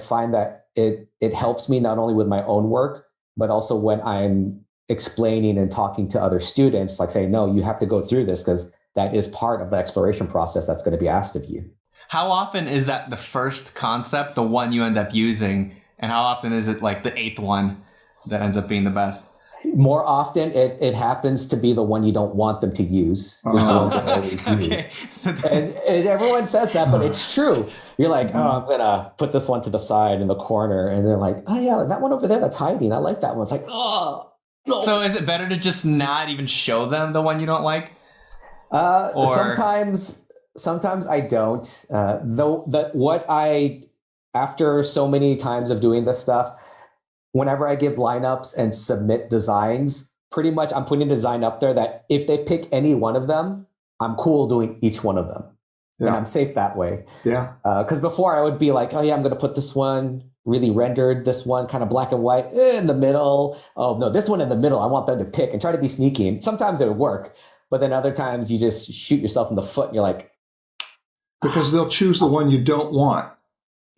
find that it helps me not only with my own work, but also when I'm explaining and talking to other students, like saying, no, you have to go through this because that is part of the exploration process that's going to be asked of you. How often is that the first concept, the one you end up using? And how often is it like the eighth one that ends up being the best? More often, it happens to be the one you don't want them to use. Okay. And everyone says that, but it's true. You're like, oh, I'm going to put this one to the side in the corner. And they're like, oh, yeah, that one over there that's hiding. I like that one. It's like, oh, no. So is it better to just not even show them the one you don't like? Sometimes I don't. After so many times of doing this stuff, whenever I give lineups and submit designs, pretty much I'm putting a design up there that if they pick any one of them, I'm cool doing each one of them. Yeah. And I'm safe that way. Yeah. Because before I would be like, oh yeah, I'm going to put this one really rendered, this one kind of black and white in the middle. Oh no, this one in the middle, I want them to pick and try to be sneaky. And sometimes it would work, but then other times you just shoot yourself in the foot and you're like. Because they'll choose the one you don't want.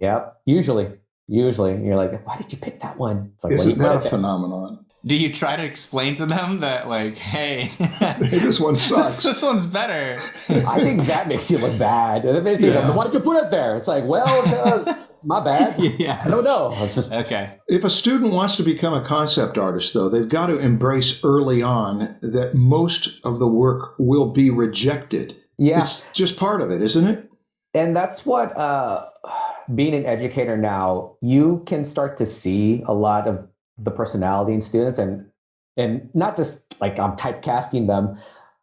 Yep, usually. And you're like, why did you pick that one? It's like, isn't that a phenomenon? Do you try to explain to them that, like, hey, this one sucks. This one's better. I think that makes you look bad. It makes you go, why did you put it there? It's like, well, because my bad. Yeah, I don't know. It's just okay. If a student wants to become a concept artist, though, they've got to embrace early on that most of the work will be rejected. Yeah. It's just part of it, isn't it? And that's what, being an educator now, you can start to see a lot of the personality in students, and not just like I'm typecasting them,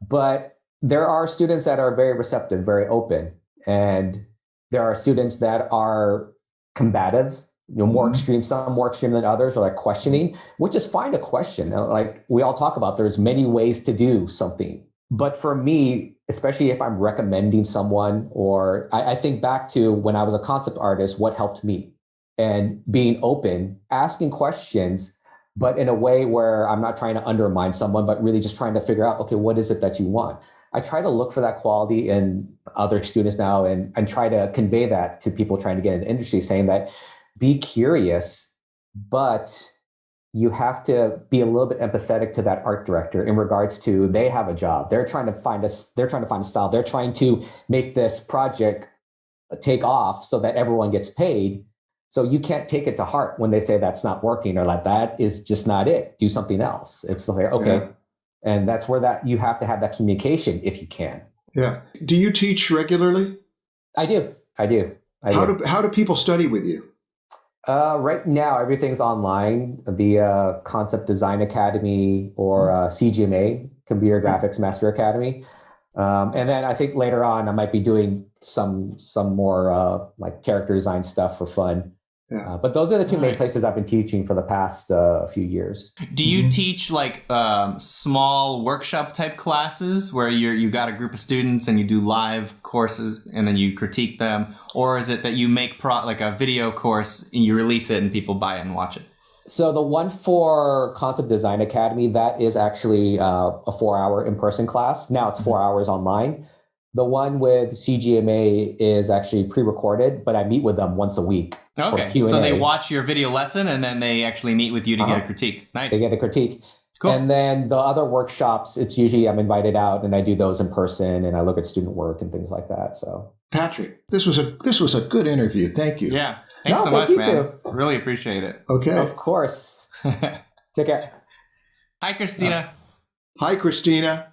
but there are students that are very receptive, very open, and there are students that are combative, more extreme, some more extreme than others, or like questioning, which is fine to question. Like we all talk about, there's many ways to do something. But for me, especially if I'm recommending someone, or I think back to when I was a concept artist, what helped me, and being open, asking questions, but in a way where I'm not trying to undermine someone, but really just trying to figure out, okay, what is it that you want? I try to look for that quality in other students now, and try to convey that to people trying to get in the industry, saying that be curious, but you have to be a little bit empathetic to that art director in regards to they have a job. They're trying to find a style. They're trying to make this project take off so that everyone gets paid. So you can't take it to heart when they say that's not working, or like that is just not it. Do something else. It's like, okay. Yeah. And that's where that you have to have that communication if you can. Yeah. Do you teach regularly? I do. How do people study with you? Right now, everything's online via Concept Design Academy or CGMA, Computer Graphics Master Academy. And then I think later on, I might be doing some more like character design stuff for fun. Yeah. But those are the two main places I've been teaching for the past few years. Do you teach like small workshop type classes where you got a group of students and you do live courses and then you critique them? Or is it that you make like a video course and you release it and people buy it and watch it? So the one for Concept Design Academy, that is actually a 4-hour in-person class. Now it's 4 hours online. The one with CGMA is actually pre-recorded, but I meet with them once a week. Okay, so they watch your video lesson and then they actually meet with you to get a critique. Nice. They get a critique. Cool. And then the other workshops, it's usually I'm invited out and I do those in person and I look at student work and things like that. So Patrick, this was a good interview. Thank you. Yeah. Thanks so much, man. Too. Really appreciate it. Okay. Of course. Take care. Hi, Christina. Hi, Christina.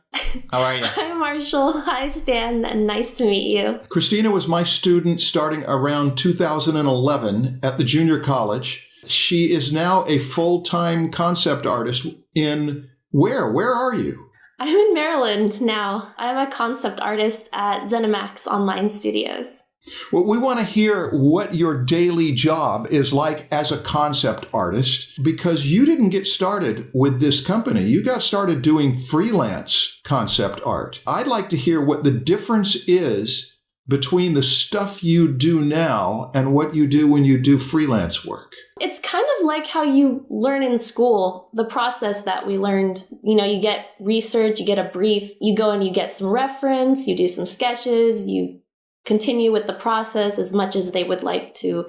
How are you? Hi, Marshall. Hi, Stan. Nice to meet you. Christina was my student starting around 2011 at the junior college. She is now a full-time concept artist in where? Where are you? I'm in Maryland now. I'm a concept artist at ZeniMax Online Studios. Well, we want to hear what your daily job is like as a concept artist, because you didn't get started with this company. You got started doing freelance concept art. I'd like to hear what the difference is between the stuff you do now and what you do when you do freelance work. It's kind of like how you learn in school, the process that we learned. You know, you get research, you get a brief, you go and you get some reference, you do some sketches, you continue with the process as much as they would like to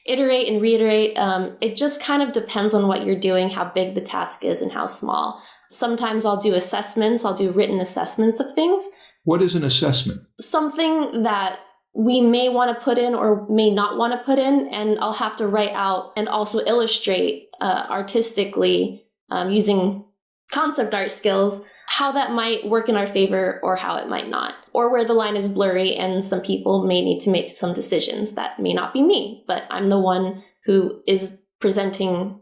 iterate and reiterate. It just kind of depends on what you're doing, how big the task is and how small. Sometimes I'll do assessments. I'll do written assessments of things. What is an assessment? Something that we may want to put in or may not want to put in, and I'll have to write out and also illustrate artistically using concept art skills how that might work in our favor or how it might not, or where the line is blurry and some people may need to make some decisions. That may not be me, but I'm the one who is presenting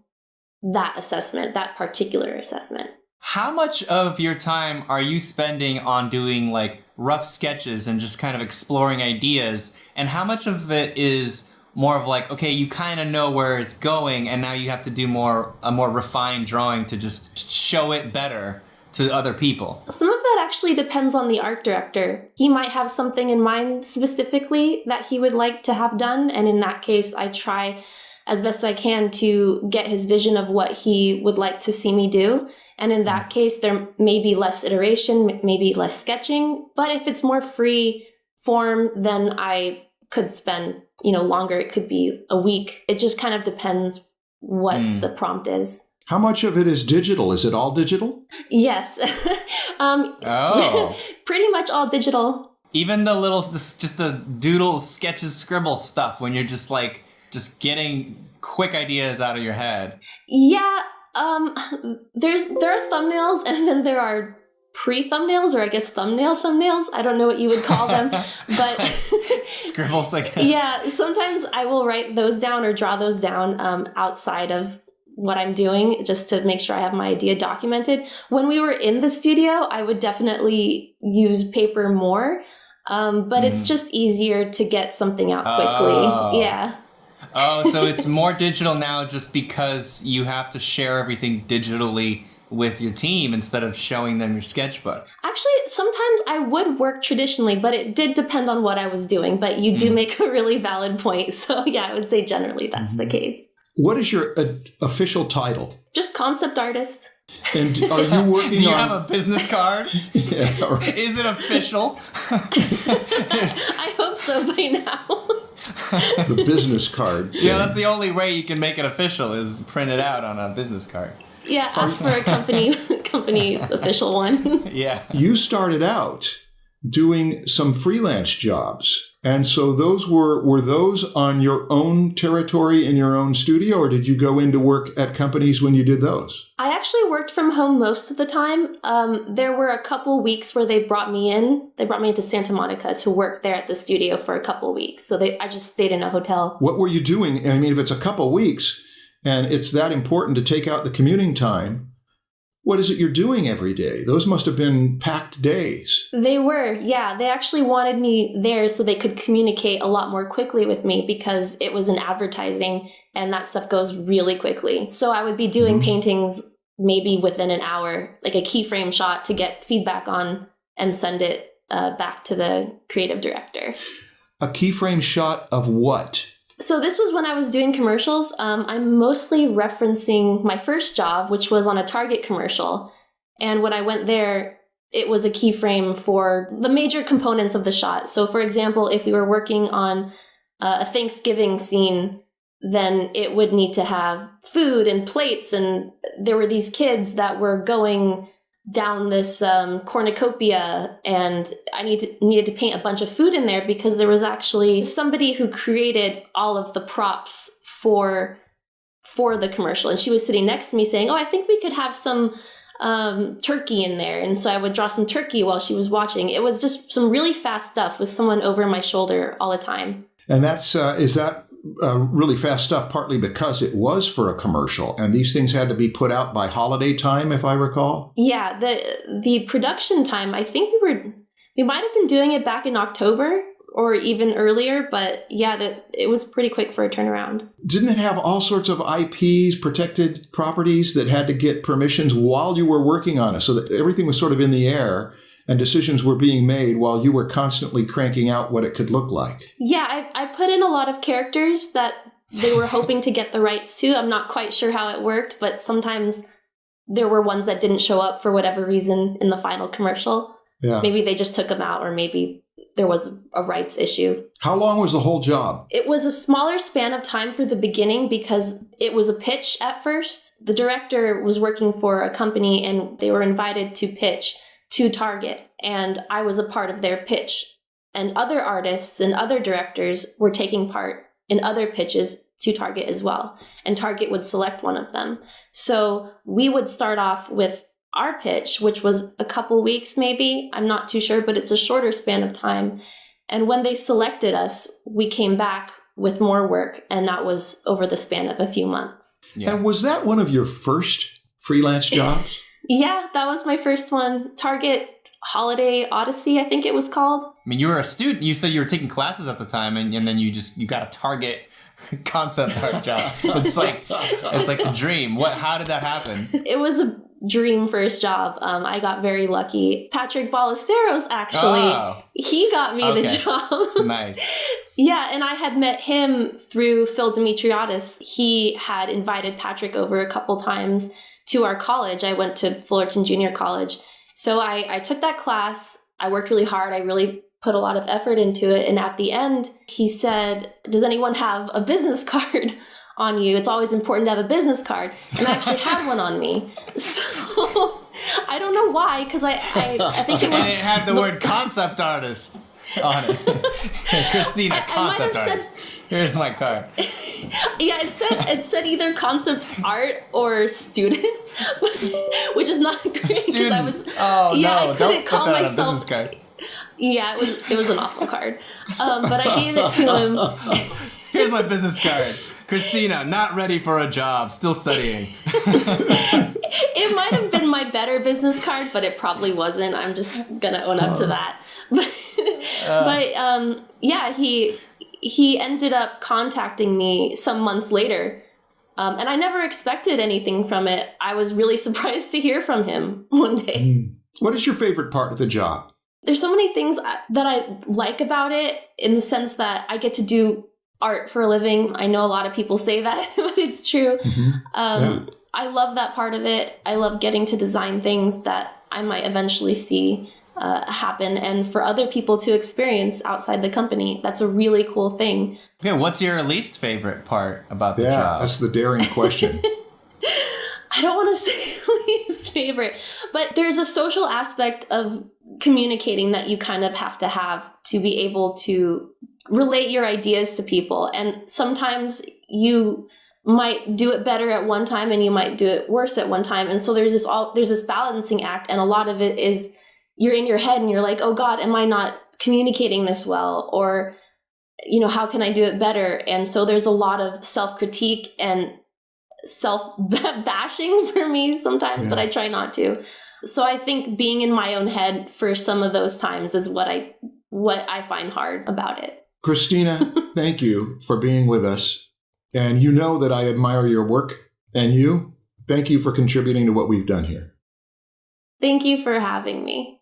that assessment, that particular assessment. How much of your time are you spending on doing like rough sketches and just kind of exploring ideas? And how much of it is more of like, okay, you kind of know where it's going and now you have to do a more refined drawing to just show it better to other people? Some of that actually depends on the art director. He might have something in mind specifically that he would like to have done. And in that case, I try as best I can to get his vision of what he would like to see me do. And in that case, there may be less iteration, maybe less sketching. But if it's more free form, then I could spend, longer. It could be a week. It just kind of depends what the prompt is. How much of it is digital? Is it all digital? Yes. Pretty much all digital. Even just the doodle, sketches, scribble stuff when you're just getting quick ideas out of your head. Yeah. There are thumbnails and then there are pre-thumbnails, or I guess thumbnails. I don't know what you would call them, but scribbles like yeah, sometimes I will write those down or draw those down outside of what I'm doing just to make sure I have my idea documented. When we were in the studio, I would definitely use paper more, but it's just easier to get something out quickly. Yeah. Oh, so it's more digital now just because you have to share everything digitally with your team instead of showing them your sketchbook. Actually, sometimes I would work traditionally, but it did depend on what I was doing. But you do make a really valid point. So yeah, I would say generally that's the case. What is your official title? Just concept artist. And are you working Do you have a business card? Yeah, right. Is it official? I hope so by now. The business card. Yeah, that's the only way you can make it official is print it out on a business card. Yeah, ask for a company official one. Yeah. You started out doing some freelance jobs. And so those were those on your own territory in your own studio, or did you go into work at companies when you did those? I actually worked from home most of the time. There were a couple weeks where they brought me in. They brought me into Santa Monica to work there at the studio for a couple weeks. So I just stayed in a hotel. What were you doing? I mean, if it's a couple weeks and it's that important to take out the commuting time, what is it you're doing every day? Those must have been packed days. They were, yeah. They actually wanted me there so they could communicate a lot more quickly with me because it was in advertising and that stuff goes really quickly. So I would be doing paintings maybe within an hour, like a keyframe shot to get feedback on and send it back to the creative director. A keyframe shot of what? So this was when I was doing commercials. I'm mostly referencing my first job, which was on a Target commercial. And when I went there, it was a keyframe for the major components of the shot. So for example, if we were working on a Thanksgiving scene, then it would need to have food and plates. And there were these kids that were going down this cornucopia, and I needed to paint a bunch of food in there because there was actually somebody who created all of the props for the commercial, and she was sitting next to me saying, "Oh, I think we could have some turkey in there." And so I would draw some turkey while she was watching. It was just some really fast stuff with someone over my shoulder all the time. And that's is that really fast stuff partly because it was for a commercial and these things had to be put out by holiday time, if I recall? Yeah, the production time, I think we might have been doing it back in October or even earlier, but yeah, it was pretty quick for a turnaround. Didn't it have all sorts of IPs, protected properties that had to get permissions while you were working on it, so that everything was sort of in the air and decisions were being made while you were constantly cranking out what it could look like? Yeah, I put in a lot of characters that they were hoping to get the rights to. I'm not quite sure how it worked, but sometimes there were ones that didn't show up for whatever reason in the final commercial. Yeah. Maybe they just took them out, or maybe there was a rights issue. How long was the whole job? It was a smaller span of time for the beginning because it was a pitch at first. The director was working for a company and they were invited to pitch to Target, and I was a part of their pitch. And other artists and other directors were taking part in other pitches to Target as well. And Target would select one of them. So we would start off with our pitch, which was a couple weeks maybe. I'm not too sure, but it's a shorter span of time. And when they selected us, we came back with more work. And that was over the span of a few months. Yeah. And was that one of your first freelance jobs? Yeah, that was my first one. Target Holiday Odyssey, I think it was called. I mean, you were a student. You said you were taking classes at the time, and then you got a Target concept art job. It's like the dream. How did that happen? It was a dream first job. I got very lucky. Patrick Ballesteros, actually, he got me the job. Nice. Yeah, and I had met him through Phil Demetriadis. He had invited Patrick over a couple times to our college. I went to Fullerton Junior College. So I took that class. I worked really hard. I really put a lot of effort into it. And at the end, he said, does anyone have a business card on you? It's always important to have a business card. And I actually had one on me. So I don't know why, because I think it was... And it had the word concept artist on it. Christina, concept artist. Here's my card. Yeah, it said either concept art or student, which is not great because I was. I couldn't call myself a business card. Yeah, it was an awful card, but I gave it to him. Here's my business card. Christina, not ready for a job, still studying. It might have been my better business card, but it probably wasn't. I'm just gonna own up to that. But yeah, he ended up contacting me some months later, and I never expected anything from it. I was really surprised to hear from him one day. What is your favorite part of the job? There's so many things that I like about it, in the sense that I get to do art for a living. I know a lot of people say that, but it's true. Mm-hmm. I love that part of it. I love getting to design things that I might eventually see happen, and for other people to experience outside the company. That's a really cool thing. Okay, what's your least favorite part about the job? Yeah, that's the daring question. I don't want to say least favorite, but there's a social aspect of communicating that you kind of have to be able to relate your ideas to people. And sometimes you might do it better at one time and you might do it worse at one time. And so there's this balancing act, and a lot of it is you're in your head and you're like, oh God, am I not communicating this well? Or, how can I do it better? And so there's a lot of self-critique and self-bashing for me sometimes, but I try not to. So I think being in my own head for some of those times is what I find hard about it. Christina, thank you for being with us. And you know that I admire your work. And thank you for contributing to what we've done here. Thank you for having me.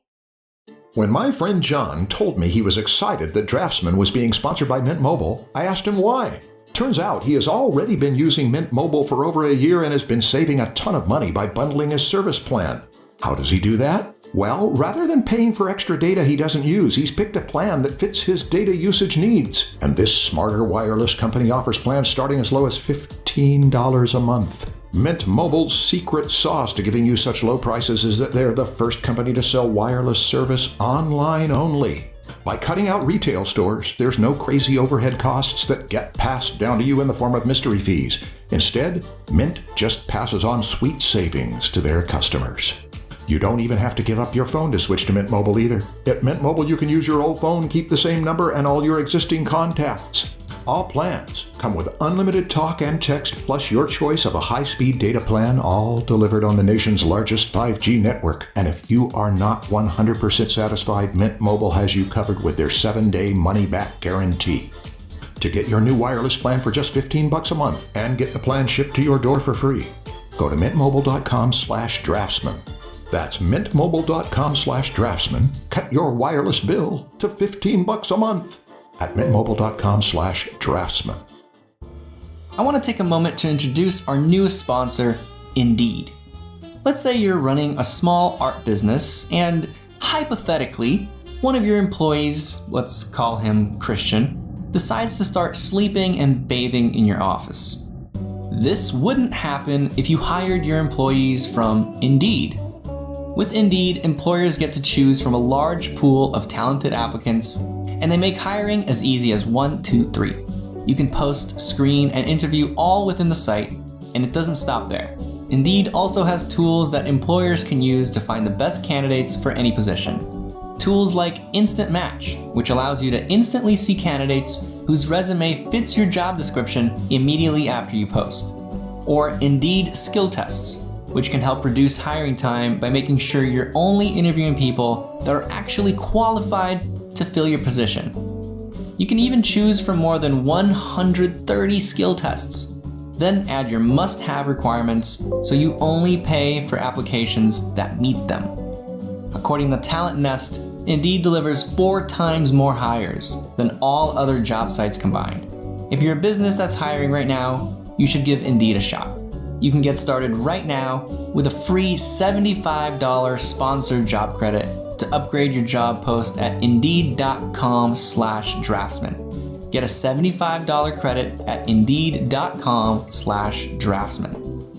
When my friend John told me he was excited that Draftsmen was being sponsored by Mint Mobile, I asked him why. Turns out he has already been using Mint Mobile for over a year and has been saving a ton of money by bundling his service plan. How does he do that? Well, rather than paying for extra data he doesn't use, he's picked a plan that fits his data usage needs. And this smarter wireless company offers plans starting as low as $15 a month. Mint Mobile's secret sauce to giving you such low prices is that they're the first company to sell wireless service online only. By cutting out retail stores, there's no crazy overhead costs that get passed down to you in the form of mystery fees. Instead, Mint just passes on sweet savings to their customers. You don't even have to give up your phone to switch to Mint Mobile either. At Mint Mobile, you can use your old phone, keep the same number, and all your existing contacts. All plans come with unlimited talk and text, plus your choice of a high-speed data plan, all delivered on the nation's largest 5G network. And if you are not 100% satisfied, Mint Mobile has you covered with their 7-day money-back guarantee. To get your new wireless plan for just $15 a month and get the plan shipped to your door for free, go to mintmobile.com/draftsman. That's mintmobile.com/draftsman. Cut your wireless bill to $15 a month at mintmobile.com/draftsman. I want to take a moment to introduce our newest sponsor, Indeed. Let's say you're running a small art business and, hypothetically, one of your employees, let's call him Christian, decides to start sleeping and bathing in your office. This wouldn't happen if you hired your employees from Indeed. With Indeed, employers get to choose from a large pool of talented applicants, and they make hiring as easy as 1, 2, 3. You can post, screen, and interview all within the site, and it doesn't stop there. Indeed also has tools that employers can use to find the best candidates for any position. Tools like Instant Match, which allows you to instantly see candidates whose resume fits your job description immediately after you post. Or Indeed Skill Tests, which can help reduce hiring time by making sure you're only interviewing people that are actually qualified to fill your position. You can even choose from more than 130 skill tests, then add your must-have requirements so you only pay for applications that meet them. According to Talent Nest, Indeed delivers 4 times more hires than all other job sites combined. If you're a business that's hiring right now, you should give Indeed a shot. You can get started right now with a free $75 sponsored job credit to upgrade your job post at Indeed.com/draftsman. Get a $75 credit at Indeed.com/draftsman.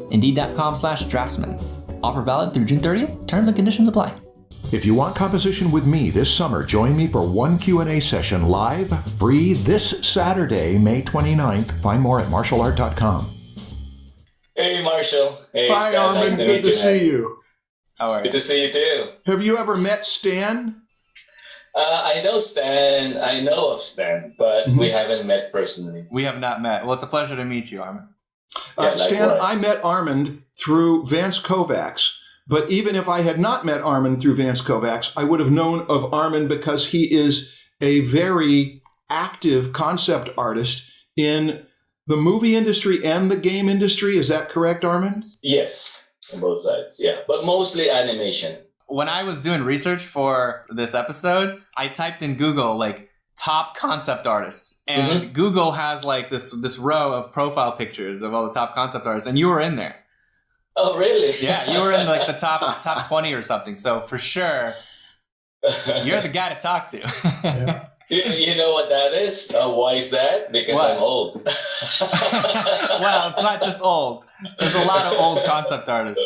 Indeed.com/draftsman. Offer valid through June 30th. Terms and conditions apply. If you want composition with me this summer, join me for one Q&A session live, free this Saturday, May 29th. Find more at martialart.com. Hey, Marshall. Hey, Hi, Stan. Armin. Nice to Good meet to you. see you. How are Good you? to see you too. Have you ever met Stan? I know Stan. I know of Stan, but we haven't met personally. We have not met. Well, it's a pleasure to meet you, Armin. Yeah, Stan, likewise. I met Armand through Vance Kovacs. But even if I had not met Armand through Vance Kovacs, I would have known of Armand because he is a very active concept artist in the movie industry and the game industry. Is that correct, Armand? Yes, on both sides. Yeah, but mostly animation. When I was doing research for this episode, I typed in Google like top concept artists, and Google has like this row of profile pictures of all the top concept artists, and you were in there. Oh, really? Yeah, you were in like the top 20 or something. So for sure, you're the guy to talk to. Yeah. You know what that is? Why is that? Because What? I'm old. Well, it's not just old. There's a lot of old concept artists.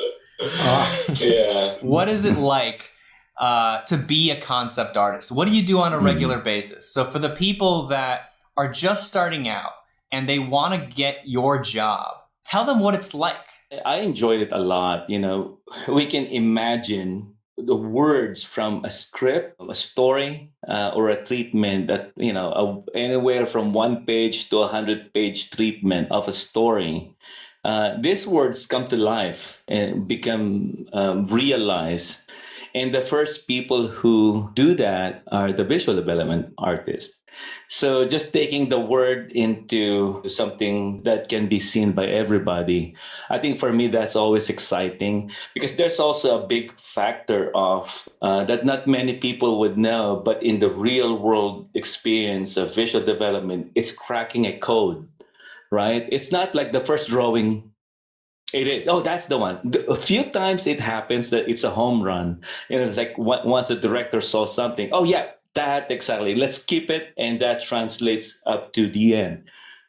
Yeah. What is it like to be a concept artist? What do you do on a regular basis? So for the people that are just starting out and they want to get your job, tell them what it's like. I enjoyed it a lot. You know, we can imagine the words from a script, a story, or a treatment that, you know, anywhere from 1 page to 100-page treatment of a story. These words come to life and become realized. And the first people who do that are the visual development artists. So just taking the word into something that can be seen by everybody, I think for me, that's always exciting because there's also a big factor of that not many people would know, but in the real world experience of visual development, it's cracking a code, right? It's not like the first drawing. It is. Oh, that's the one. A few times it happens that it's a home run. And it's like once the director saw something, oh, yeah, that exactly. Let's keep it. And that translates up to the end.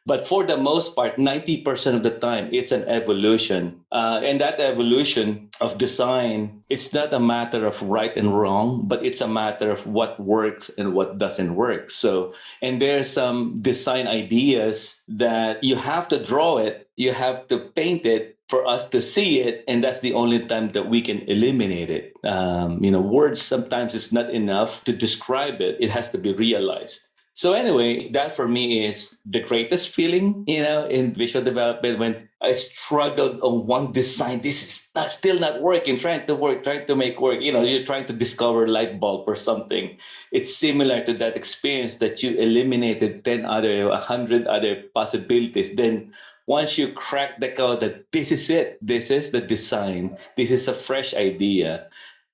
But for the most part, 90% of the time, it's an evolution. And that evolution of design, it's not a matter of right and wrong, but it's a matter of what works and what doesn't work. So, and there's some design ideas that you have to draw it, you have to paint it for us to see it. And that's the only time that we can eliminate it. Words sometimes it's not enough to describe it. It has to be realized. So anyway, that for me is the greatest feeling, in visual development when I struggled on one design. This is still not working, trying to make work. You're trying to discover light bulb or something. It's similar to that experience that you eliminated 100 other possibilities. Then once you crack the code that this is it, this is the design, this is a fresh idea.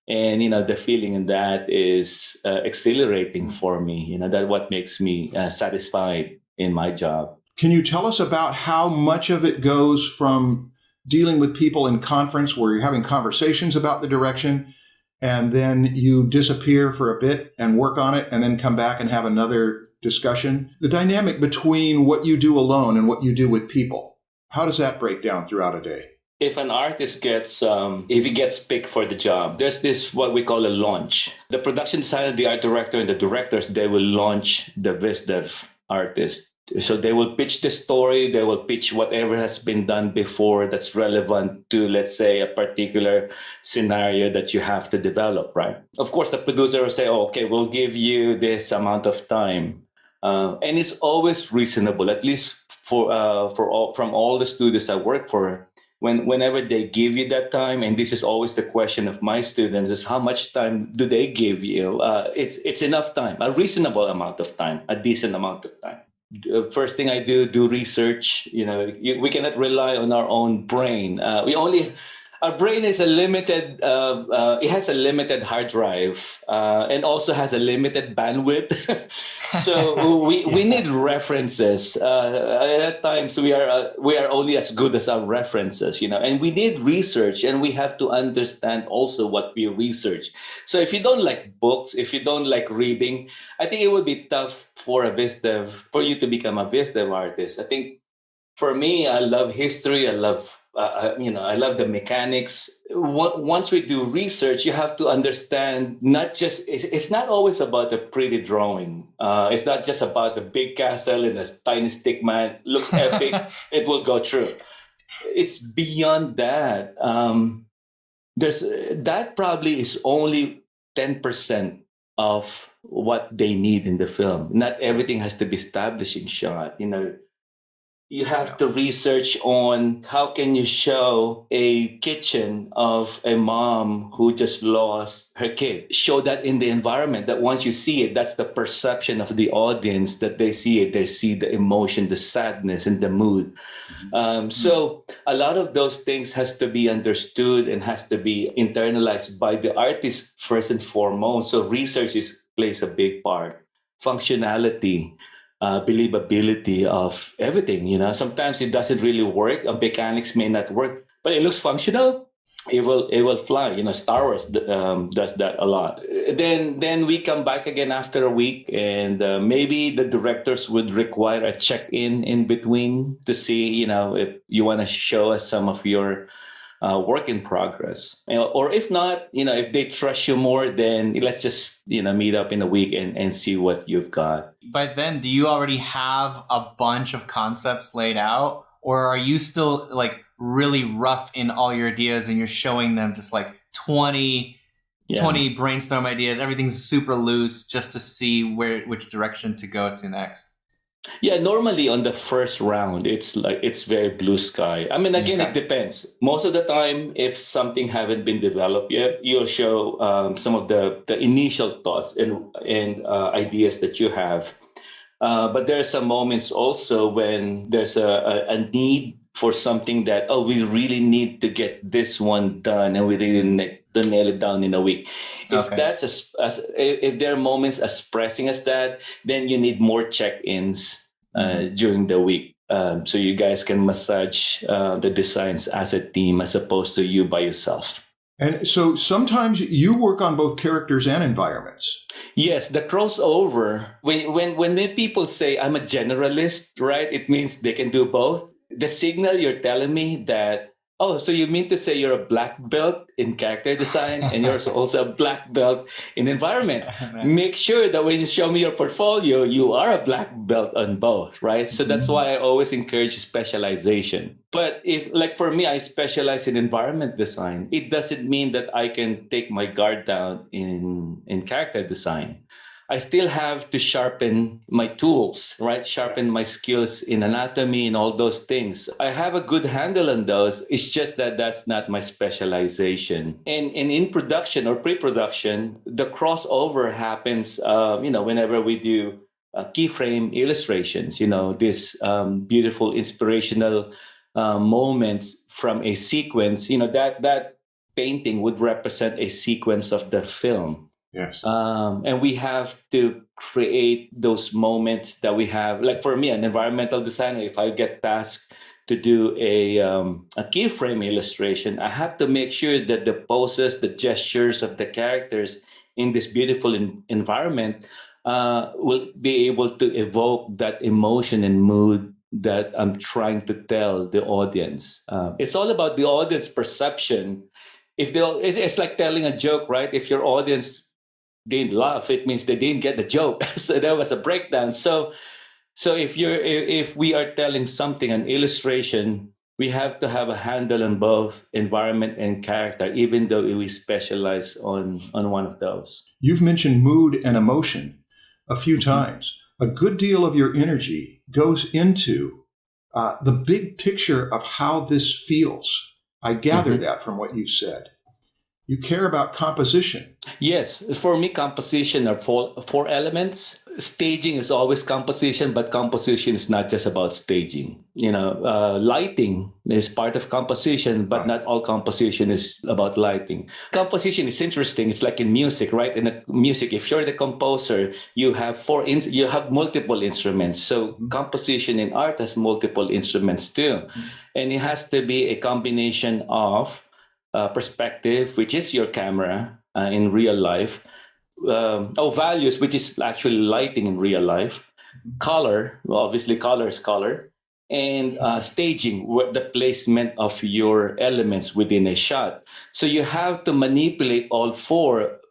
And, the feeling in that is exhilarating for me. That's what makes me satisfied in my job. Can you tell us about how much of it goes from dealing with people in conference where you're having conversations about the direction and then you disappear for a bit and work on it and then come back and have another discussion. The dynamic between what you do alone and what you do with people, how does that break down throughout a day? If an artist gets, if he gets picked for the job, there's this what we call a launch. The production designer, the art director, and the directors, they will launch the VizDev artist. So they will pitch the story, they will pitch whatever has been done before that's relevant to, let's say, a particular scenario that you have to develop, right? Of course, the producer will say, oh, okay, we'll give you this amount of time. And it's always reasonable, at least from all the studios I work for. Whenever they give you that time, and this is always the question of my students, is how much time do they give you? It's enough time, a reasonable amount of time, a decent amount of time. First thing I do research. We cannot rely on our own brain. Our brain is a limited. It has a limited hard drive, and also has a limited bandwidth. So we need references. At times we are only as good as our references, and we need research, and we have to understand also what we research. So if you don't like books, if you don't like reading, I think it would be tough for you to become a VizDev artist. I think for me, I love history. I love the mechanics. Once we do research, you have to understand it's not always about a pretty drawing. It's not just about the big castle and a tiny stick man. Looks epic. It will go through. It's beyond that. That probably is only 10% of what they need in the film. Not everything has to be establishing shot. You have to research on how can you show a kitchen of a mom who just lost her kid. Show that in the environment, that once you see it, that's the perception of the audience, that they see it. They see the emotion, the sadness, and the mood. So a lot of those things has to be understood and has to be internalized by the artist first and foremost. So research plays a big part. Functionality. Believability of everything. Sometimes it doesn't really work. Mechanics may not work, but it looks functional. It will fly. Star Wars does that a lot. Then we come back again after a week, and maybe the directors would require a check-in in between to see, if you want to show us some of your work in progress. Or if not, if they trust you more, then let's just, meet up in a week and see what you've got. By then, do you already have a bunch of concepts laid out? Or are you still like really rough in all your ideas and you're showing them just like 20 brainstorm ideas? Everything's super loose just to see which direction to go to next. Yeah, normally on the first round, it's very blue sky. I mean, again, It depends. Most of the time, if something haven't been developed yet, you'll show some of the initial thoughts and ideas that you have. But there are some moments also when there's a need for something that, we really need to get this one done, and we really need to nail it down in a week. If that's if there are moments as pressing as that, then you need more check-ins during the week, so you guys can massage the designs as a team as opposed to you by yourself. And so sometimes you work on both characters and environments. Yes, the crossover. When people say I'm a generalist, right? It means they can do both. The signal you're telling me that, so you mean to say you're a black belt in character design and you're also a black belt in environment. Make sure that when you show me your portfolio, you are a black belt on both, right? So that's why I always encourage specialization. But for me, I specialize in environment design. It doesn't mean that I can take my guard down in character design. I still have to sharpen my tools, right? Sharpen my skills in anatomy and all those things. I have a good handle on those. It's just that that's not my specialization. And in production or pre-production, the crossover happens, whenever we do keyframe illustrations, this beautiful inspirational moments from a sequence, that painting would represent a sequence of the film. Yes. And we have to create those moments that we have. Like for me, an environmental designer, if I get tasked to do a keyframe illustration, I have to make sure that the poses, the gestures of the characters in this beautiful environment will be able to evoke that emotion and mood that I'm trying to tell the audience. It's all about the audience perception. If they, it's like telling a joke, right? If your audience didn't laugh, it means they didn't get the joke. So there was a breakdown. So if we are telling something, an illustration, we have to have a handle on both environment and character, even though we specialize on one of those. You've mentioned mood and emotion a few times. A good deal of your energy goes into the big picture of how this feels. I gather that from what you've said. You care about composition. Yes, for me, composition are four elements. Staging is always composition, but composition is not just about staging. Lighting is part of composition, but not all composition is about lighting. Composition is interesting. It's like in music, right? In the music, if you're the composer, you have you have multiple instruments. So composition in art has multiple instruments too, and it has to be a combination of perspective, which is your camera in real life, values, which is actually lighting in real life, color, well, obviously color is color, and staging, the placement of your elements within a shot. So you have to manipulate all four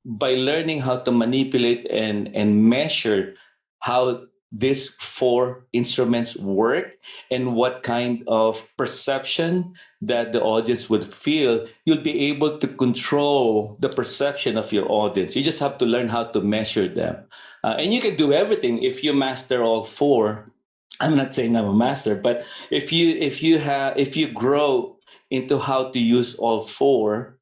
by learning how to manipulate and measure how these four instruments work and what kind of perception that the audience would feel. You'll be able to control the perception of your audience. You just have to learn how to measure them. And you can do everything if you master all four. I'm not saying I'm a master, but if you grow into how to use all four,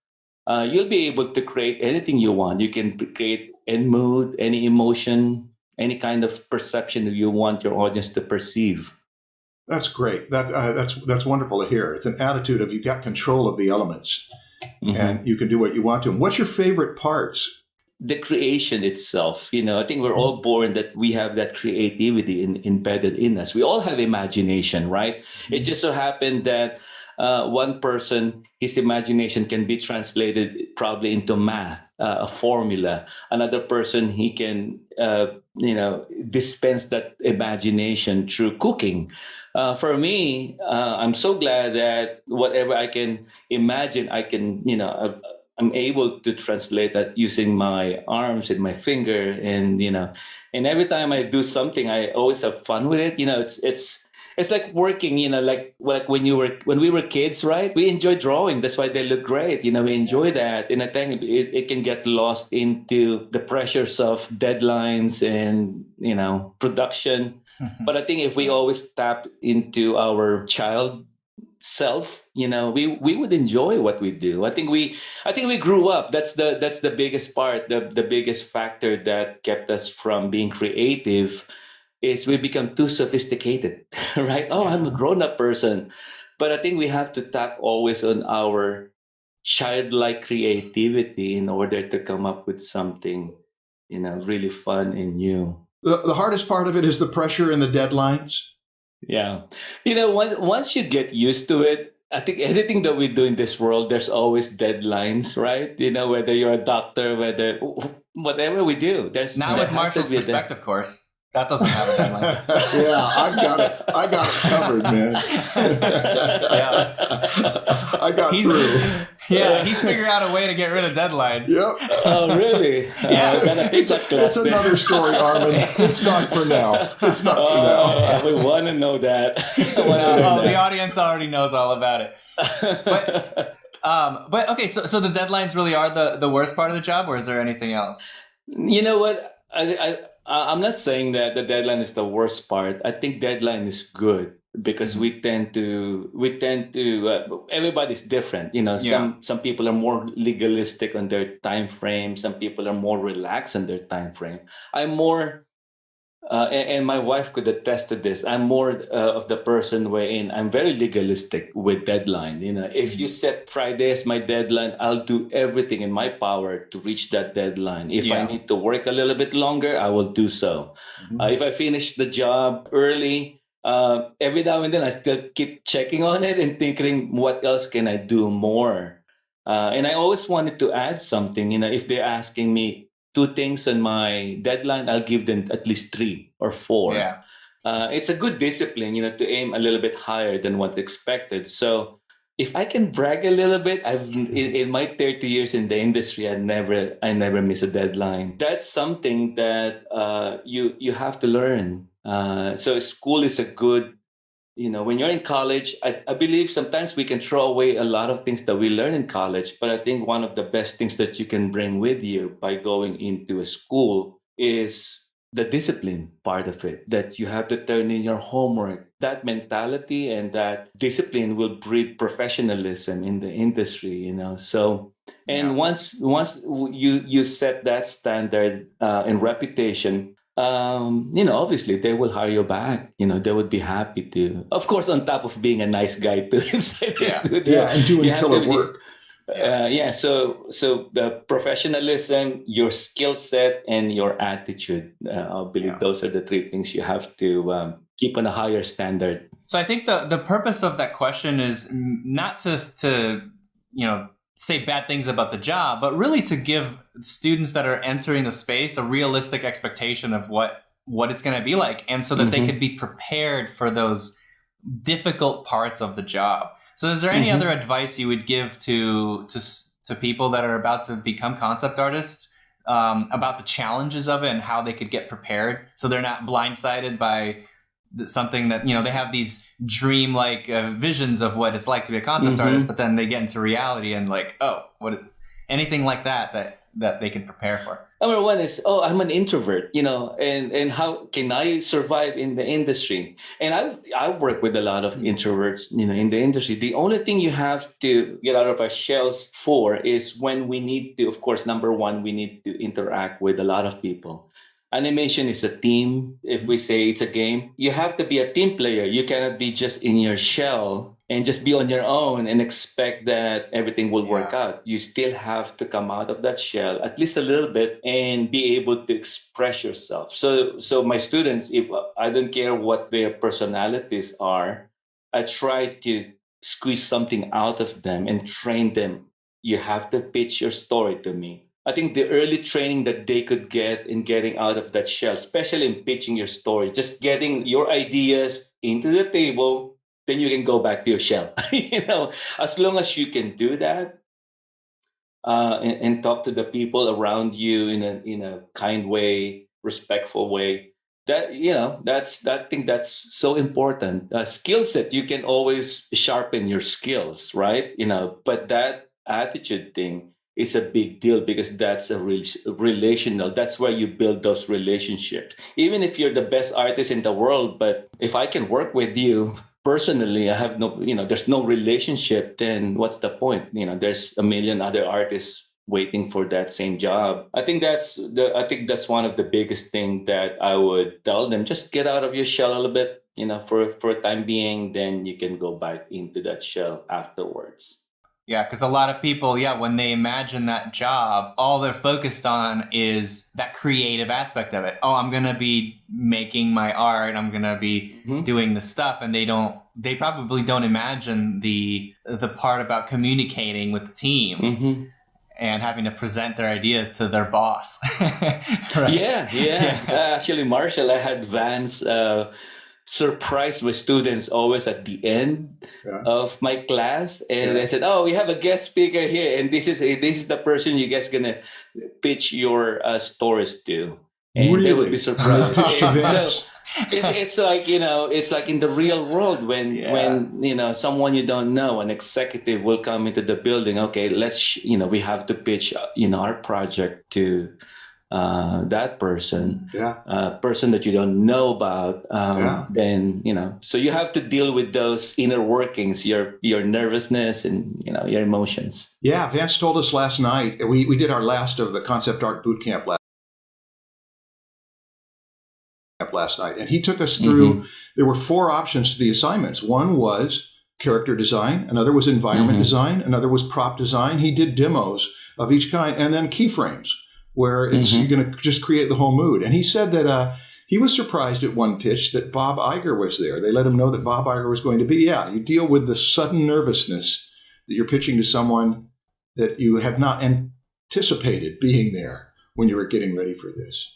you'll be able to create anything you want. You can create any mood, any emotion, any kind of perception that you want your audience to perceive. That's great. That's wonderful to hear. It's an attitude of you've got control of the elements, and you can do what you want to. And what's your favorite parts? The creation itself. I think we're all born that we have that creativity embedded in us. We all have imagination, right? It just so happened that one person, his imagination can be translated probably into math, a formula. Another person, he can, dispense that imagination through cooking. For me, I'm so glad that whatever I can imagine, I'm able to translate that using my arms and my finger, and every time I do something, I always have fun with it. It's like working, like when we were kids, right? We enjoy drawing. That's why they look great. We enjoy that. And I think it can get lost into the pressures of deadlines and, production. But I think if we always tap into our child self, we would enjoy what we do. I think we grew up. That's the biggest part, the biggest factor that kept us from being creative is we become too sophisticated, right? Oh, I'm a grown-up person. But I think we have to tap always on our childlike creativity in order to come up with something, really fun and new. The hardest part of it is the pressure and the deadlines. Yeah. Once you get used to it, I think anything that we do in this world, there's always deadlines, right? Whether you're a doctor, whatever we do, now with Marshall's perspective course. That doesn't have a deadline. Yeah, I got it covered, man. Yeah. I got through. Yeah, he's figured out a way to get rid of deadlines. Yep. Oh, really? Yeah. It's another story, Armin. It's not for now. It's not for now. We want to know that. The audience already knows all about it. But okay, so the deadlines really are the worst part of the job, or is there anything else? You know what? I'm not saying that the deadline is the worst part. I think deadline is good because we tend to everybody's different. Some people are more legalistic on their time frame. Some people are more relaxed on their time frame. I'm more and my wife could attest to this. I'm more of the person wherein I'm very legalistic with deadline. If you set Friday as my deadline, I'll do everything in my power to reach that deadline. If I need to work a little bit longer, I will do so. If I finish the job early, every now and then I still keep checking on it and thinking, what else can I do more? And I always wanted to add something. If they're asking me 2 things on my deadline, I'll give them at least 3 or 4. Yeah. It's a good discipline, to aim a little bit higher than what's expected. So if I can brag a little bit, in my 30 years in the industry, I never miss a deadline. That's something that you have to learn. So school is a good, when you're in college, I believe sometimes we can throw away a lot of things that we learn in college. But I think one of the best things that you can bring with you by going into a school is the discipline part of it, that you have to turn in your homework. That mentality and that discipline will breed professionalism in the industry, So, and once you set that standard and reputation, obviously they will hire you back. They would be happy to. Of course, on top of being a nice guy too inside the studio. Yeah, and doing killer work. So the professionalism, your skill set, and your attitude. I believe those are the 3 things you have to keep on a higher standard. So I think the purpose of that question is not to say bad things about the job, but really to give students that are entering the space a realistic expectation of what it's going to be like, and so that they could be prepared for those difficult parts of the job. So is there any other advice you would give to people that are about to become concept artists about the challenges of it and how they could get prepared so they're not blindsided by something that, they have these dream-like visions of what it's like to be a concept artist, but then they get into reality and anything like that they can prepare for? Number one is, I'm an introvert, and how can I survive in the industry? And I work with a lot of introverts, in the industry. The only thing you have to get out of our shells for is when we need to, of course, number one, we need to interact with a lot of people. Animation is a team. If we say it's a game, you have to be a team player. You cannot be just in your shell and just be on your own and expect that everything will work out. You still have to come out of that shell at least a little bit and be able to express yourself. So my students, if I don't care what their personalities are, I try to squeeze something out of them and train them. You have to pitch your story to me. I think the early training that they could get in getting out of that shell, especially in pitching your story, just getting your ideas into the table, then you can go back to your shell. As long as you can do that and talk to the people around you in a kind way, respectful way, that I think that's so important. Skill set, you can always sharpen your skills, right? But that attitude thing is a big deal because that's a relational. That's where you build those relationships. Even if you're the best artist in the world, but if I can work with you personally, I have no, there's no relationship, then what's the point? There's a million other artists waiting for that same job. I think that's one of the biggest thing that I would tell them. Just get out of your shell a little bit, for a time being, then you can go back into that shell afterwards. Yeah, because a lot of people, when they imagine that job, all they're focused on is that creative aspect of it. Oh, I'm going to be making my art. I'm going to be doing the stuff. And they probably don't imagine the part about communicating with the team and having to present their ideas to their boss. Right? Yeah. Actually, Marshall, I had Vance surprise my students always at the end of my class, and I said, we have a guest speaker here, and this is the person you guys gonna pitch your stories to, and really? They would be surprised. So it's like it's like in the real world when someone you don't know, an executive will come into the building. Okay, let's we have to pitch our project to that person, person that you don't know about, then so you have to deal with those inner workings, your nervousness and your emotions. Yeah, Vance told us last night. We did our last of the concept art boot camp last night, and he took us through. There were 4 options to the assignments. One was character design, another was environment design, another was prop design. He did demos of each kind, and then keyframes, where it's you're going to just create the whole mood. And he said that He was surprised at one pitch that Bob Iger was there. They let him know that Bob Iger was going to be. Yeah, you deal with the sudden nervousness that you're pitching to someone that you have not anticipated being there when you were getting ready for this.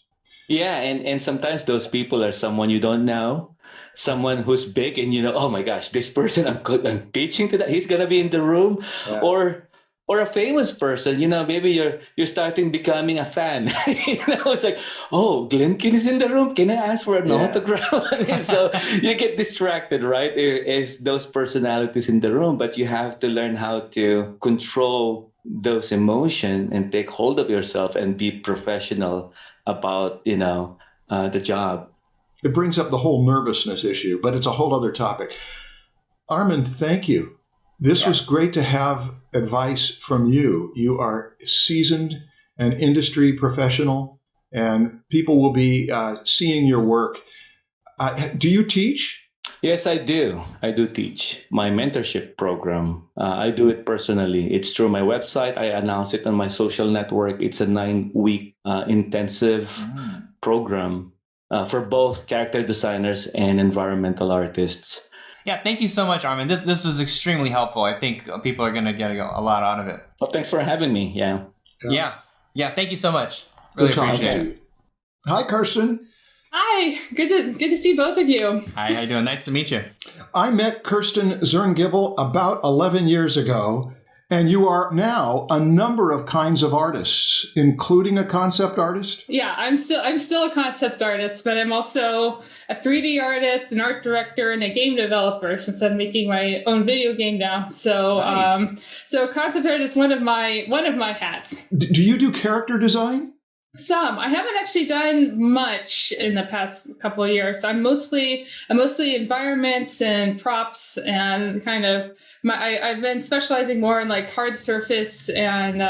Yeah, and sometimes those people are someone you don't know, someone who's big, and oh my gosh, this person I'm pitching to that, he's gonna be in the room, Yeah. or a famous person, maybe you're starting becoming a fan. It's like, oh, Glenkin is in the room. Can I ask for an autograph? And so you get distracted, right? If those personalities in the room, but you have to learn how to control those emotions and take hold of yourself and be professional about, the job. It brings up the whole nervousness issue, but it's a whole other topic. Armin, thank you. This was great to have advice from you. You are seasoned and industry professional, and people will be seeing your work. Do you teach? Yes, I do. I do teach my mentorship program. I do it personally. It's through my website. I announce it on my social network. It's a 9-week intensive program for both character designers and environmental artists. Yeah, thank you so much, Armin. This was extremely helpful. I think people are going to get a lot out of it. Well, thanks for having me. Yeah. Thank you so much. Really appreciate it. Hi, Kirsten. Hi, good to see both of you. Hi, how you doing? Nice to meet you. I met Kirsten Zerngibel about 11 years ago, and you are now a number of kinds of artists, including a concept artist. Yeah, I'm still a concept artist, but I'm also a 3D artist, an art director, and a game developer since I'm making my own video game now. So, Nice. So concept art is one of my hats. Do you do character design? Some. I haven't actually done much in the past couple of years. I'm mostly environments and props and kind of I've been specializing more in like hard surface and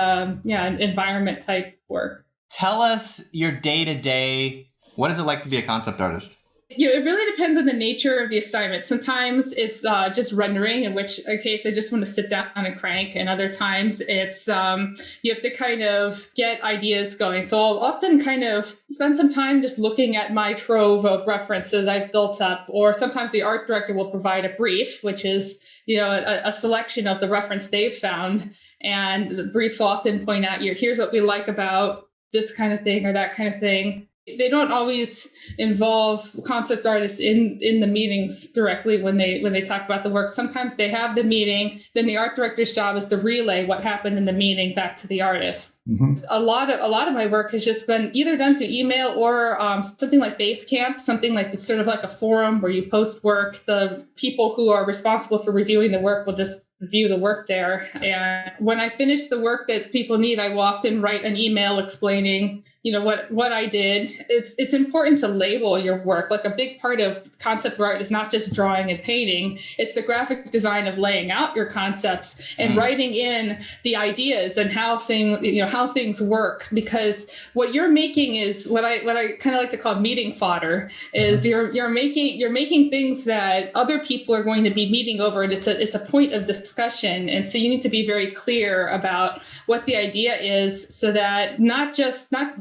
environment type work. Tell us your day-to-day. What is it like to be a concept artist? It really depends on the nature of the assignment. Sometimes it's just rendering, in which case I just want to sit down and crank. And other times it's you have to kind of get ideas going. So I'll often kind of spend some time just looking at my trove of references I've built up. Or sometimes the art director will provide a brief, which is a selection of the reference they've found. And the briefs will often point out, here's what we like about this kind of thing or that kind of thing. They don't always involve concept artists in the meetings directly when they talk about the work. Sometimes they have the meeting, then the art director's job is to relay what happened in the meeting back to the artist. Mm-hmm. A lot of my work has just been either done through email or something like Basecamp, something like it's sort of like a forum where you post work. The people who are responsible for reviewing the work will just review the work there. And when I finish the work that people need, I will often write an email explaining what I did. It's important to label your work. Like a big part of concept art is not just drawing and painting. It's the graphic design of laying out your concepts and writing in the ideas and how things work. Because what you're making is what I kind of like to call meeting fodder. Is you're making things that other people are going to be meeting over, and it's a point of discussion. And so you need to be very clear about what the idea is, so that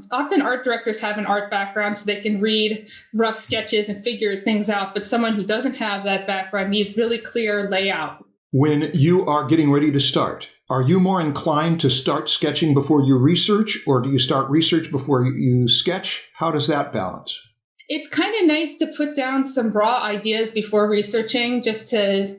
often art directors have an art background so they can read rough sketches and figure things out, but someone who doesn't have that background needs really clear layout. When you are getting ready to start, are you more inclined to start sketching before you research, or do you start research before you sketch? How does that balance? It's kind of nice to put down some raw ideas before researching, just to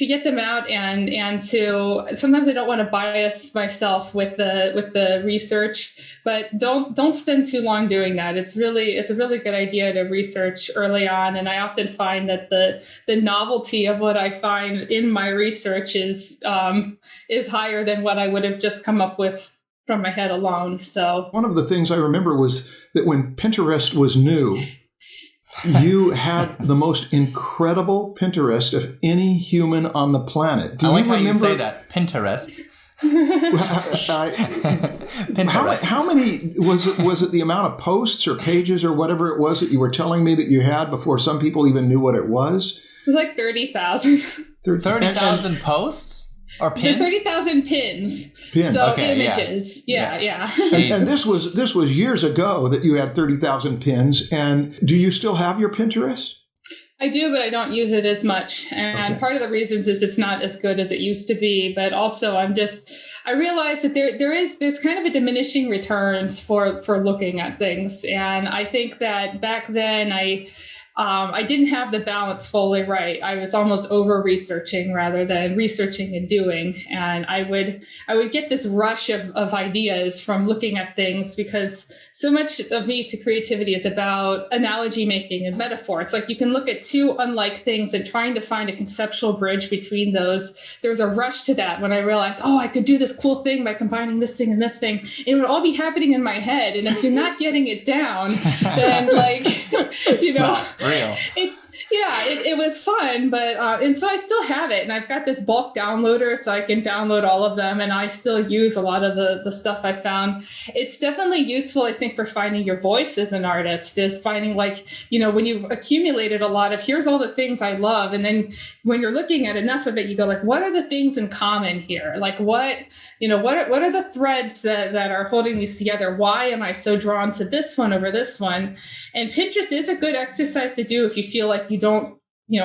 get them out and to sometimes I don't want to bias myself with the research, but don't spend too long doing that. It's a really good idea to research early on, and I often find that the novelty of what I find in my research is higher than what I would have just come up with from my head alone. So one of the things I remember was that when Pinterest was new, you had the most incredible Pinterest of any human on the planet. I like how you say that, Pinterest. Pinterest. How many was it? The amount of posts or pages or whatever it was that you were telling me that you had before some people even knew what it was? It was like 30,000. 30,000 posts? Or The pins? 30,000 pins. Pins. So Okay, images. Yeah. And this was years ago that you had 30,000 pins. And do you still have your Pinterest? I do, but I don't use it as much. And part of the reasons is it's not as good as it used to be. But also I realize that there's kind of a diminishing returns for looking at things. And I think that back then I didn't have the balance fully right. I was almost over researching rather than researching and doing. And I would get this rush of ideas from looking at things, because so much of me to creativity is about analogy making and metaphor. It's like you can look at two unlike things and trying to find a conceptual bridge between those. There was a rush to that when I realized, I could do this cool thing by combining this thing and this thing. And it would all be happening in my head. And if you're not getting it down, then Real. It was fun, but and so I still have it, and I've got this bulk downloader, so I can download all of them, and I still use a lot of the stuff I found. It's definitely useful, I think, for finding your voice as an artist, is finding when you've accumulated a lot of, here's all the things I love, and then when you're looking at enough of it, you go like, what are the things in common here? Like what are the threads that are holding these together? Why am I so drawn to this one over this one? And Pinterest is a good exercise to do if you feel like you don't,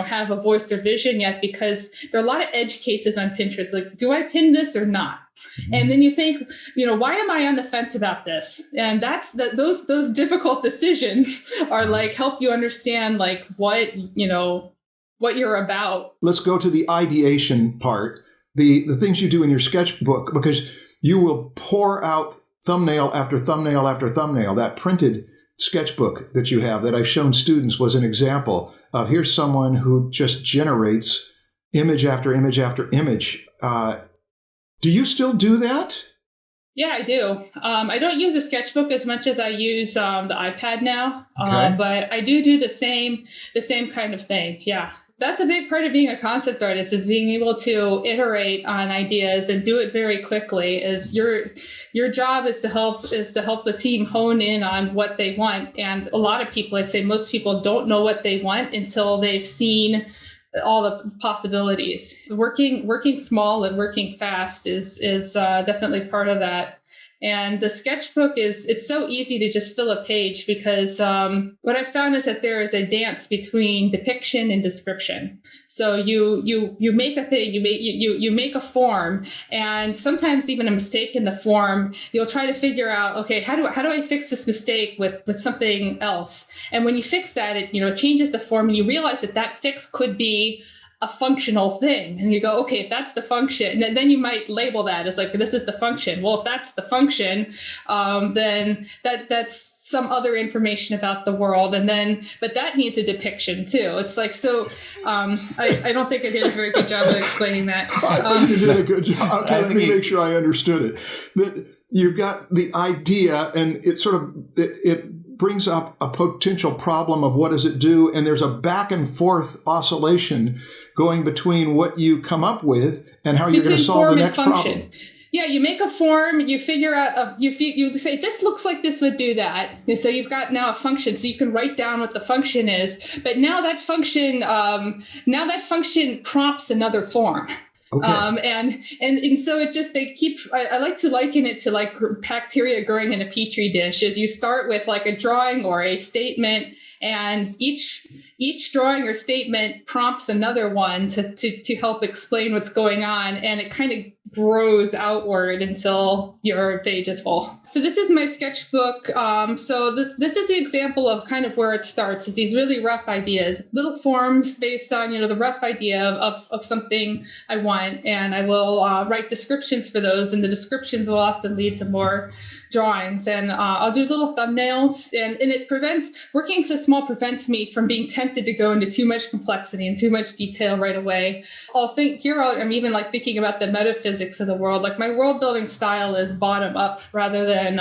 have a voice or vision yet, because there are a lot of edge cases on Pinterest. Like, do I pin this or not? Mm-hmm. And then you think, why am I on the fence about this? And that's those difficult decisions are like, help you understand like what you're about. Let's go to the ideation part, the things you do in your sketchbook, because you will pour out thumbnail after thumbnail after thumbnail. That printed sketchbook that you have that I've shown students was an example of, here's someone who just generates image after image after image. Do you still do that? Yeah, I do. I don't use a sketchbook as much as I use the iPad now, Okay. but I do the same kind of thing. Yeah. That's a big part of being a concept artist, is being able to iterate on ideas and do it very quickly. Is your job is to help the team hone in on what they want. And a lot of people, I'd say most people, don't know what they want until they've seen all the possibilities. Working small and working fast is definitely part of that. And the sketchbook it's so easy to just fill a page, because what I've found is that there is a dance between depiction and description. So you make a thing, you make a form, and sometimes even a mistake in the form, you'll try to figure out, okay, how do I fix this mistake with something else? And when you fix that, it changes the form, and you realize that fix could be a functional thing. And you go, okay, if that's the function, and then you might label that as like, this is the function. Well, if that's the function, then that's some other information about the world. But that needs a depiction too. It's like, so I don't think I did a very good job of explaining that. I think you did a good job. Okay, let me make sure I understood it. That you've got the idea, and it brings up a potential problem of what does it do, and there's a back and forth oscillation going between what you come up with and how you're going to solve the next problem. Yeah, you make a form, you figure out, you say, this looks like this would do that. And so you've got now a function, so you can write down what the function is. But now that function prompts another form. Okay. And so I like to liken it to like bacteria growing in a petri dish. As you start with like a drawing or a statement, and each drawing or statement prompts another one to help explain what's going on, and it kind of grows outward until your page is full. So this is my sketchbook. So this is the example of kind of where it starts, is these really rough ideas, little forms based on the rough idea of something I want, and I will write descriptions for those, and the descriptions will often lead to more drawings, and I'll do little thumbnails, and it working so small prevents me from being tempted to go into too much complexity and too much detail right away. I'm even like thinking about the metaphysics of the world. Like my world building style is bottom up rather than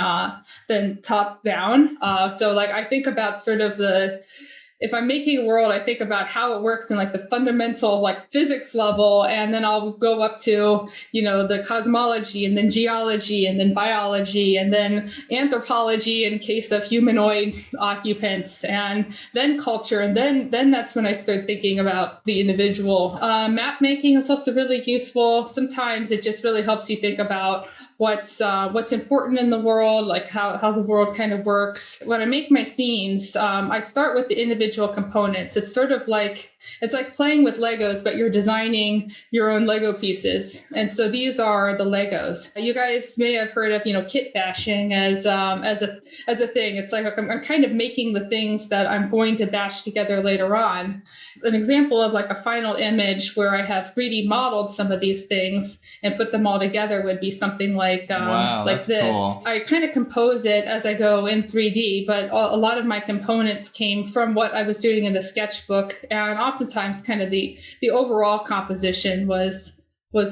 top down. So like I think about sort of if I'm making a world, I think about how it works in like the fundamental like physics level, and then I'll go up to, the cosmology, and then geology, and then biology, and then anthropology in case of humanoid occupants, and then culture, and then that's when I start thinking about the individual. Map making is also really useful. Sometimes it just really helps you think about what's important in the world, like how the world kind of works. When I make my scenes, I start with the individual components. It's sort of like, it's like playing with Legos, but you're designing your own Lego pieces. And so these are the Legos. You guys may have heard of, kit bashing as a thing. It's like I'm kind of making the things that I'm going to bash together later on. An example of like a final image where I have 3D modeled some of these things and put them all together would be something like this. Cool. I kind of compose it as I go in 3D, but a lot of my components came from what I was doing in the sketchbook, and oftentimes kind of the overall composition was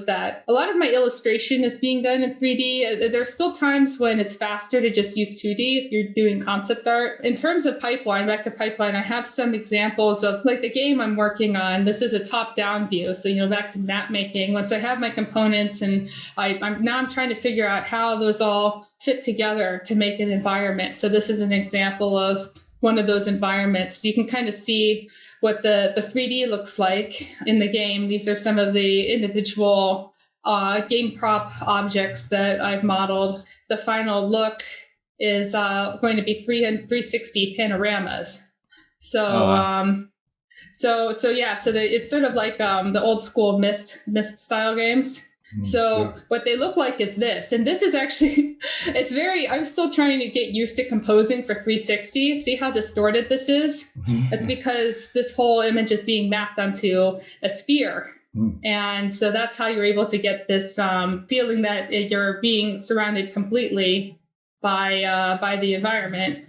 that. A lot of my illustration is being done in 3D. There's still times when it's faster to just use 2D if you're doing concept art. In terms of pipeline, back to pipeline, I have some examples of like the game I'm working on. This is a top-down view. So, back to map making. Once I have my components, and I'm trying to figure out how those all fit together to make an environment. So this is an example of one of those environments. You can kind of see what the 3D looks like in the game. These are some of the individual game prop objects that I've modeled. The final look is going to be 360 panoramas. So, it's sort of like the old school Myst style games. So what they look like is this. And this is actually, I'm still trying to get used to composing for 360. See how distorted this is? It's because this whole image is being mapped onto a sphere. And so that's how you're able to get this feeling that you're being surrounded completely by the environment.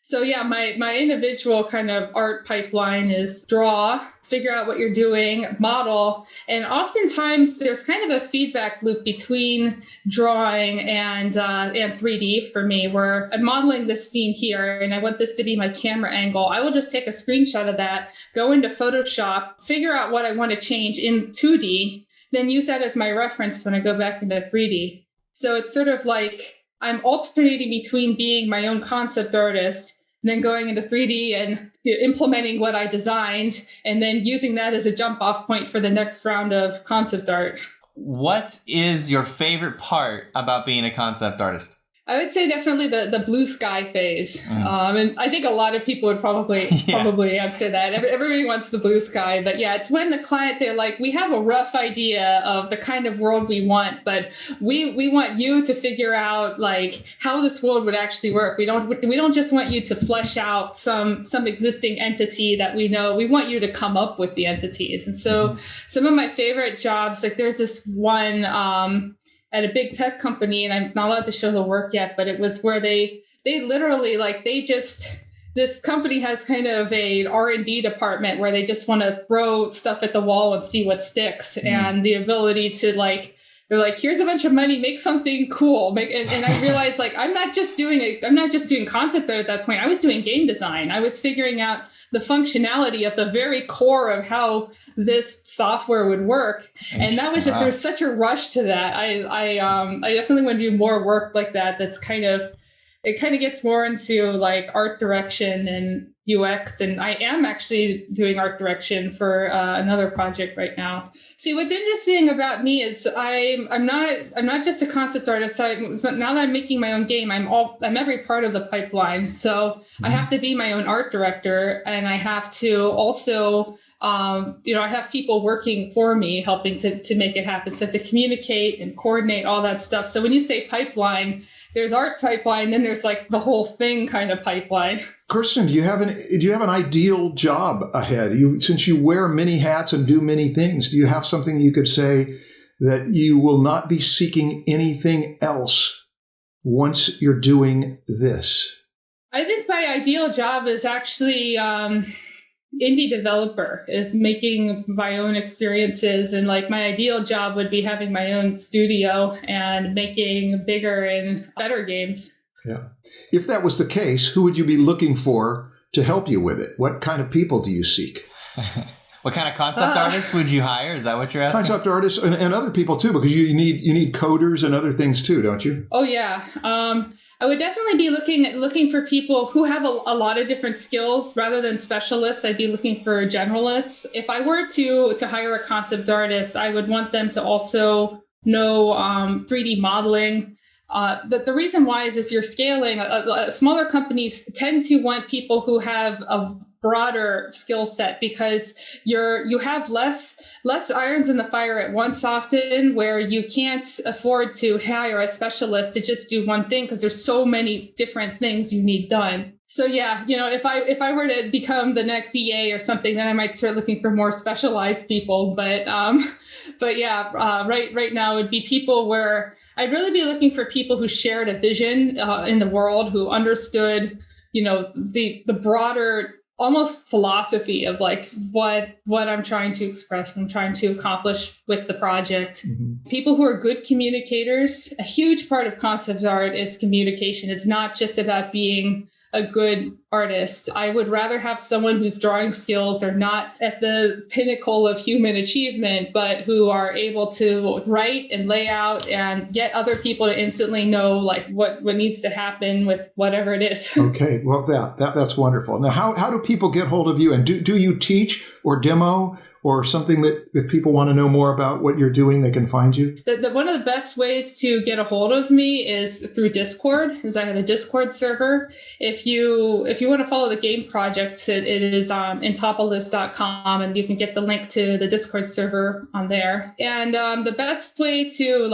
So yeah, my individual kind of art pipeline is draw, figure out what you're doing, model, and oftentimes there's kind of a feedback loop between drawing and 3D for me, where I'm modeling this scene here and I want this to be my camera angle. I will just take a screenshot of that, go into Photoshop, figure out what I want to change in 2D, then use that as my reference when I go back into 3D. So it's sort of like I'm alternating between being my own concept artist and then going into 3D and implementing what I designed and then using that as a jump off point for the next round of concept art. What is your favorite part about being a concept artist? I would say definitely the blue sky phase. And I think a lot of people would probably answer that. Everybody wants the blue sky, but yeah, it's when the client, they're like, we have a rough idea of the kind of world we want, but we want you to figure out like how this world would actually work. We don't just want you to flesh out some existing entity that we know. We want you to come up with the entities. And so some of my favorite jobs, like there's this one, at a big tech company, and I'm not allowed to show the work yet, but it was where they literally this company has kind of a R&D department where they just want to throw stuff at the wall and see what sticks. And the ability to they're like, here's a bunch of money, make something cool. And I realized I'm not just doing concept art at that point. I was doing game design. I was figuring out the functionality of the very core of how this software would work. And that was there's such a rush to that. I definitely want to do more work like that. It kind of gets more into like art direction and UX. And I am actually doing art direction for another project right now. See, what's interesting about me is I'm not just a concept artist. Now that I'm making my own game, I'm every part of the pipeline. So I have to be my own art director, and I have to also I have people working for me, helping to make it happen. So I have to communicate and coordinate all that stuff. So when you say pipeline, there's art pipeline, then there's like the whole thing kind of pipeline. Kirsten, do you have an ideal job ahead? Since you wear many hats and do many things, do you have something you could say that you will not be seeking anything else once you're doing this? I think my ideal job is actually indie developer, is making my own experiences. And like my ideal job would be having my own studio and making bigger and better games. Yeah. If that was the case, who would you be looking for to help you with it? What kind of people do you seek? What kind of concept artists would you hire? Is that what you're asking? Concept artists and other people too, because you need coders and other things too, don't you? Oh yeah, I would definitely be looking for people who have a lot of different skills rather than specialists. I'd be looking for generalists. If I were to hire a concept artist, I would want them to also know 3D modeling. The reason why is if you're scaling, smaller companies tend to want people who have a broader skill set because you have less irons in the fire at once often, where you can't afford to hire a specialist to just do one thing because there's so many different things you need done. So yeah, if I were to become the next EA or something, then I might start looking for more specialized people. But yeah, right now it would be people where I'd really be looking for people who shared a vision in the world, who understood, the broader almost philosophy of like what I'm trying to express, what I'm trying to accomplish with the project. Mm-hmm. People who are good communicators. A huge part of concept art is communication. It's not just about being a good artist. I would rather have someone whose drawing skills are not at the pinnacle of human achievement, but who are able to write and lay out and get other people to instantly know like what needs to happen with whatever it is. Okay, well that's wonderful. Now, how do people get hold of you? And do you teach or demo or something that if people want to know more about what you're doing, they can find you? One of the best ways to get a hold of me is through Discord, because I have a Discord server. If you want to follow the game project, it is intopolis.com, and you can get the link to the Discord server on there. And the best way to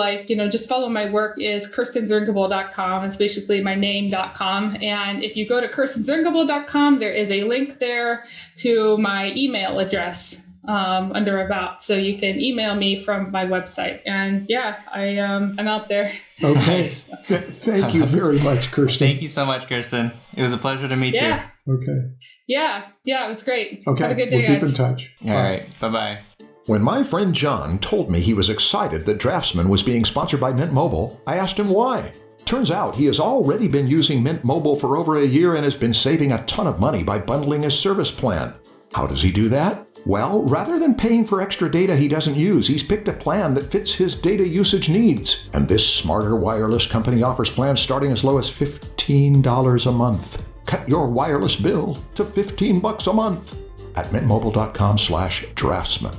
just follow my work is kirstenzerngable.com. It's basically my name.com. And if you go to kirstenzerngable.com, there is a link there to my email address. Under About, so you can email me from my website. And yeah, I'm out there. Okay. Thank you very much, Kirsten. Thank you so much, Kirsten. It was a pleasure to meet you. Okay. Yeah, it was great. Okay. Have a good day, we'll guys. Keep in touch. All right. Bye-bye. When my friend John told me he was excited that Draftsmen was being sponsored by Mint Mobile, I asked him why. Turns out he has already been using Mint Mobile for over a year and has been saving a ton of money by bundling his service plan. How does he do that? Well, rather than paying for extra data he doesn't use, he's picked a plan that fits his data usage needs. And this smarter wireless company offers plans starting as low as $15 a month. Cut your wireless bill to $15 a month at mintmobile.com/draftsman.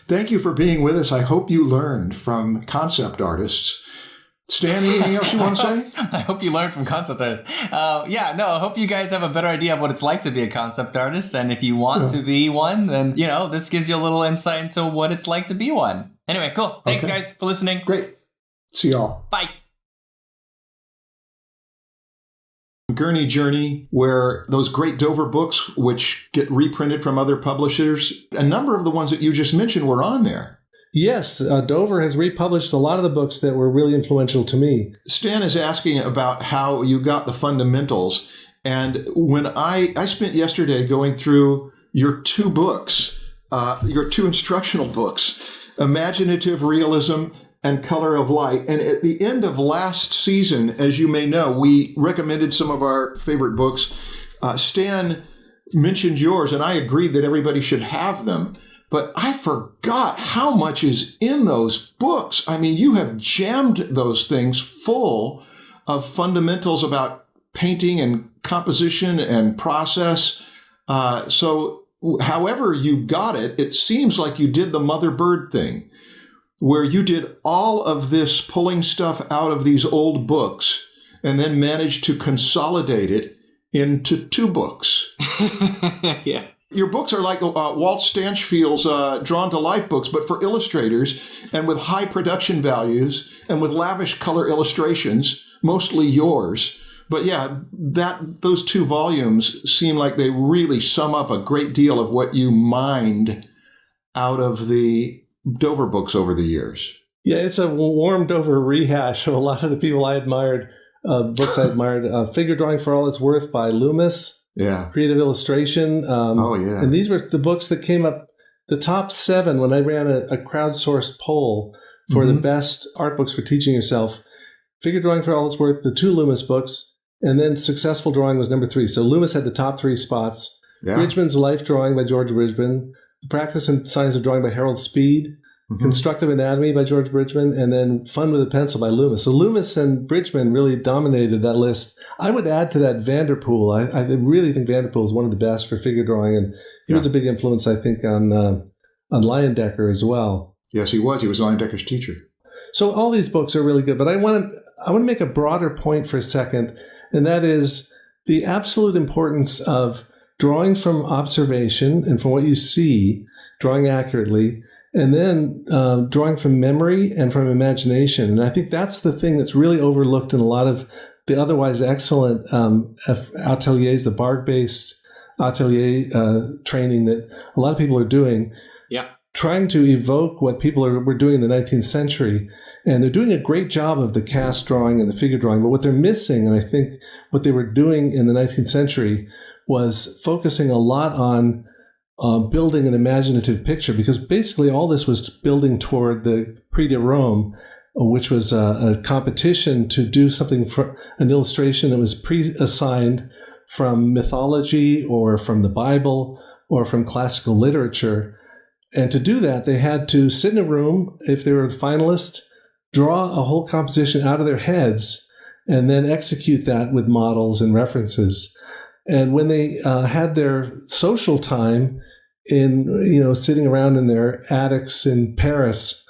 Thank you for being with us. I hope you learned from concept artists. Stan, anything else you want to say? I hope you learned from concept artists. I hope you guys have a better idea of what it's like to be a concept artist. And if you want to be one, then, this gives you a little insight into what it's like to be one. Anyway, cool. Thanks, guys, for listening. Great. See y'all. Bye. Gurney Journey, where those great Dover books, which get reprinted from other publishers, a number of the ones that you just mentioned were on there. Yes, Dover has republished a lot of the books that were really influential to me. Stan is asking about how you got the fundamentals. And when I spent yesterday going through your two books, your two instructional books, Imaginative Realism and Color of Light. And at the end of last season, as you may know, we recommended some of our favorite books. Stan mentioned yours, and I agreed that everybody should have them. But I forgot how much is in those books. I mean, you have jammed those things full of fundamentals about painting and composition and process. So however you got it, it seems like you did the mother bird thing, where you did all of this pulling stuff out of these old books and then managed to consolidate it into two books. Yeah. Your books are like Walt Stanchfield's Drawn to Life books, but for illustrators and with high production values and with lavish color illustrations, mostly yours. But yeah, those two volumes seem like they really sum up a great deal of what you mined out of the Dover books over the years. Yeah, it's a warm Dover rehash of a lot of the people I admired, books I admired. Figure Drawing for All It's Worth by Loomis. Yeah. Creative Illustration. And these were the books that came up the top 7 when I ran a crowdsourced poll for the best art books for teaching yourself. Figure Drawing for All It's Worth, the 2 Loomis books, And then Successful Drawing was number 3. So Loomis had the top 3 spots. Yeah. Bridgman's Life Drawing by George Bridgman. The Practice and Science of Drawing by Harold Speed. Constructive Anatomy by George Bridgman, and then Fun with a Pencil by Loomis. So Loomis and Bridgman really dominated that list. I would add to that Vanderpool. I really think Vanderpool is one of the best for figure drawing, and he was a big influence, I think, on Leyendecker as well. Yes, he was. He was Leyendecker's teacher. So all these books are really good, but I want to make a broader point for a second, and that is the absolute importance of drawing from observation and from what you see, drawing accurately, and then drawing from memory and from imagination. And I think that's the thing that's really overlooked in a lot of the otherwise excellent ateliers, the bark-based atelier training that a lot of people are doing. Yeah. Trying to evoke what people were doing in the 19th century. And they're doing a great job of the cast drawing and the figure drawing. But what they're missing, and I think what they were doing in the 19th century, was focusing a lot on building an imaginative picture, because basically all this was building toward the Prix de Rome, which was a competition to do something for an illustration that was pre-assigned from mythology or from the Bible or from classical literature. And to do that, they had to sit in a room, if they were a finalist, draw a whole composition out of their heads, and then execute that with models and references. And when they had their social time in, sitting around in their attics in Paris,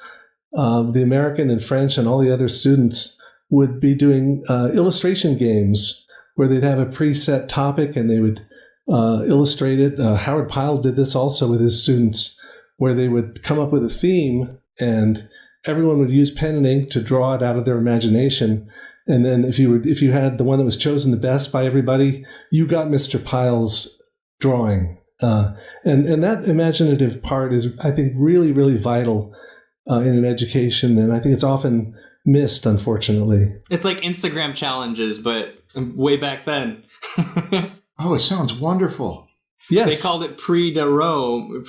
the American and French and all the other students would be doing illustration games where they'd have a preset topic and they would illustrate it. Howard Pyle did this also with his students, where they would come up with a theme and everyone would use pen and ink to draw it out of their imagination. And then if you had the one that was chosen the best by everybody, you got Mr. Pyle's drawing. And that imaginative part is, I think, really, really vital in an education. And I think it's often missed, unfortunately. It's like Instagram challenges, but way back then. Oh, it sounds wonderful. Yes. They called it Prix de Rome,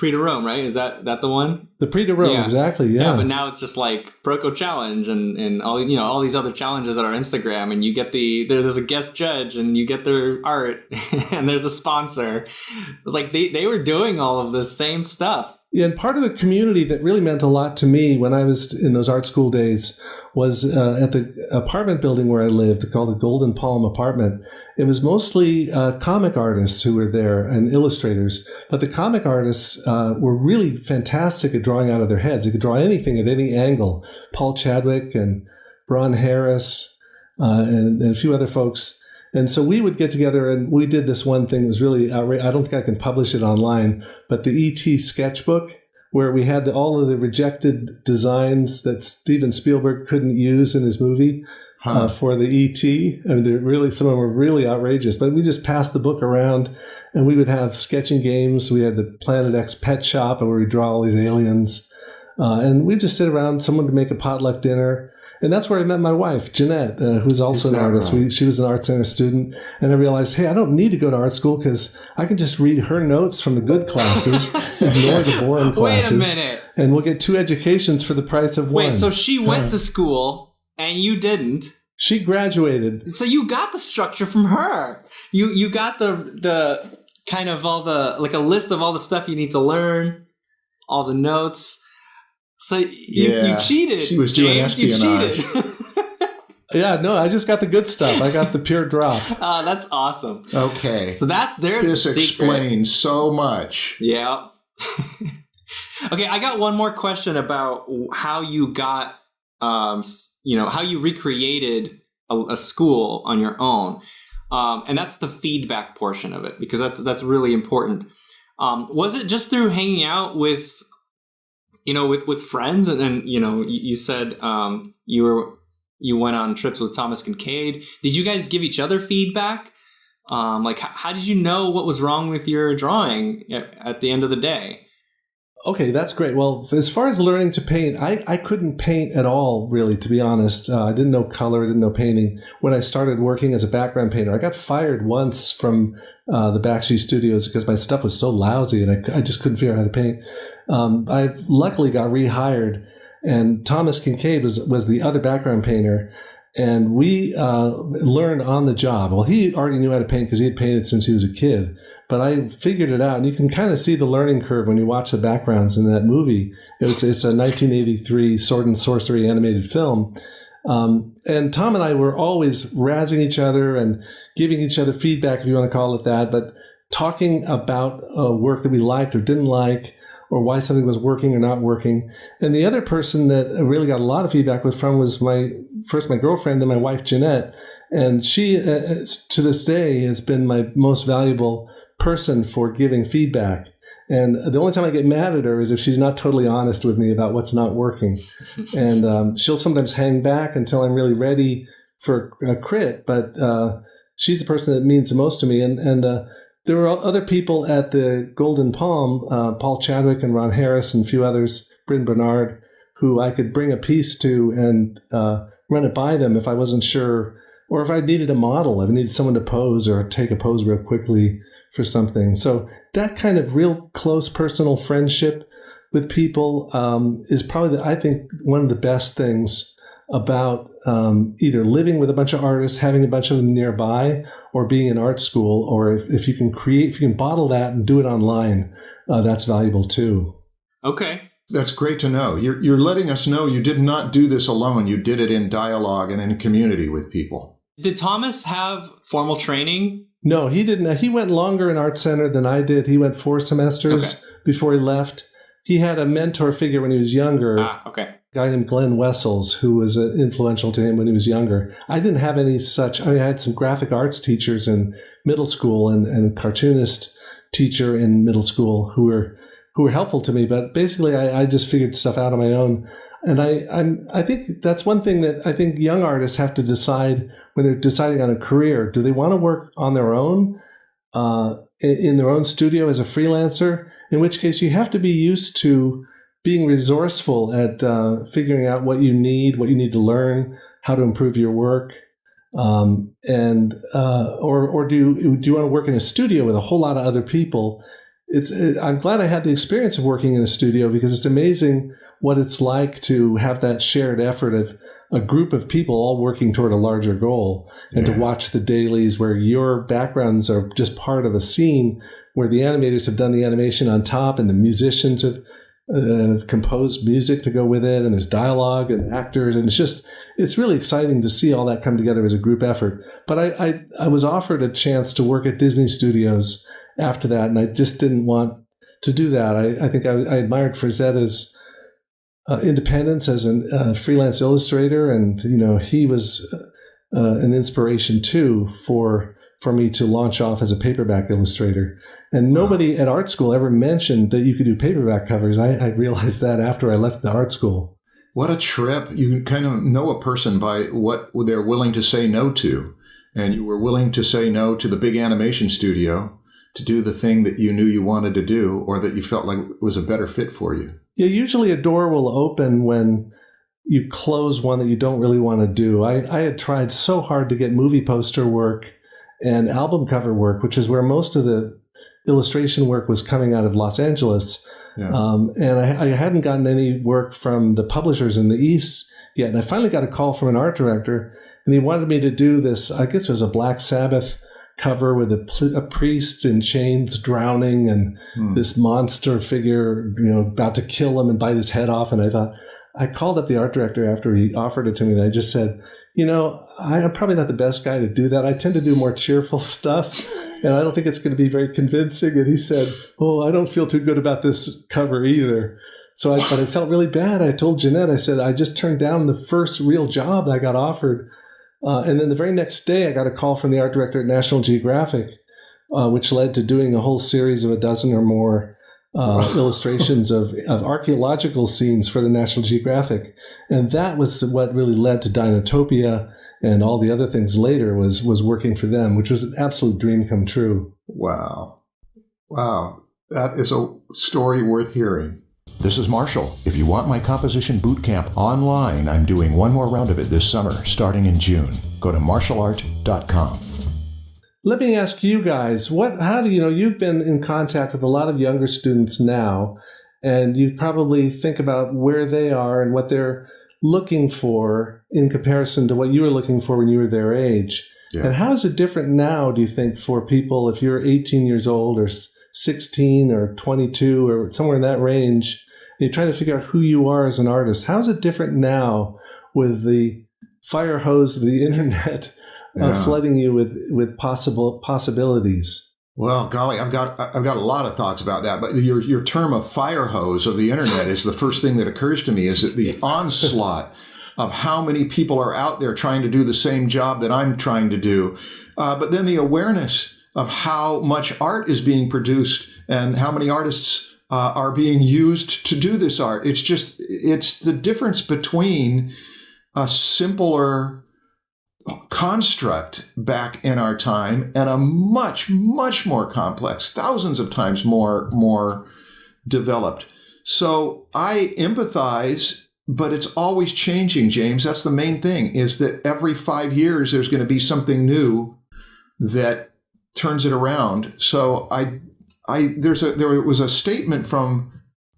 right? Is that the one? The Prix de Rome, exactly, yeah. But now it's just like Proco Challenge and all these other challenges that are Instagram, and you get there's a guest judge and you get their art and there's a sponsor. It's like they were doing all of this same stuff. Yeah, and part of the community that really meant a lot to me when I was in those art school days was at the apartment building where I lived, called the Golden Palm Apartment. It was mostly comic artists who were there and illustrators, but the comic artists were really fantastic at drawing out of their heads. They could draw anything at any angle. Paul Chadwick and Ron Harris and a few other folks. And so we would get together and we did this one thing that was really outrageous. I don't think I can publish it online, but the E.T. sketchbook, where we had all of the rejected designs that Steven Spielberg couldn't use in his movie for the E.T. I mean, some of them were really outrageous, but we just passed the book around and we would have sketching games. We had the Planet X Pet Shop where we draw all these aliens. And we'd just sit around, someone would make a potluck dinner. And that's where I met my wife, Jeanette, who's also an artist. Right? She was an art center student. And I realized, hey, I don't need to go to art school because I can just read her notes from the good classes, ignore the boring classes. Wait a minute. And we'll get 2 educations for the price of one. Wait, so she went to school and you didn't? She graduated. So you got the structure from her. You got the kind of all the, like a list of all the stuff you need to learn, all the notes. So you cheated. She was doing James, espionage. You cheated. Yeah, no, I just got the good stuff. I got the pure drop. That's awesome. Okay. So there's this the secret. explains so much. Yeah. Okay, I got one more question about how you got, how you recreated a school on your own. And that's the feedback portion of it, because that's really important. Was it just through hanging out with friends, and then you said you went on trips with Thomas Kincaid. Did you guys give each other feedback? How did you know what was wrong with your drawing at the end of the day? Okay, that's great. Well, as far as learning to paint, I couldn't paint at all, really, to be honest. I didn't know color, I didn't know painting. When I started working as a background painter, I got fired once from the Bakshi Studios because my stuff was so lousy and I just couldn't figure out how to paint. I luckily got rehired, and Thomas Kincaid was the other background painter. And we learned on the job. Well, he already knew how to paint because he had painted since he was a kid. But I figured it out. And you can kind of see the learning curve when you watch the backgrounds in that movie. It's a 1983 sword and sorcery animated film. And Tom and I were always razzing each other and giving each other feedback, if you want to call it that, but talking about work that we liked or didn't like, or why something was working or not working. And the other person that I really got a lot of feedback from was my girlfriend, then my wife, Jeanette. And she, to this day, has been my most valuable person for giving feedback. And the only time I get mad at her is if she's not totally honest with me about what's not working. And she'll sometimes hang back until I'm really ready for a crit. But she's the person that means the most to me. And there were other people at the Golden Palm, Paul Chadwick and Ron Harris and a few others, Bryn Bernard, who I could bring a piece to and run it by them if I wasn't sure, or if I needed a model, if I needed someone to pose or take a pose real quickly for something. So that kind of real close personal friendship with people is probably, I think, one of the best things about either living with a bunch of artists, having a bunch of them nearby, or being in art school, or if you can bottle that and do it online, that's valuable too. Okay. That's great to know. You're letting us know you did not do this alone. You did it in dialogue and in community with people. Did Thomas have formal training? No, he didn't. He went longer in Art Center than I did. He went 4 semesters before he left. He had a mentor figure when he was younger. Okay. A guy named Glenn Wessels, who was influential to him when he was younger. I didn't have any such. I had some graphic arts teachers in middle school and a cartoonist teacher in middle school who were helpful to me. But basically, I just figured stuff out on my own. And I think that's one thing that I think young artists have to decide when they're deciding on a career. Do they want to work on their own, in their own studio as a freelancer? In which case, you have to be used to being resourceful at figuring out what you need to learn, how to improve your work, or do you want to work in a studio with a whole lot of other people? I'm glad I had the experience of working in a studio, because it's amazing what it's like to have that shared effort of a group of people all working toward a larger goal, and to watch the dailies where your backgrounds are just part of a scene where the animators have done the animation on top and the musicians have composed music to go with it, and there's dialogue and actors, and it's really exciting to see all that come together as a group effort. But I was offered a chance to work at Disney Studios after that, and I just didn't want to do that. I think I admired Frazetta's independence as a freelance illustrator, and he was an inspiration too for me to launch off as a paperback illustrator. And nobody at art school ever mentioned that you could do paperback covers. I realized that after I left the art school. What a trip. You kind of know a person by what they're willing to say no to. And you were willing to say no to the big animation studio to do the thing that you knew you wanted to do, or that you felt like was a better fit for you. Yeah, usually a door will open when you close one that you don't really want to do. I had tried so hard to get movie poster work and album cover work, which is where most of the illustration work was coming out of Los Angeles. Yeah. And I hadn't gotten any work from the publishers in the East yet. And I finally got a call from an art director, and he wanted me to do this, I guess it was a Black Sabbath cover with a priest in chains drowning, and this monster figure, about to kill him and bite his head off. And I called up the art director after he offered it to me, and I just said, I'm probably not the best guy to do that. I tend to do more cheerful stuff, and I don't think it's going to be very convincing. And he said, I don't feel too good about this cover either. But I felt really bad. I told Jeanette, I said, I just turned down the first real job I got offered. And then the very next day, I got a call from the art director at National Geographic, which led to doing a whole series of a dozen or more illustrations of archaeological scenes for the National Geographic. And that was what really led to Dinotopia and all the other things later was working for them, which was an absolute dream come true. Wow. That is a story worth hearing. This is Marshall. If you want my composition bootcamp online, I'm doing one more round of it this summer, starting in June. Go to marshallart.com. Let me ask you guys, you've been in contact with a lot of younger students now, and you probably think about where they are and what they're looking for in comparison to what you were looking for when you were their age? Yeah. And how is it different now, do you think, for people if you're 18 years old or 16 or 22 or somewhere in that range, and you're trying to figure out who you are as an artist? How is it different now with the fire hose of the internet flooding you with possibilities? Well, golly, I've got a lot of thoughts about that. But your term of fire hose of the internet is the first thing that occurs to me. Is that the onslaught of how many people are out there trying to do the same job that I'm trying to do, but then the awareness of how much art is being produced and how many artists are being used to do this art. It's the difference between a simpler construct back in our time and a much, much more complex, thousands of times more developed. So I empathize, but it's always changing, James. That's the main thing, is that every 5 years there's going to be something new that turns it around. So there was a statement from,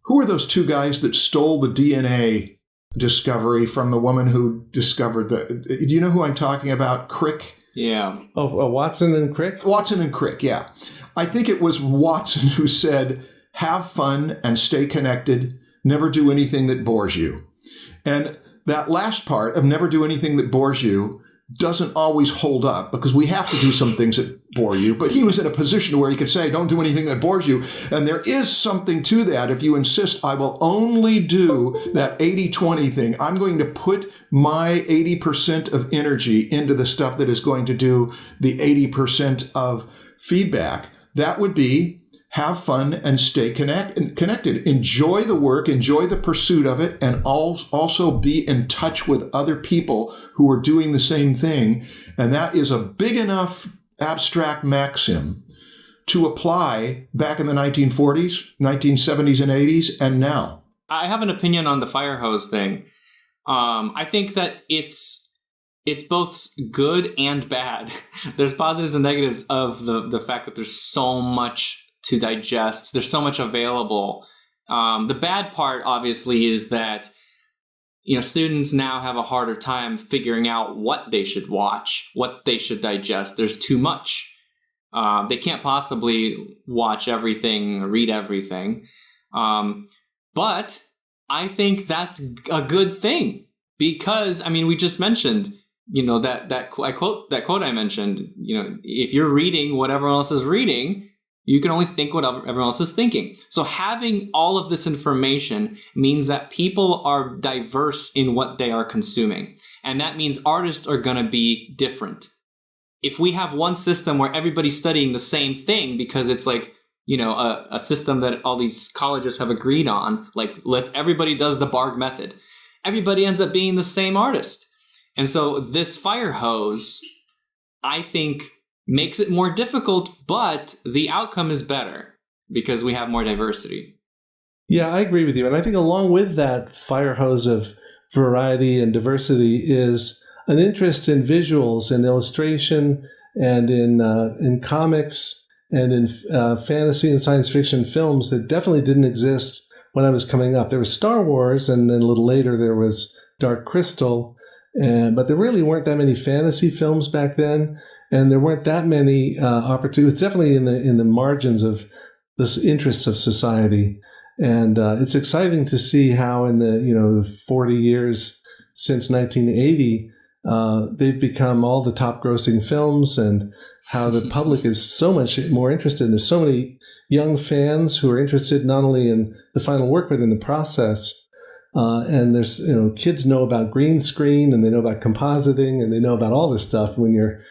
who were those two guys that stole the DNA discovery from the woman who discovered do you know who I'm talking about? Crick? Yeah. Oh, Watson and Crick? Watson and Crick, yeah. I think it was Watson who said, have fun and stay connected, never do anything that bores you. And that last part of never do anything that bores you doesn't always hold up, because we have to do some things that bore you. But he was in a position where he could say, don't do anything that bores you. And there is something to that. If you insist, I will only do that 80-20 thing. I'm going to put my 80% of energy into the stuff that is going to do the 80% of feedback. That would be have fun and stay connected. Enjoy the work, enjoy the pursuit of it, and also be in touch with other people who are doing the same thing. And that is a big enough abstract maxim to apply back in the 1940s, 1970s, and 80s, and now. I have an opinion on the fire hose thing. I think that it's both good and bad. There's positives and negatives of the fact that there's so much to digest. There's so much available. The bad part, obviously, is that students now have a harder time figuring out what they should watch, what they should digest. There's too much. They can't possibly watch everything, read everything. But I think that's a good thing, because we just mentioned that quote I mentioned. If you're reading what everyone else is reading, you can only think what everyone else is thinking. So having all of this information means that people are diverse in what they are consuming. And that means artists are going to be different. If we have one system where everybody's studying the same thing because it's like, a system that all these colleges have agreed on, like everybody does the Barg method, everybody ends up being the same artist. And so this fire hose, I think, makes it more difficult, but the outcome is better because we have more diversity. Yeah, I agree with you. And I think along with that fire hose of variety and diversity is an interest in visuals and illustration and in comics and in fantasy and science fiction films that definitely didn't exist when I was coming up. There was Star Wars, and then a little later there was Dark Crystal, but there really weren't that many fantasy films back then. And there weren't that many opportunities. It's definitely in the margins of the interests of society. And it's exciting to see how in the 40 years since 1980, they've become all the top grossing films, and how the public is so much more interested. There's so many young fans who are interested not only in the final work, but in the process. And there's, kids know about green screen, and they know about compositing, and they know about all this stuff when you're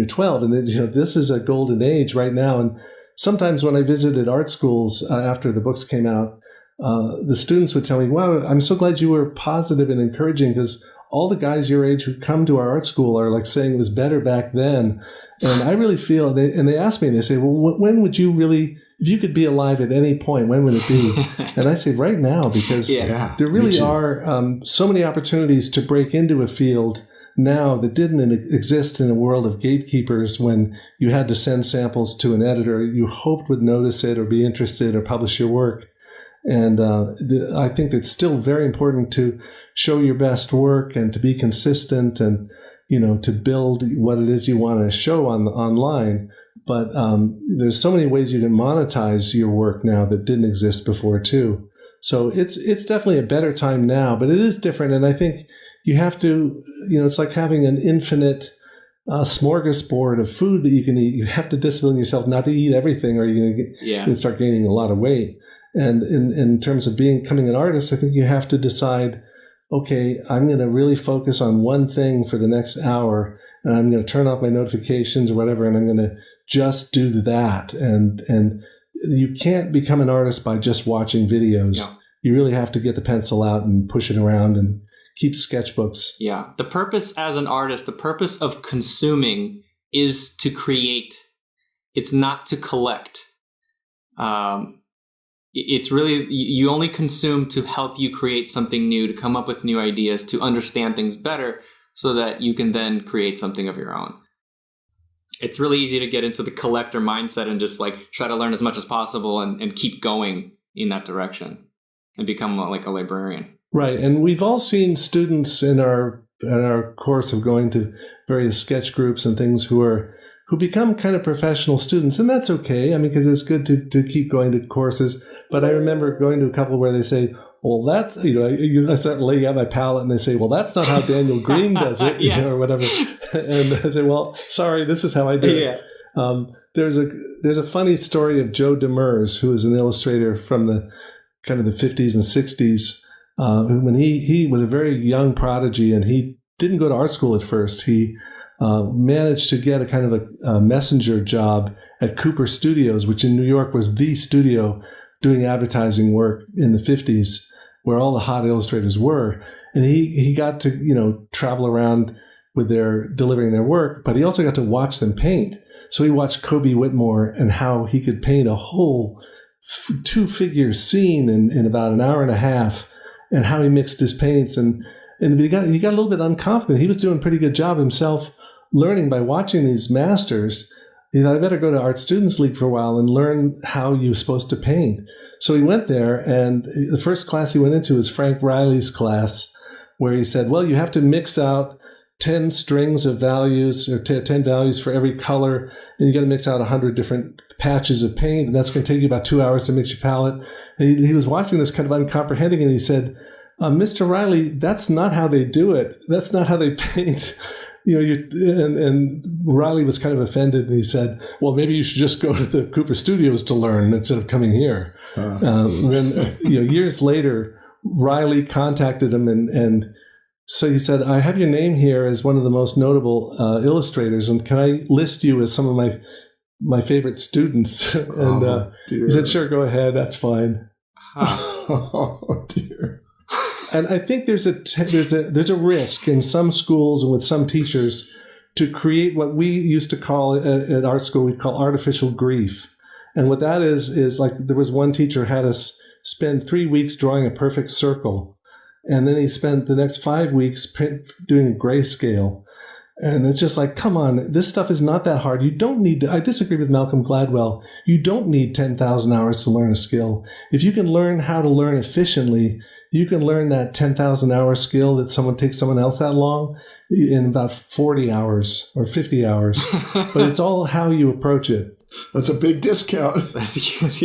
12. And then, this is a golden age right now. And sometimes when I visited art schools after the books came out, the students would tell me, wow, I'm so glad you were positive and encouraging, because all the guys your age who come to our art school are like saying it was better back then. And I really feel, and they ask me, they say, well, when would you really, if you could be alive at any point, when would it be? And I say right now, because there really are so many opportunities to break into a field now that didn't exist in a world of gatekeepers, when you had to send samples to an editor you hoped would notice it or be interested or publish your work. And I think it's still very important to show your best work and to be consistent and, to build what it is you want to show online. But there's so many ways you can monetize your work now that didn't exist before too. So it's definitely a better time now, but it is different. And I think you have to, it's like having an infinite smorgasbord of food that you can eat. You have to discipline yourself not to eat everything, or you're going to start gaining a lot of weight. And in terms of becoming an artist, I think you have to decide, okay, I'm going to really focus on one thing for the next hour, and I'm going to turn off my notifications or whatever, and I'm going to just do that. And you can't become an artist by just watching videos. Yeah. You really have to get the pencil out and push it around and keep sketchbooks. Yeah. The purpose as an artist, the purpose of consuming is to create. It's not to collect. It's really, you only consume to help you create something new, to come up with new ideas, to understand things better so that you can then create something of your own. It's really easy to get into the collector mindset and just try to learn as much as possible and keep going in that direction and become like a librarian. Right. And we've all seen students in our course of going to various sketch groups and things who become kind of professional students. And that's okay. I mean, because it's good to keep going to courses. But I remember going to a couple where they say, well, that's, I start laying out my palette and they say, well, that's not how Daniel Green does it, or whatever. And I say, well, sorry, this is how I do it. There's a funny story of Joe Demers, who is an illustrator from the kind of the 50s and 60s, when he was a very young prodigy and he didn't go to art school at first. He managed to get a kind of a messenger job at Cooper Studios, which in New York was the studio doing advertising work in the 50s, where all the hot illustrators were. And he got to, travel around with delivering their work, but he also got to watch them paint. So he watched Kobe Whitmore and how he could paint a whole two-figure scene in about an hour and a half, and how he mixed his paints. And he got a little bit unconfident. He was doing a pretty good job himself, learning by watching these masters. He thought, I better go to Art Students League for a while and learn how you're supposed to paint. So he went there, and the first class he went into was Frank Riley's class, where he said, well, you have to mix out 10 strings of values, or 10 values for every color, and you got to mix out 100 different patches of paint, and that's going to take you about 2 hours to mix your palette. And he was watching this kind of uncomprehending, and he said, Mr. Riley, that's not how they do it. That's not how they paint. And Riley was kind of offended, and he said, well, maybe you should just go to the Cooper Studios to learn instead of coming here. Then, years later, Riley contacted him, and so he said, I have your name here as one of the most notable illustrators, and can I list you as some of my favorite students? And he said, sure, go ahead, that's fine. Oh, dear. And I think there's a risk in some schools and with some teachers to create what we used to call at art school, we'd call artificial grief. And what that is like, there was one teacher had us spend 3 weeks drawing a perfect circle. And then he spent the next 5 weeks doing a grayscale. And it's just like, come on, this stuff is not that hard. You don't need to, I disagree with Malcolm Gladwell. You don't need 10,000 hours to learn a skill. If you can learn how to learn efficiently, you can learn that 10,000 hour skill that takes someone else that long in about 40 hours or 50 hours. But it's all how you approach it. That's a big discount. That's huge.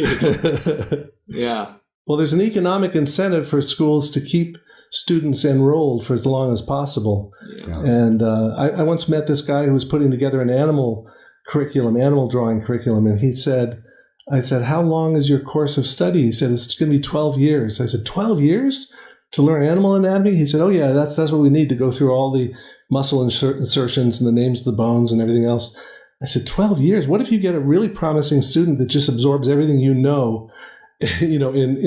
Yeah. Well, there's an economic incentive for schools to keep students enrolled for as long as possible. Yeah. And I once met this guy who was putting together an animal drawing curriculum, and I said, how long is your course of study? He said, it's going to be 12 years. I said, 12 years to learn animal anatomy? He said, oh yeah, that's what we need to go through all the muscle insertions and the names of the bones and everything else. I said, 12 years? What if you get a really promising student that just absorbs everything in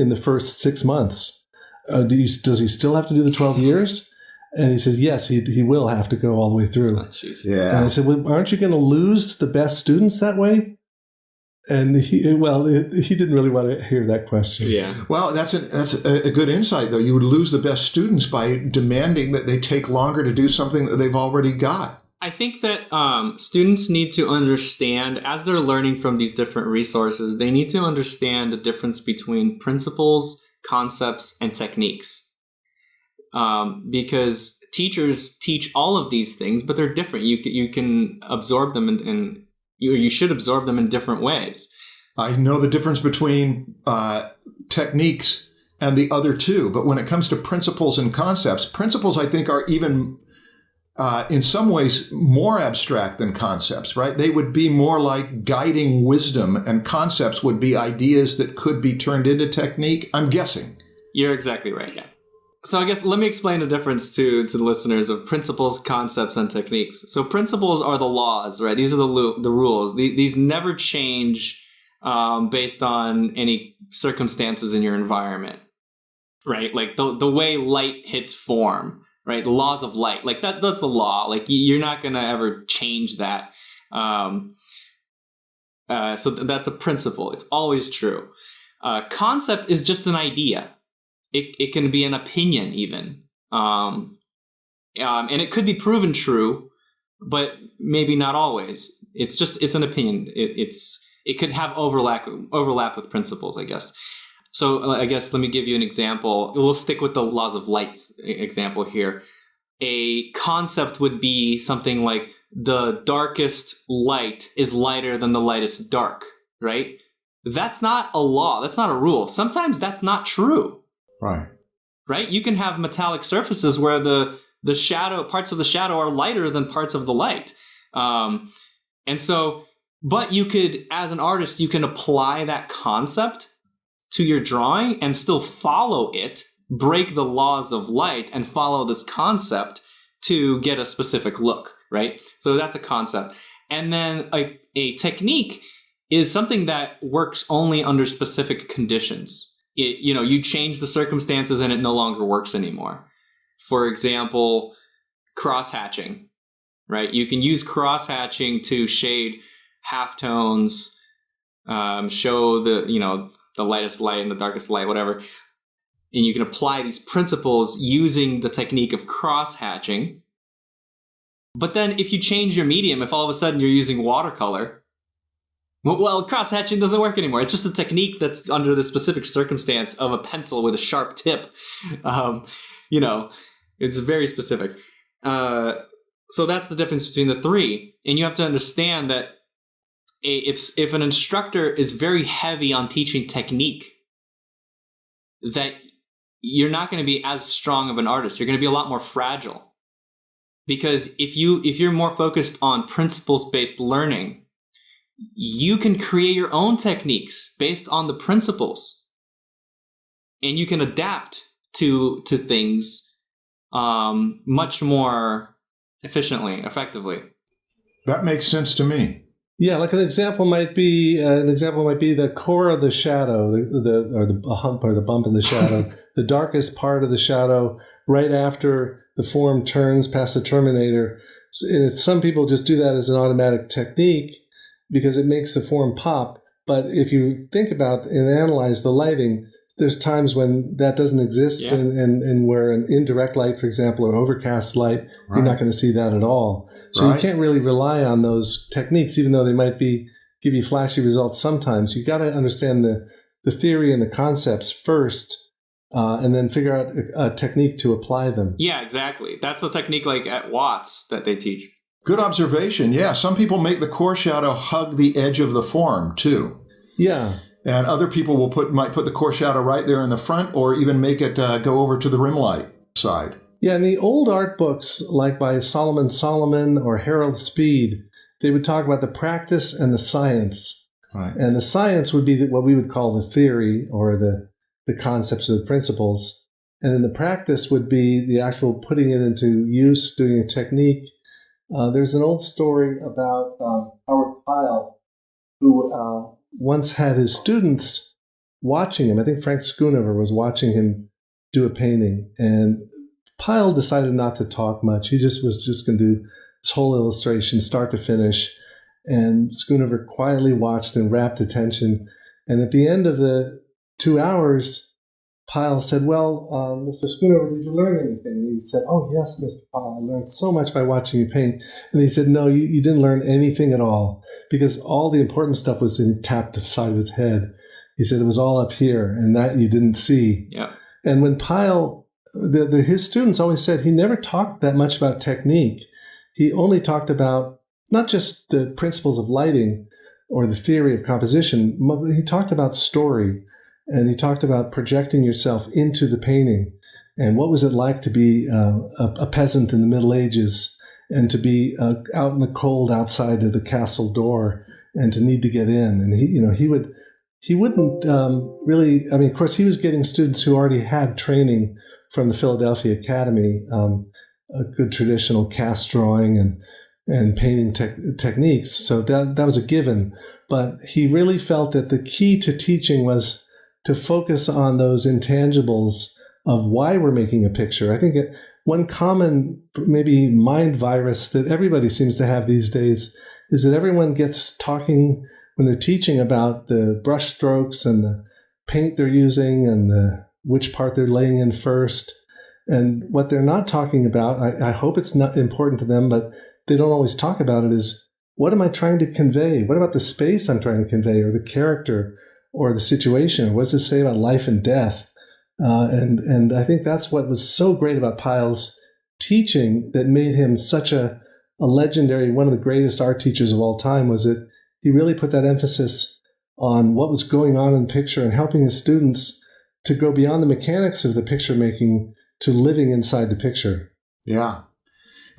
the first 6 months? Does he still have to do the 12 years? And he said, yes, he will have to go all the way through. Oh, yeah. And I said, well, aren't you going to lose the best students that way? And he didn't really want to hear that question. Yeah. Well, that's a good insight, though. You would lose the best students by demanding that they take longer to do something that they've already got. I think that students need to understand, as they're learning from these different resources, they need to understand the difference between principles, concepts, and techniques. Because teachers teach all of these things, but they're different. You can absorb them and you should absorb them in different ways. I know the difference between techniques and the other two, but when it comes to principles and concepts, principles I think are even in some ways more abstract than concepts, right? They would be more like guiding wisdom, and concepts would be ideas that could be turned into technique. I'm guessing. You're exactly right, yeah. So I guess let me explain the difference to the listeners of principles, concepts, and techniques. So principles are the laws, right? These are the rules. These never change based on any circumstances in your environment, right? Like the way light hits form, right? The laws of light, like that's the law. Like you're not going to ever change that. So that's a principle. It's always true. Concept is just an idea. It can be an opinion even. And it could be proven true, but maybe not always. It's an opinion. It could have overlap with principles, I guess. So I guess let me give you an example. We'll stick with the laws of light example here. A concept would be something like the darkest light is lighter than the lightest dark, right? That's not a law. That's not a rule. Sometimes that's not true. Right? You can have metallic surfaces where the shadow, parts of the shadow are lighter than parts of the light. And so, but you could, as an artist, you can apply that concept to your drawing and still follow it, break the laws of light and follow this concept to get a specific look, right? So that's a concept. And then a technique is something that works only under specific conditions. You change the circumstances and it no longer works anymore. For example, cross-hatching, right? You can use cross-hatching to shade halftones, show the lightest light and the darkest light, whatever. And you can apply these principles using the technique of cross-hatching. But then if you change your medium, if all of a sudden you're using watercolor, well, cross-hatching doesn't work anymore. It's just a technique that's under the specific circumstance of a pencil with a sharp tip. It's very specific. So that's the difference between the three. And you have to understand that if an instructor is very heavy on teaching technique, that you're not going to be as strong of an artist. You're going to be a lot more fragile. Because if you're more focused on principles-based learning, you can create your own techniques based on the principles, and you can adapt to things much more efficiently, effectively. That makes sense to me. Yeah, like an example might be the core of the shadow, the hump or the bump in the shadow, the darkest part of the shadow, right after the form turns past the terminator. And some people just do that as an automatic technique, because it makes the form pop. But if you think about and analyze the lighting, there's times when that doesn't exist, yeah. and where an indirect light, for example, or overcast light, right. You're not going to see that at all. So right. You can't really rely on those techniques, even though they might give you flashy results sometimes. You got to understand the theory and the concepts first, and then figure out a technique to apply them. Yeah, exactly. That's the technique like at Watts that they teach. Good observation. Yeah, some people make the core shadow hug the edge of the form too. Yeah. And other people might put the core shadow right there in the front, or even make it go over to the rim light side. Yeah, in the old art books, like by Solomon or Harold Speed, they would talk about the practice and the science. Right. And the science would be what we would call the theory, or the concepts or the principles. And then the practice would be the actual putting it into use, doing a technique. There's an old story about Howard Pyle, who once had his students watching him. I think Frank Schoonover was watching him do a painting, and Pyle decided not to talk much. He was just going to do this whole illustration, start to finish, and Schoonover quietly watched and rapt attention. And at the end of the 2 hours, Pyle said, well, Mr. Schoonover, did you learn anything? And he said, oh, yes, Mr. Pyle, I learned so much by watching you paint. And he said, no, you didn't learn anything at all, because all the important stuff was tapped the side of his head. He said it was all up here, and that you didn't see. Yeah. And when Pyle, his students always said he never talked that much about technique. He only talked about not just the principles of lighting or the theory of composition, but he talked about story. And he talked about projecting yourself into the painting, and what was it like to be a peasant in the Middle Ages, and to be out in the cold outside of the castle door, and to need to get in. And he wouldn't really. I mean, of course, he was getting students who already had training from the Philadelphia Academy, a good traditional cast drawing and painting techniques. So that was a given. But he really felt that the key to teaching was to focus on those intangibles of why we're making a picture. I think one common, maybe mind virus that everybody seems to have these days is that everyone gets talking when they're teaching about the brush strokes and the paint they're using and which part they're laying in first. And what they're not talking about, I hope it's not important to them, but they don't always talk about it, is what am I trying to convey? What about the space I'm trying to convey, or the character, or the situation? What does it say about life and death? And I think that's what was so great about Pyle's teaching that made him such a legendary, one of the greatest art teachers of all time, was that he really put that emphasis on what was going on in the picture and helping his students to go beyond the mechanics of the picture making to living inside the picture. Yeah.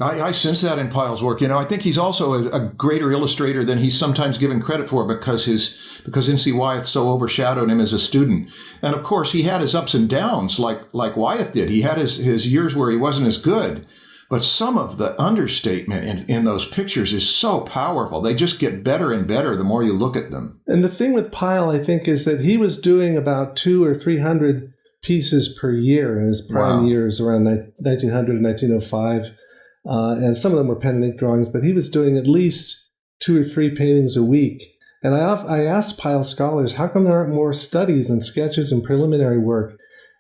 I sense that in Pyle's work. I think he's also a greater illustrator than he's sometimes given credit for because N.C. Wyeth so overshadowed him as a student. And of course, he had his ups and downs like Wyeth did. He had his years where he wasn't as good. But some of the understatement in those pictures is so powerful. They just get better and better the more you look at them. And the thing with Pyle, I think, is that he was doing about 200 or 300 pieces per year in his prime years around 1900 and 1905. And some of them were pen and ink drawings, but he was doing at least 2 or 3 paintings a week. And I asked Pyle scholars, how come there aren't more studies and sketches and preliminary work?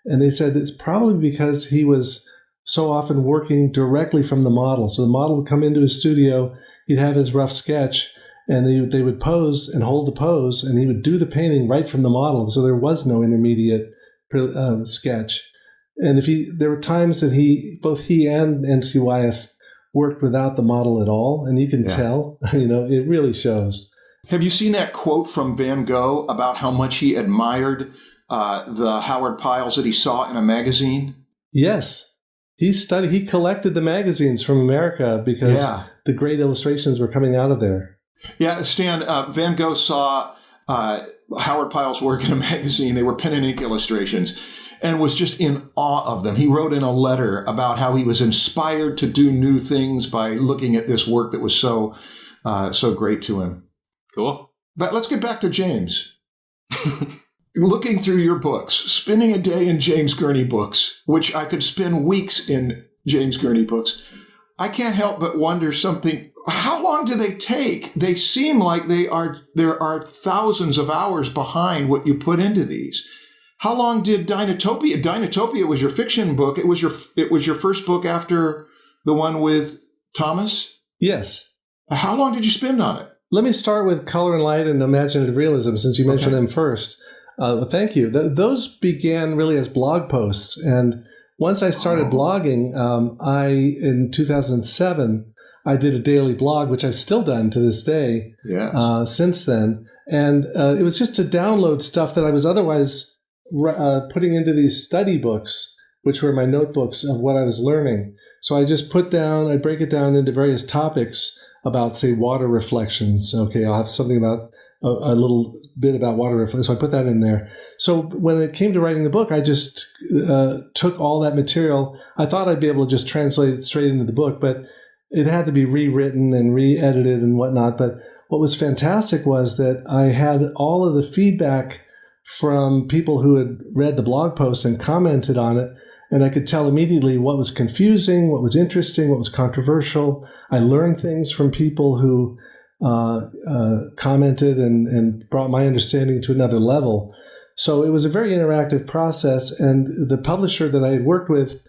And they said it's probably because he was so often working directly from the model. So the model would come into his studio, he'd have his rough sketch, and they would pose and hold the pose, and he would do the painting right from the model. So there was no intermediate sketch. And there were times that both he and N.C. Wyeth worked without the model at all, and you can tell, it really shows. Have you seen that quote from Van Gogh about how much he admired the Howard Pyles that he saw in a magazine? Yes. He collected the magazines from America because the great illustrations were coming out of there. Yeah, Stan, Van Gogh saw Howard Pyles' work in a magazine. They were pen and ink illustrations, and was just in awe of them. He wrote in a letter about how he was inspired to do new things by looking at this work that was so great to him. Cool. But let's get back to James. Looking through your books, spending a day in James Gurney books, which I could spend weeks in James Gurney books, I can't help but wonder something. How long do they take? They seem like there are thousands of hours behind what you put into these. How long did Dinotopia? Dinotopia was your fiction book. It was your first book after the one with Thomas? Yes. How long did you spend on it? Let me start with Color and Light and Imaginative Realism, since you mentioned them first. Thank you. Those began really as blog posts. And once I started blogging, in 2007, I did a daily blog, which I've still done to this day since then. And it was just to download stuff that I was otherwise putting into these study books, which were my notebooks of what I was learning. So I just I'd break it down into various topics about, say, water reflections. Okay, I'll have something about a little bit about water reflections. So I put that in there. So when it came to writing the book, I just took all that material. I thought I'd be able to just translate it straight into the book, but it had to be rewritten and re-edited and whatnot. But what was fantastic was that I had all of the feedback from people who had read the blog post and commented on it, and I could tell immediately what was confusing, what was interesting, what was controversial. I learned things from people who commented and brought my understanding to another level. So it was a very interactive process, and the publisher that I had worked with,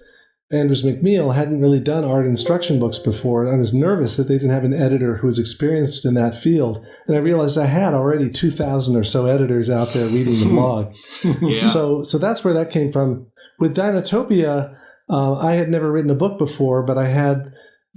Andrews McMeel, hadn't really done art instruction books before, and I was nervous that they didn't have an editor who was experienced in that field. And I realized I had already 2,000 or so editors out there reading the blog. Yeah. So that's where that came from. With Dinotopia, I had never written a book before, but I had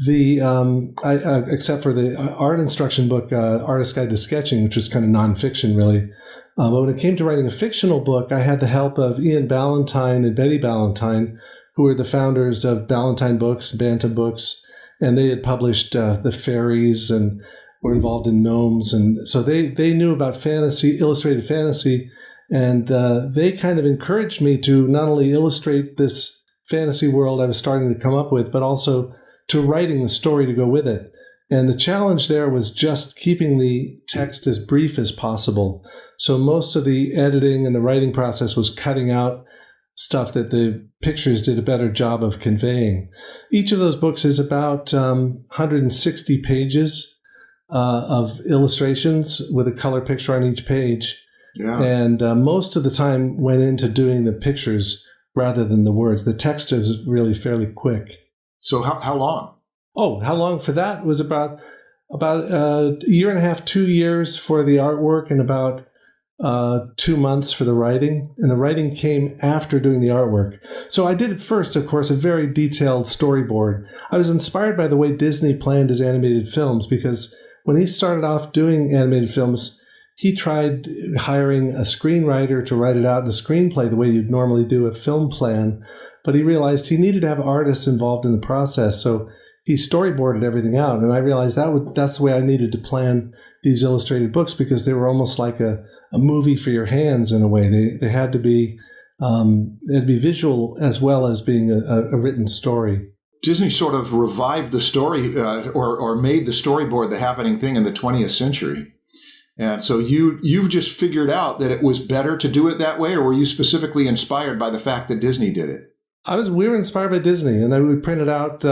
except for the art instruction book, Artist's Guide to Sketching, which was kind of nonfiction, really. But when it came to writing a fictional book, I had the help of Ian Ballantyne and Betty Ballantyne, who were the founders of Ballantyne Books, Bantam Books, and they had published The Fairies and were involved in gnomes. And so they knew about fantasy, illustrated fantasy, and they kind of encouraged me to not only illustrate this fantasy world I was starting to come up with, but also to writing the story to go with it. And the challenge there was just keeping the text as brief as possible. So most of the editing and the writing process was cutting out stuff that the pictures did a better job of conveying. Each of those books is about 160 pages of illustrations with a color picture on each page. Yeah. And most of the time went into doing the pictures rather than the words. The text is really fairly quick. So how long? Oh, how long for that? Was about a year and a half, 2 years for the artwork, and about 2 months for the writing. And the writing came after doing the artwork. So I did at first, of course, a very detailed storyboard. I was inspired by the way Disney planned his animated films, because when he started off doing animated films, he tried hiring a screenwriter to write it out in a screenplay the way you'd normally do a film plan. But he realized he needed to have artists involved in the process. So he storyboarded everything out. And I realized that's the way I needed to plan these illustrated books, because they were almost like a movie for your hands in a way. They had to be visual as well as being a written story. Disney sort of revived the story or made the storyboard the happening thing in the 20th century. And so you've just figured out that it was better to do it that way, or were you specifically inspired by the fact that Disney did it? We were inspired by Disney, and we printed out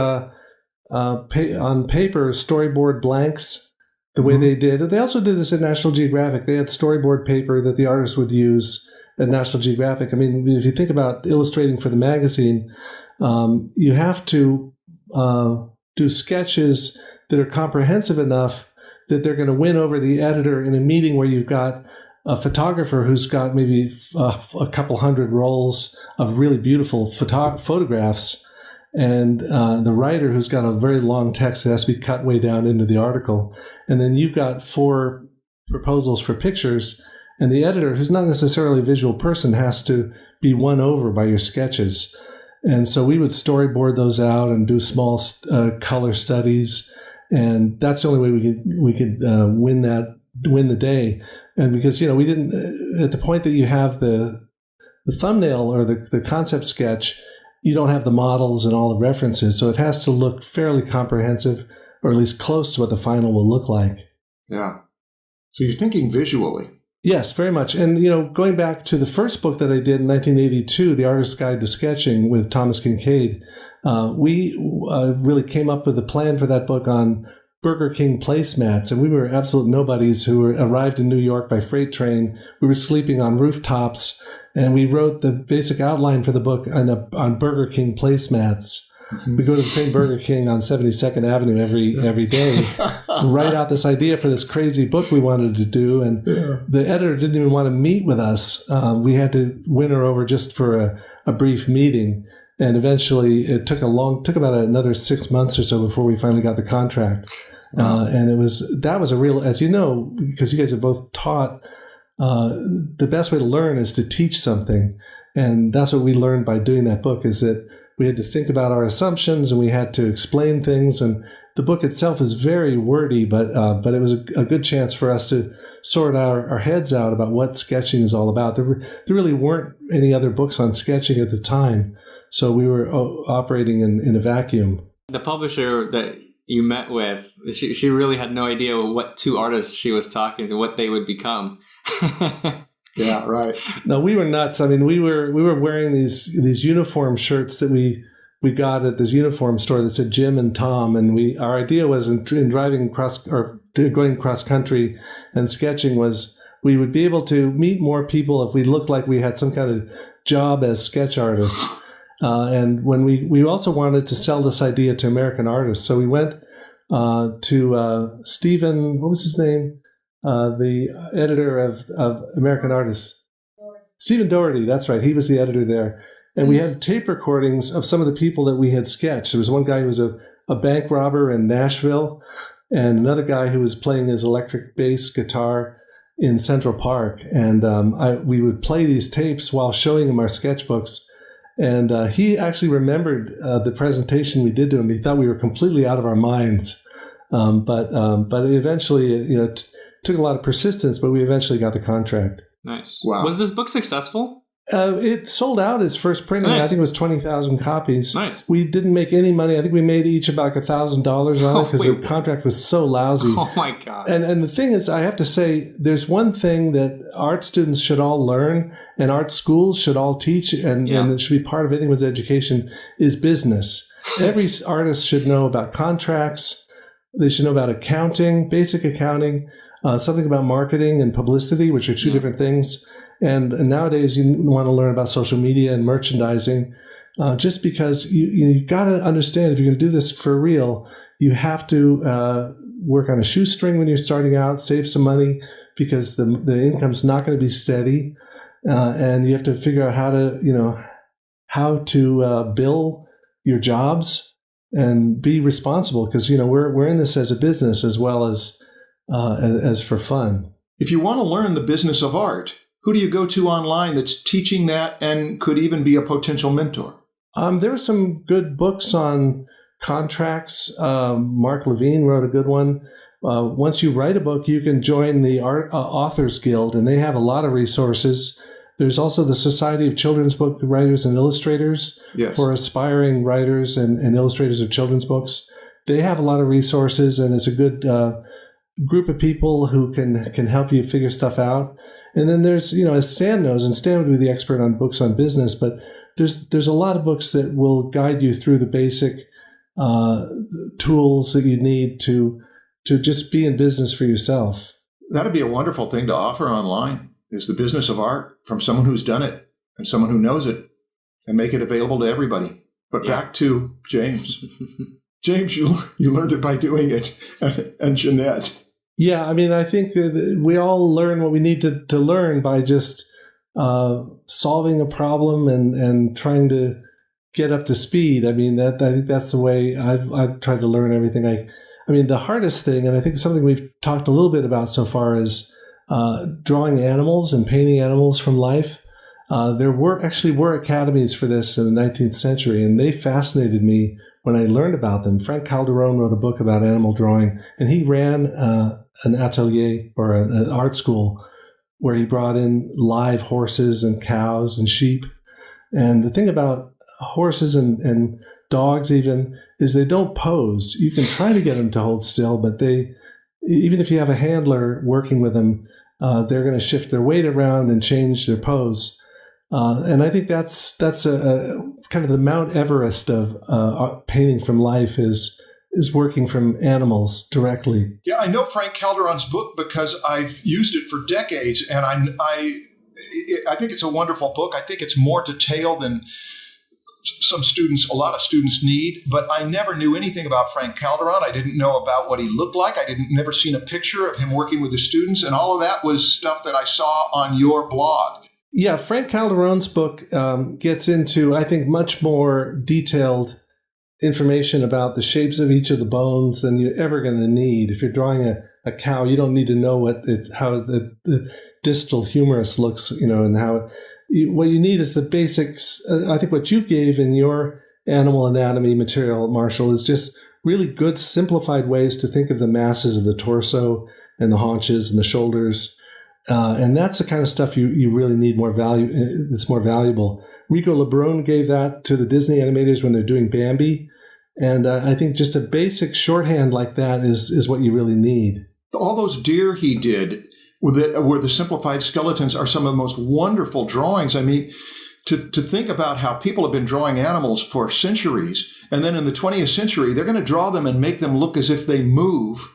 on paper storyboard blanks the way they did. They also did this at National Geographic. They had storyboard paper that the artists would use at National Geographic. I mean, if you think about illustrating for the magazine, you have to do sketches that are comprehensive enough that they're going to win over the editor in a meeting where you've got a photographer who's got maybe a couple hundred rolls of really beautiful photographs, and the writer who's got a very long text that has to be cut way down into the article. And then you've got 4 proposals for pictures, and the editor, who's not necessarily a visual person, has to be won over by your sketches. And so we would storyboard those out and do small color studies, and that's the only way we could win the day. And because, we didn't, at the point that you have the thumbnail or the concept sketch, you don't have the models and all the references. So it has to look fairly comprehensive, or at least close to what the final will look like. Yeah. So you're thinking visually. Yes, very much. And, going back to the first book that I did in 1982, The Artist's Guide to Sketching with Thomas Kincaid, we really came up with the plan for that book on Burger King placemats, and we were absolute nobodies who arrived in New York by freight train. We were sleeping on rooftops, and we wrote the basic outline for the book on Burger King placemats. Mm-hmm. We go to the same Burger King on 72nd Avenue every day, write out this idea for this crazy book we wanted to do, and the editor didn't even want to meet with us. We had to win her over just for a brief meeting. And eventually it took about another 6 months or so before we finally got the contract. And that was a real, as you know, because you guys are both taught, the best way to learn is to teach something. And that's what we learned by doing that book, is that we had to think about our assumptions and we had to explain things. And the book itself is very wordy, but it was a good chance for us to sort our heads out about what sketching is all about. There really weren't any other books on sketching at the time. So we were operating in a vacuum. The publisher that you met with, she really had no idea what 2 artists she was talking to, what they would become. Yeah, right. No, we were nuts. I mean, we were wearing these uniform shirts that we got at this uniform store that said Jim and Tom, and our idea was in driving going cross country and sketching was we would be able to meet more people if we looked like we had some kind of job as sketch artists. And when we also wanted to sell this idea to American artists. So we went to Stephen, what was his name? The editor of American Artists. Stephen Doherty, that's right. He was the editor there. And we had tape recordings of some of the people that we had sketched. There was one guy who was a bank robber in Nashville, and another guy who was playing his electric bass guitar in Central Park. And we would play these tapes while showing him our sketchbooks. And he actually remembered the presentation we did to him. He thought we were completely out of our minds. But eventually, it took a lot of persistence, but we eventually got the contract. Nice. Wow. Was this book successful? It sold out its first printing. Nice. I think it was 20,000 copies. Nice. We didn't make any money. I think we made each about $1,000 on it because the contract was so lousy. Oh my God. And the thing is, I have to say, there's one thing that art students should all learn and art schools should all teach, and it should be part of anyone's education, is business. Every artist should know about contracts. They should know about accounting, basic accounting, something about marketing and publicity, which are two different things. And nowadays, you want to learn about social media and merchandising, just because you got to understand, if you're going to do this for real, you have to work on a shoestring when you're starting out, save some money, because the income's not going to be steady, and you have to figure out how to bill your jobs and be responsible, because we're in this as a business as well as for fun. If you want to learn the business of art, who do you go to online that's teaching that and could even be a potential mentor? There are some good books on contracts. Mark Levine wrote a good one. Once you write a book, you can join the Authors Guild, and they have a lot of resources. There's also the Society of Children's Book Writers and Illustrators for aspiring writers and illustrators of children's books. They have a lot of resources, and it's a good group of people who can help you figure stuff out. And then there's, as Stan knows, and Stan would be the expert on books on business, but there's a lot of books that will guide you through the basic tools that you need to just be in business for yourself. That'd be a wonderful thing to offer online, is the business of art from someone who's done it and someone who knows it, and make it available to everybody. But back to James. James, you learned it by doing it, and Jeanette. Yeah, I think that we all learn what we need to learn by just solving a problem and trying to get up to speed. I think that's the way I've tried to learn everything. The hardest thing, and I think something we've talked a little bit about so far, is drawing animals and painting animals from life. There were academies for this in the 19th century, and they fascinated me when I learned about them. Frank Calderon wrote a book about animal drawing, and he ran an atelier or an art school where he brought in live horses and cows and sheep. And the thing about horses and dogs even is they don't pose. You can try to get them to hold still, but even if you have a handler working with them, they're going to shift their weight around and change their pose. And I think that's a kind of the Mount Everest of painting from life is working from animals directly. Yeah, I know Frank Calderon's book because I've used it for decades, and I think it's a wonderful book. I think it's more detailed than a lot of students need, but I never knew anything about Frank Calderon. I didn't know about what he looked like. Never seen a picture of him working with the students, and all of that was stuff that I saw on your blog. Yeah, Frank Calderon's book gets into, I think, much more detailed information about the shapes of each of the bones than you're ever going to need. If you're drawing a cow, you don't need to know how the distal humerus looks, and how. What you need is the basics. I think what you gave in your animal anatomy material, Marshall, is just really good, simplified ways to think of the masses of the torso and the haunches and the shoulders. And that's the kind of stuff you really need more value. It's more valuable. Rico Lebrun gave that to the Disney animators when they're doing Bambi. And I think just a basic shorthand like that is what you really need. All those deer he did where the simplified skeletons are some of the most wonderful drawings. To think about how people have been drawing animals for centuries, and then in the 20th century, they're going to draw them and make them look as if they move.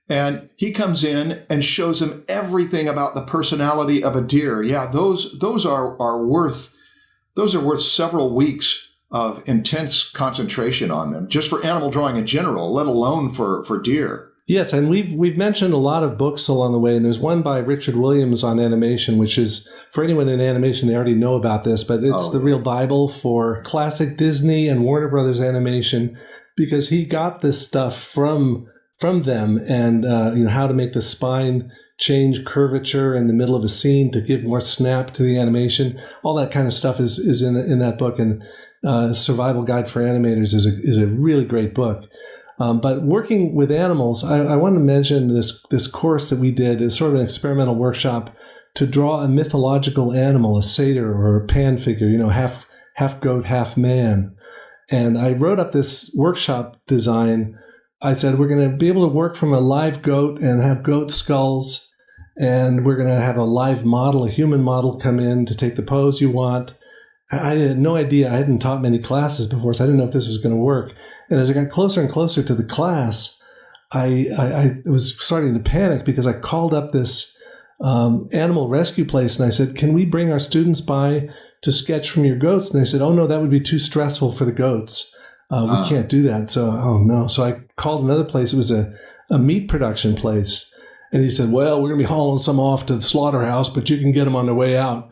And he comes in and shows them everything about the personality of a deer. Yeah, those are worth several weeks of intense concentration on them, just for animal drawing in general, let alone for deer. Yes, and we've mentioned a lot of books along the way, and there's one by Richard Williams on animation, which is, for anyone in animation, they already know about this, but it's the real Bible for classic Disney and Warner Brothers animation, because he got this stuff from them, and how to make the spine change curvature in the middle of a scene to give more snap to the animation. All that kind of stuff is in that book, and Survival Guide for Animators is a really great book. But working with animals, I want to mention this course that we did is sort of an experimental workshop to draw a mythological animal, a satyr or a pan figure, half goat, half man. And I wrote up this workshop design. I said, we're going to be able to work from a live goat and have goat skulls, and we're going to have a live model, a human model, come in to take the pose you want. I had no idea. I hadn't taught many classes before, so I didn't know if this was going to work. And as I got closer and closer to the class, I was starting to panic, because I called up this animal rescue place and I said, can we bring our students by to sketch from your goats? And they said, oh no, that would be too stressful for the goats. We can't do that. So, oh no. So I called another place. It was a meat production place. And he said, well, we're going to be hauling some off to the slaughterhouse, but you can get them on their way out.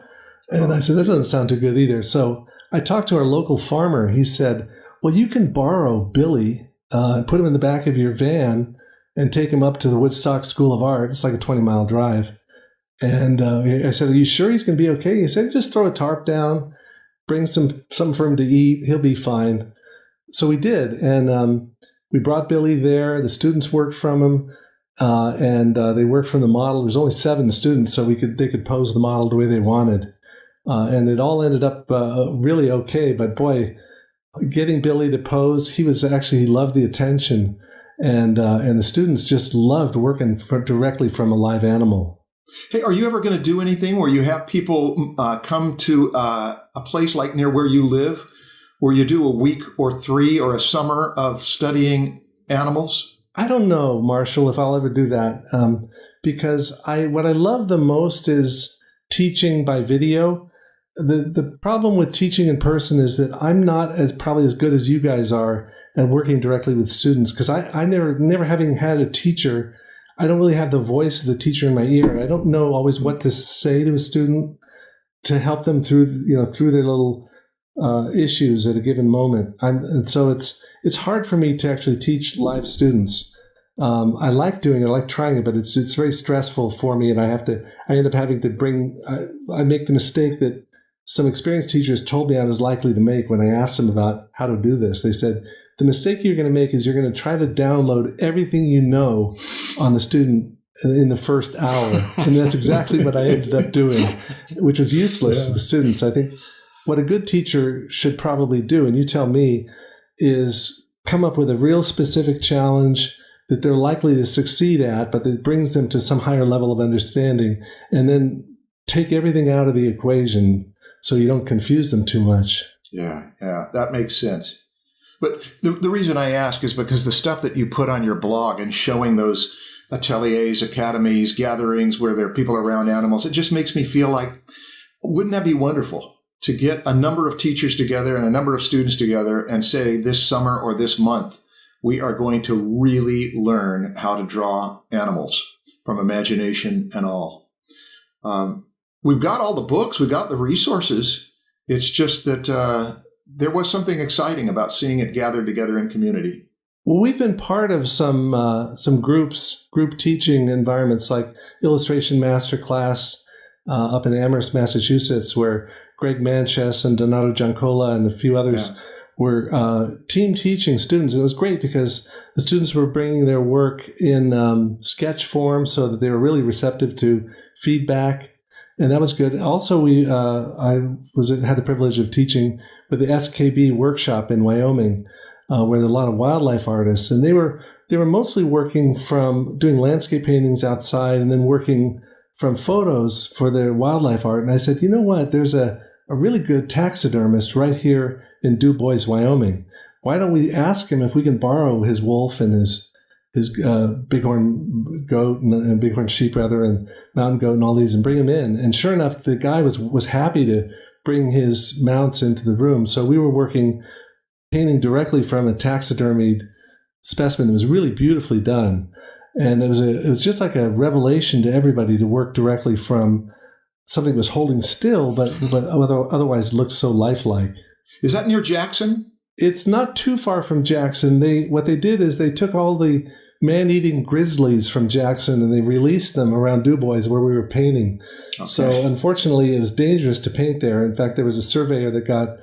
And I said, that doesn't sound too good either. So I talked to our local farmer. He said, well, you can borrow Billy, put him in the back of your van and take him up to the Woodstock School of Art. It's like a 20-mile drive. And I said, are you sure he's going to be okay? He said, just throw a tarp down, bring something for him to eat. He'll be fine. So we did. And we brought Billy there. The students worked from him. And they worked from the model. There was only 7 students, so they could pose the model the way they wanted. And it all ended up really okay. But boy, getting Billy to pose, he loved the attention. And the students just loved working directly from a live animal. Hey, are you ever going to do anything where you have people come to a place like near where you live, where you do a week or 3 or a summer of studying animals? I don't know, Marshall, if I'll ever do that. Because what I love the most is teaching by video. The problem with teaching in person is that I'm not probably as good as you guys are at working directly with students, because I never having had a teacher, I don't really have the voice of the teacher in my ear. I don't know always what to say to a student to help them through their little issues at a given moment. And so it's hard for me to actually teach live students. I like doing it, I like trying it, but it's very stressful for me, and I end up having to I make the mistake that some experienced teachers told me I was likely to make when I asked them about how to do this. They said, the mistake you're going to make is you're going to try to download everything you know on the student in the first hour. And that's exactly what I ended up doing, which was useless to the students. I think what a good teacher should probably do, and you tell me, is come up with a real specific challenge that they're likely to succeed at, but that brings them to some higher level of understanding, and then take everything out of the equation so you don't confuse them too much. Yeah, that makes sense. But the reason I ask is because the stuff that you put on your blog and showing those ateliers, academies, gatherings where there are people around animals, it just makes me feel like, wouldn't that be wonderful to get a number of teachers together and a number of students together and say, this summer or this month, we are going to really learn how to draw animals from imagination and all. We've got all the books, we've got the resources. It's just that there was something exciting about seeing it gathered together in community. Well, we've been part of some group teaching environments, like Illustration Masterclass up in Amherst, Massachusetts, where Greg Manchess and Donato Giancola and a few others were team teaching students. And it was great because the students were bringing their work in sketch form so that they were really receptive to feedback. And that was good. Also, I had the privilege of teaching with the SKB workshop in Wyoming, where there are a lot of wildlife artists, and they were mostly working from doing landscape paintings outside, and then working from photos for their wildlife art. And I said, you know what? There's a really good taxidermist right here in Du Bois, Wyoming. Why don't we ask him if we can borrow his wolf and his his bighorn goat and bighorn sheep rather, and mountain goat and all these, and bring them in. And sure enough, the guy was happy to bring his mounts into the room. So we were painting directly from a taxidermied specimen that was really beautifully done. And it was just like a revelation to everybody to work directly from something that was holding still, but otherwise looked so lifelike. Is that near Jackson? It's not too far from Jackson. What they did is they took all the man-eating grizzlies from Jackson and they released them around Du Bois where we were painting. Okay. So unfortunately, it was dangerous to paint there. In fact, there was a surveyor that got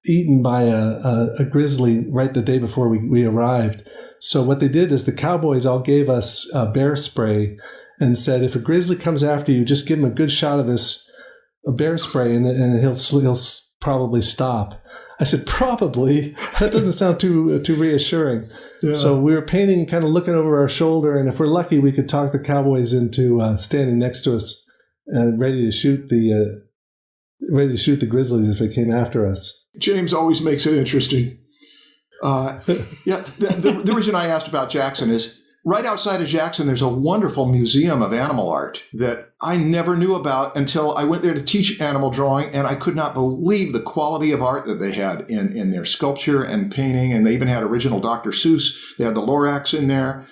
eaten by a grizzly right the day before we arrived. So what they did is the cowboys all gave us bear spray and said, if a grizzly comes after you, just give him a good shot of this bear spray and he'll probably stop. I said, probably. That doesn't sound too reassuring. Yeah. So we were painting, kind of looking over our shoulder, and if we're lucky, we could talk the cowboys into standing next to us and ready to shoot the grizzlies if they came after us. James always makes it interesting. The reason I asked about Jackson is right outside of Jackson, there's a wonderful museum of animal art that I never knew about until I went there to teach animal drawing, and I could not believe the quality of art that they had in their sculpture and painting, and they even had original Dr. Seuss. They had the Lorax in there,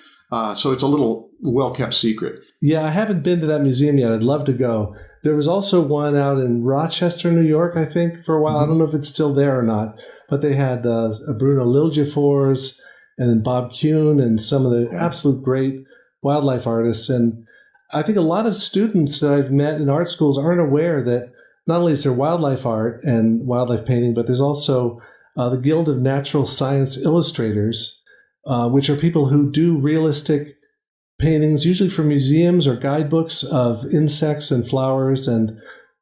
so it's a little well-kept secret. Yeah, I haven't been to that museum yet. I'd love to go. There was also one out in Rochester, New York, I think, for a while. Mm-hmm. I don't know if it's still there or not, but they had Bruno Liljefors and then Bob Kuhn and some of the absolute great wildlife artists. And I think a lot of students that I've met in art schools aren't aware that not only is there wildlife art and wildlife painting, but there's also the Guild of Natural Science Illustrators, which are people who do realistic paintings, usually for museums or guidebooks of insects and flowers and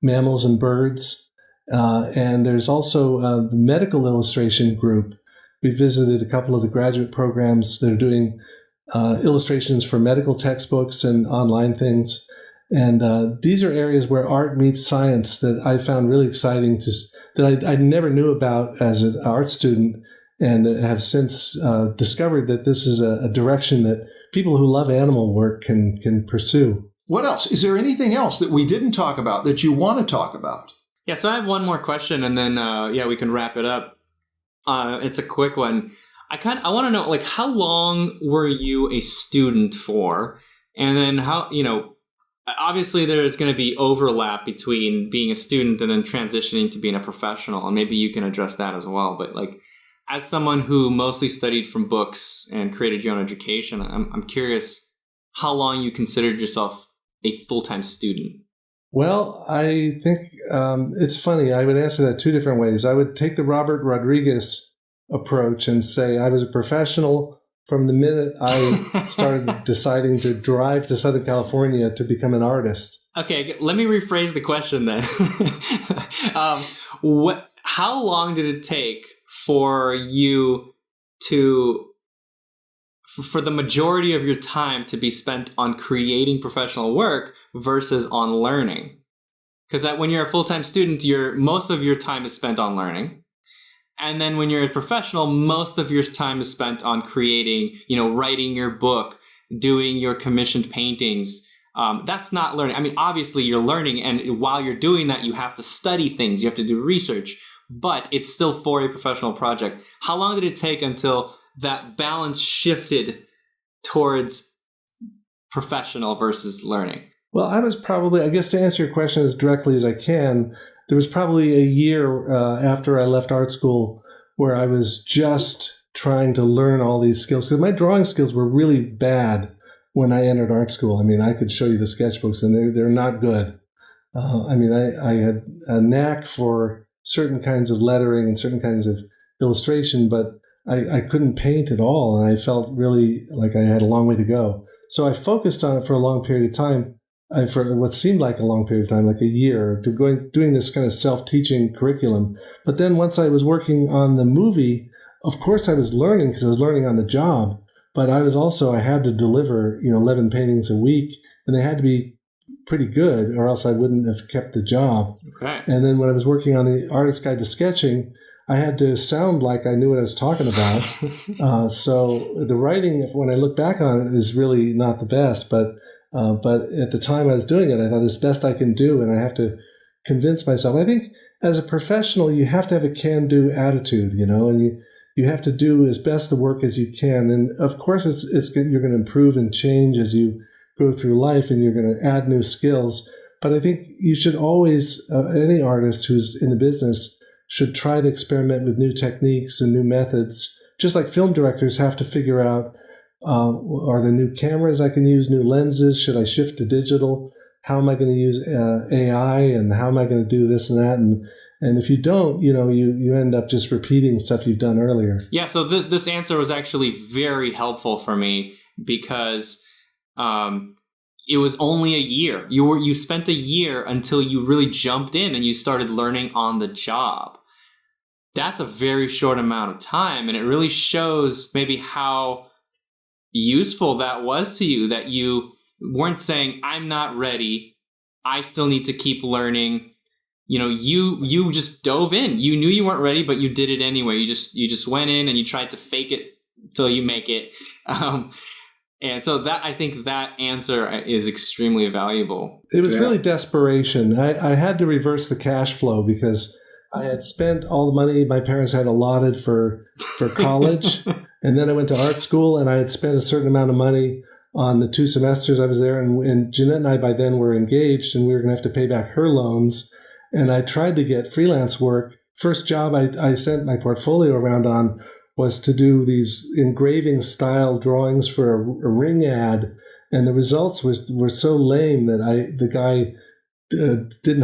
mammals and birds. And there's also the Medical Illustration Group. We visited a couple of the graduate programs that are doing illustrations for medical textbooks and online things. And these are areas where art meets science that I found really exciting, that I never knew about as an art student, and have since discovered that this is a direction that people who love animal work can pursue. What else? Is there anything else that we didn't talk about that you want to talk about? Yeah, so I have one more question, and then we can wrap it up. It's a quick one. I want to know, like, how long were you a student for? And then how, obviously there's going to be overlap between being a student and then transitioning to being a professional, and maybe you can address that as well. But like, as someone who mostly studied from books and created your own education, I'm curious how long you considered yourself a full-time student. Well, I think it's funny. I would answer that two different ways. I would take the Robert Rodriguez approach and say I was a professional from the minute I started deciding to drive to Southern California to become an artist. Okay, let me rephrase the question then. How long did it take for you for the majority of your time to be spent on creating professional work versus on learning? Because when you're a full-time student, most of your time is spent on learning. And then when you're a professional, most of your time is spent on creating, writing your book, doing your commissioned paintings. That's not learning. I mean, obviously you're learning, and while you're doing that, you have to study things, you have to do research, but it's still for a professional project. How long did it take until that balance shifted towards professional versus learning? Well, I was probably, I guess to answer your question as directly as I can, there was probably a year after I left art school where I was just trying to learn all these skills, because my drawing skills were really bad when I entered art school. I mean, I could show you the sketchbooks and they're not good. I had a knack for certain kinds of lettering and certain kinds of illustration, but I couldn't paint at all, and I felt really like I had a long way to go. So I focused on it for a long period of time, for what seemed like a long period of time, like a year, doing this kind of self-teaching curriculum. But then once I was working on the movie, of course I was learning because I was learning on the job, but I had to deliver 11 paintings a week, and they had to be pretty good or else I wouldn't have kept the job. Okay. And then when I was working on the Artist's Guide to Sketching, I had to sound like I knew what I was talking about. So the writing, when I look back on it, is really not the best. But at the time I was doing it, I thought it's best I can do, and I have to convince myself. I think as a professional, you have to have a can-do attitude, and you have to do as best the work as you can. And of course, you're going to improve and change as you go through life, and you're going to add new skills. But I think you should always, any artist who's in the business should try to experiment with new techniques and new methods. Just like film directors have to figure out, are there new cameras I can use, new lenses? Should I shift to digital? How am I going to use AI, and how am I going to do this and that? And if you don't, you end up just repeating stuff you've done earlier. Yeah, so this answer was actually very helpful for me because it was only a year. You spent a year until you really jumped in and you started learning on the job. That's a very short amount of time, and it really shows maybe how useful that was to you, that you weren't saying, I'm not ready, I still need to keep learning. You just dove in. You knew you weren't ready, but you did it anyway. You just went in and you tried to fake it till you make it. And so I think that answer is extremely valuable. It was really desperation. I had to reverse the cash flow because I had spent all the money my parents had allotted for college. And then I went to art school, and I had spent a certain amount of money on the 2 semesters I was there. And Jeanette and I by then were engaged, and we were going to have to pay back her loans. And I tried to get freelance work. First job I sent my portfolio around on was to do these engraving style drawings for a ring ad. And the results were so lame that the guy didn't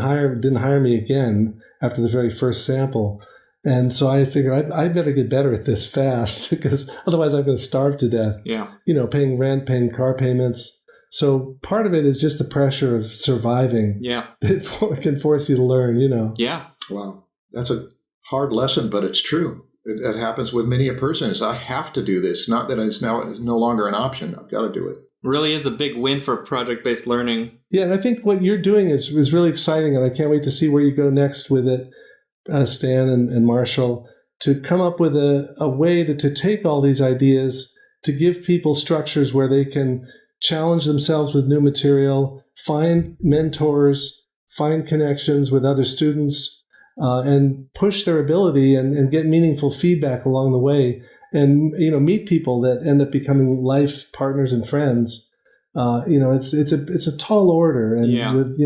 hire me again after the very first sample. And so I figured I better get better at this fast because otherwise I'm going to starve to death. Yeah. Paying rent, paying car payments. So part of it is just the pressure of surviving. Yeah. It can force you to learn, Yeah. Wow. That's a hard lesson, but it's true. It happens with many a person is I have to do this. Not that it's now no longer an option. I've got to do it. Really is a big win for project-based learning. Yeah, and I think what you're doing is really exciting, and I can't wait to see where you go next with it, Stan and Marshall, to come up with a way to take all these ideas, to give people structures where they can challenge themselves with new material, find mentors, find connections with other students, and push their ability and get meaningful feedback along the way. And meet people that end up becoming life partners and friends. It's a tall order, and with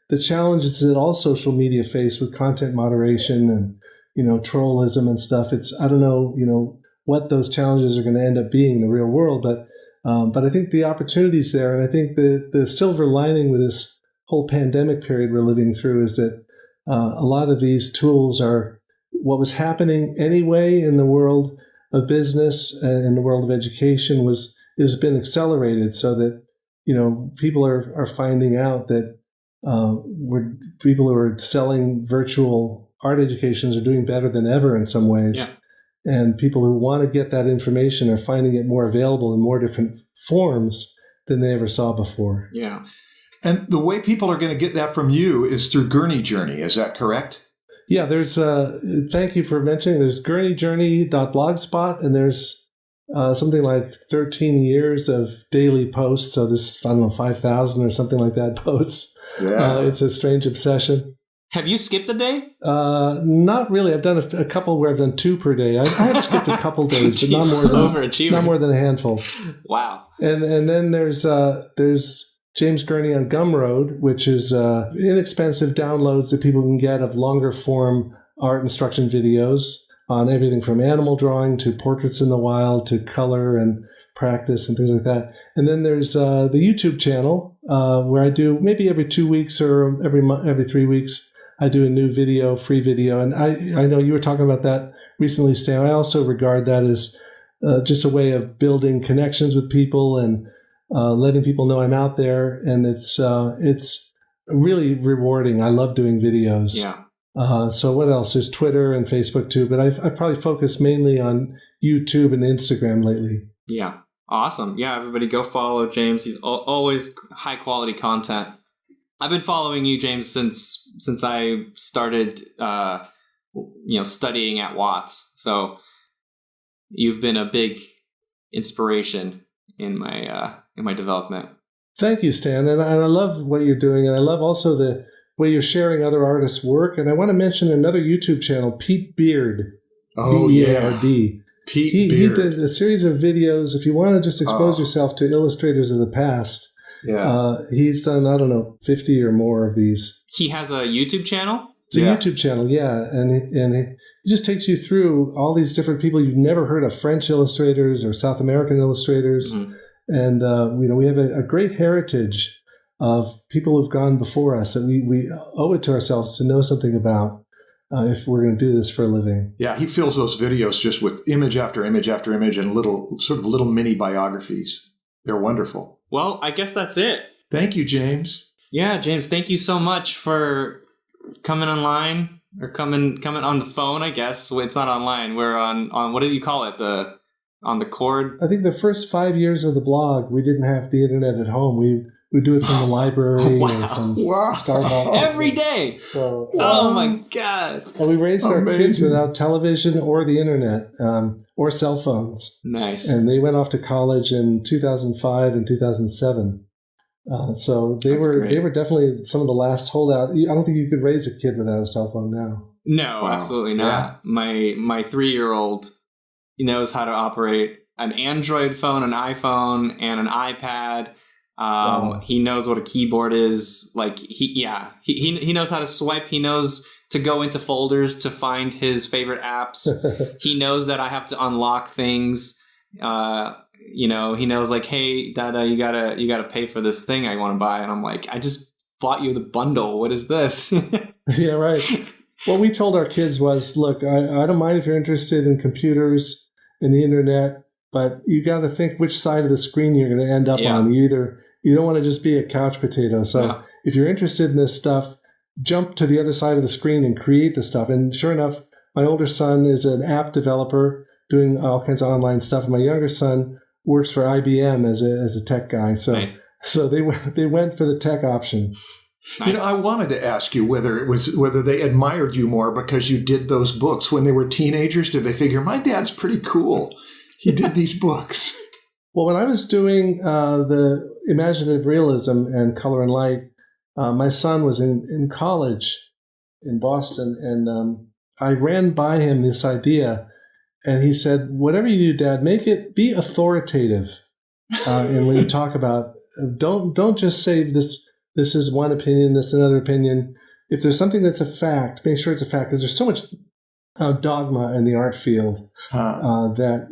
the challenges that all social media face with content moderation and trollism and stuff. I don't know what those challenges are going to end up being in the real world, but I think the opportunity's there, and I think the silver lining with this whole pandemic period we're living through is that a lot of these tools are what was happening anyway in the world of business and in the world of education has been accelerated, so that people are finding out that people who are selling virtual art educations are doing better than ever in some ways. Yeah. And people who want to get that information are finding it more available in more different forms than they ever saw before. Yeah. And the way people are going to get that from you is through Gurney Journey. Is that correct? Yeah, there's, thank you for mentioning, there's gurneyjourney.blogspot, and there's something like 13 years of daily posts. So there's, 5,000 or something like that posts. Yeah. It's a strange obsession. Have you skipped a day? Not really. I've done a couple where I've done 2 per day. I have skipped a couple days, but not more than a handful. Wow. And then there's James Gurney on Gumroad, which is inexpensive downloads that people can get of longer form art instruction videos on everything from animal drawing to portraits in the wild to color and practice and things like that. And then there's the YouTube channel where I do maybe every 2 weeks or every 3 weeks, I do a new video, free video. And I know you were talking about that recently, Stan. I also regard that as just a way of building connections with people and letting people know I'm out there, and it's really rewarding. I love doing videos. Yeah. So what else? There's Twitter and Facebook too, but I probably focus mainly on YouTube and Instagram lately. Yeah. Awesome. Yeah, everybody go follow James. He's always high quality content. I've been following you, James, since I started studying at Watts. So you've been a big inspiration in my development. Thank you, Stan. And I love what you're doing. And I love also the way you're sharing other artists' work. And I want to mention another YouTube channel, Pete Beard. Oh, B-E-A-R-D. Pete He Beard. did a series of videos. If you want to just expose yourself to illustrators of the past, he's done, I don't know, 50 or more of these. He has a YouTube channel? It's a YouTube channel, yeah. And he just takes you through all these different people you've never heard of, French illustrators or South American illustrators. Mm-hmm. And, we have a great heritage of people who've gone before us that we owe it to ourselves to know something about if we're going to do this for a living. Yeah, he fills those videos just with image after image after image and little mini biographies. They're wonderful. Well, I guess that's it. Thank you, James. Yeah, James, thank you so much for coming online or coming on the phone, I guess. It's not online. We're on what do you call it? On the cord? I think the first 5 years of the blog, we didn't have the internet at home. We do it from the library or from Starbucks. Every day. So, oh my God. And we raised our kids without television or the internet or cell phones. Nice. And they went off to college in 2005 and 2007. So they were definitely some of the last holdout. I don't think you could raise a kid without a cell phone now. No, absolutely not. Yeah. My 3-year-old knows how to operate an Android phone, an iPhone, and an iPad. Wow. He knows what a keyboard is. Like he knows how to swipe. He knows to go into folders to find his favorite apps. He knows that I have to unlock things. He knows like, hey, Dada, you gotta pay for this thing I want to buy. And I'm like, I just bought you the bundle. What is this? Yeah, right. What we told our kids was, look, I don't mind if you're interested in computers and the internet, but you got to think which side of the screen you're going to end up on. You don't want to just be a couch potato. So if you're interested in this stuff, jump to the other side of the screen and create the stuff. And sure enough, my older son is an app developer doing all kinds of online stuff. And my younger son works for IBM as a tech guy. So nice. So they went for the tech option. Nice. I wanted to ask you whether they admired you more because you did those books when they were teenagers. Did they figure, my dad's pretty cool, he did these books? Well, when I was doing the imaginative realism and color and light, my son was in college in Boston, and I ran by him this idea, and he said, whatever you do, Dad, be authoritative. And when you talk about, don't just say this is one opinion, this is another opinion. If there's something that's a fact, make sure it's a fact, because there's so much dogma in the art field that,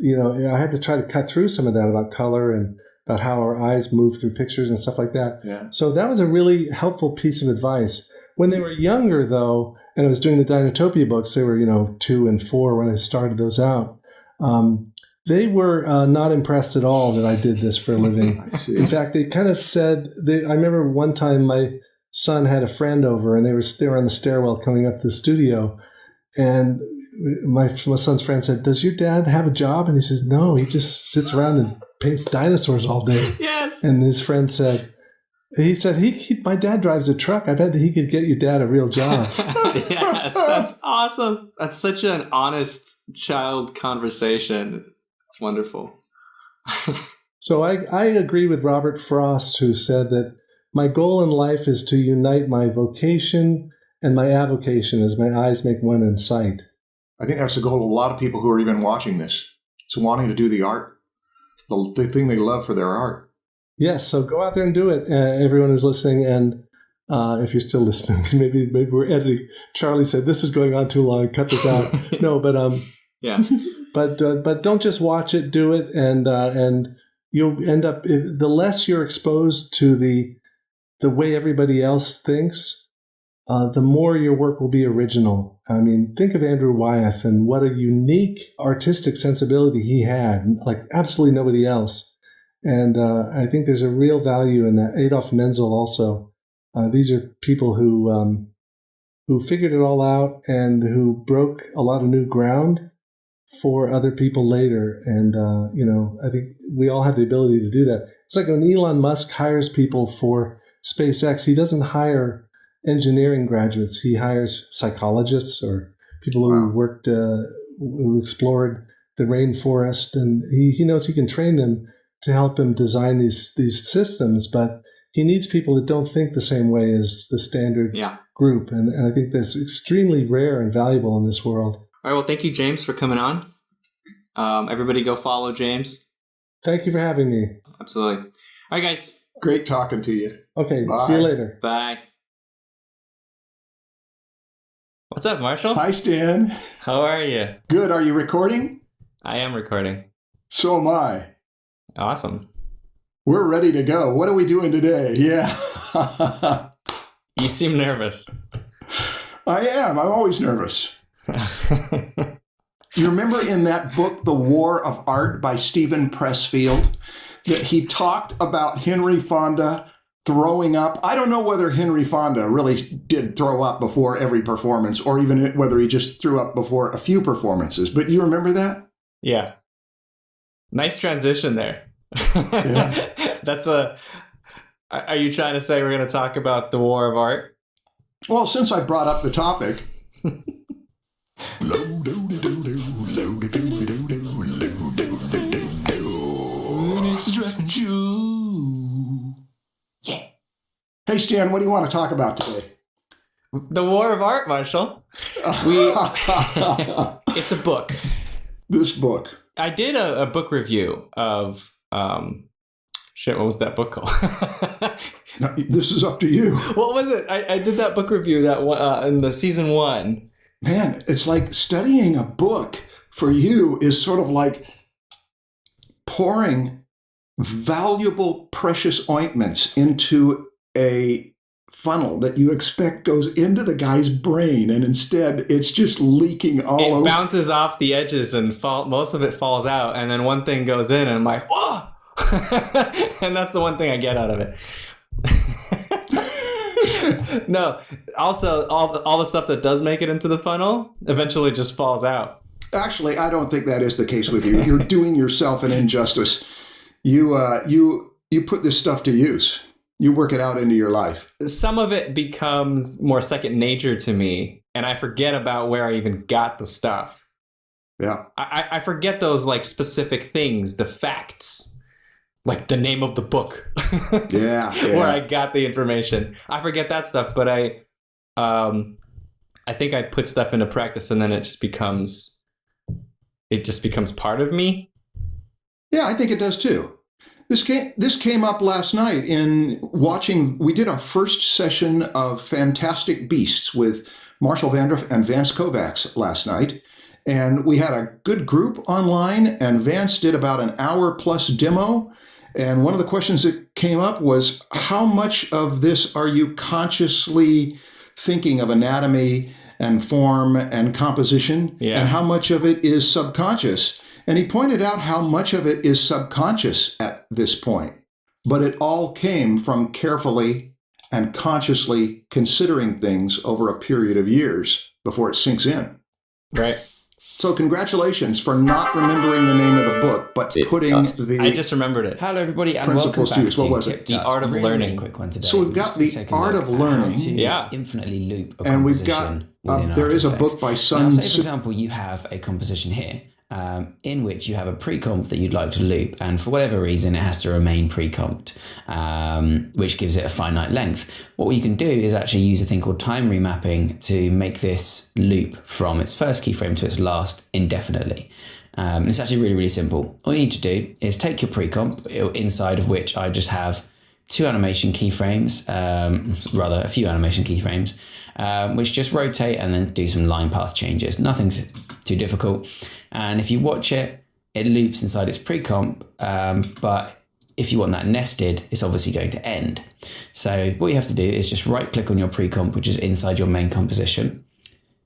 I had to try to cut through some of that about color and about how our eyes move through pictures and stuff like that. Yeah. So that was a really helpful piece of advice. When they were younger, though, and I was doing the Dinotopia books, they were, 2 and 4 when I started those out. They were not impressed at all that I did this for a living. I see. In fact, they kind of said, I remember one time my son had a friend over, and they were on the stairwell coming up to the studio, and my son's friend said, does your dad have a job? And he says, no, he just sits around and paints dinosaurs all day. Yes. And his friend said, my dad drives a truck. I bet that he could get your dad a real job. Yes, that's awesome. That's such an honest child conversation. It's wonderful. So I agree with Robert Frost, who said that my goal in life is to unite my vocation and my avocation as my eyes make one in sight. I think that's the goal of a lot of people who are even watching this. It's wanting to do the art, the thing they love for their art. Yes, so go out there and do it, everyone who's listening. And if you're still listening, maybe we're editing. Charlie said, this is going on too long. Cut this out. No, but yeah. But don't just watch it, do it. And you'll end up, the less you're exposed to the way everybody else thinks, the more your work will be original. I mean, think of Andrew Wyeth and what a unique artistic sensibility he had, like absolutely nobody else. And I think there's a real value in that. Adolf Menzel also. These are people who figured it all out and who broke a lot of new ground for other people later. And, I think we all have the ability to do that. It's like when Elon Musk hires people for SpaceX, he doesn't hire engineering graduates. He hires psychologists or people who worked, who explored the rainforest, and he knows he can train them to help him design these systems, but he needs people that don't think the same way as the standard group. And I think that's extremely rare and valuable in this world. All right. Well, thank you, James, for coming on. Everybody go follow James. Thank you for having me. Absolutely. All right, guys. Great talking to you. Okay. Bye. See you later. Bye. What's up, Marshall? Hi, Stan. How are you? Good. Are you recording? I am recording. So am I. Awesome. We're ready to go. What are we doing today? Yeah. You seem nervous. I am. I'm always nervous. You remember in that book, The War of Art by Stephen Pressfield, that he talked about Henry Fonda throwing up? I don't know whether Henry Fonda really did throw up before every performance, or even whether he just threw up before a few performances. But you remember that? Yeah. Nice transition there. Yeah. Are you trying to say we're going to talk about the War of Art? Well, since I brought up the topic. It's the Draftsmen Show. Yeah. Hey, Stan, what do you want to talk about today? The War of Art, Marshall. It's a book. This book. I did a book review of what was that book called? Now, this is up to you. What was it? I did that book review in the season 1. Man, it's like studying a book for you is sort of like pouring valuable, precious ointments into a funnel that you expect goes into the guy's brain, and instead it's just leaking all over. It bounces off the edges and most of it falls out, and then one thing goes in, and I'm like, whoa! And that's the one thing I get out of it. No, also all the stuff that does make it into the funnel eventually just falls out. Actually, I don't think that is the case with you. You're doing yourself an injustice. You put this stuff to use. You work it out into your life. Some of it becomes more second nature to me, and I forget about where I even got the stuff. Yeah. I forget those like specific things, the facts. Like the name of the book. Yeah. Where I got the information. I forget that stuff, but I think I put stuff into practice, and then it just becomes part of me. Yeah, I think it does too. This came up last night in watching. We did our first session of Fantastic Beasts with Marshall Vandruff and Vance Kovacs last night. And we had a good group online, and Vance did about an hour plus demo. And one of the questions that came up was, how much of this are you consciously thinking of anatomy and form and composition? Yeah. And how much of it is subconscious? And he pointed out how much of it is subconscious at this point. But it all came from carefully and consciously considering things over a period of years before it sinks in. Right. So congratulations for not remembering the name of the book, but putting I just remembered it. Hello, everybody, and welcome principles to back use. What to was Tip it? The Tuts. Art of Really, Learning. really quick one today. So we've got Just The take a Art look of at Learning. how to Yeah. infinitely loop a And we've got, composition within there After is a Effects. book by Now, Sun say, for Tzu. example, you have a composition here in which you have a pre-comp that you'd like to loop, and for whatever reason, it has to remain pre-comped, which gives it a finite length. What you can do is actually use a thing called time remapping to make this loop from its first keyframe to its last indefinitely. It's actually really, really simple. All you need to do is take your pre-comp, inside of which I just have a few animation keyframes, which just rotate and then do some line path changes. Nothing's too difficult. And if you watch it, it loops inside its pre-comp, but if you want that nested, it's obviously going to end. So what you have to do is just right-click on your pre-comp, which is inside your main composition,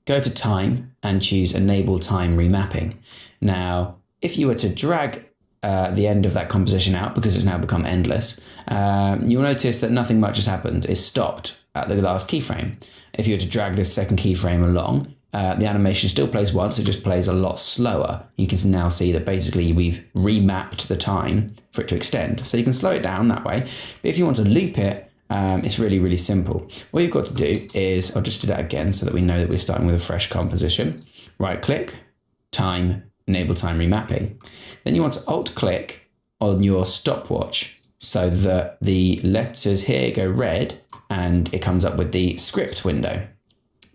go to Time and choose Enable Time Remapping. Now, if you were to drag the end of that composition out, because it's now become endless, you'll notice that nothing much has happened. It's stopped at the last keyframe. If you were to drag this second keyframe along, the animation still plays once, it just plays a lot slower. You can now see that basically we've remapped the time for it to extend. So you can slow it down that way. But if you want to loop it, it's really, really simple. What you've got to do is, I'll just do that again so that we know that we're starting with a fresh composition. right click, time, enable time remapping. Then you want to alt click on your stopwatch so that the letters here go red and it comes up with the script window.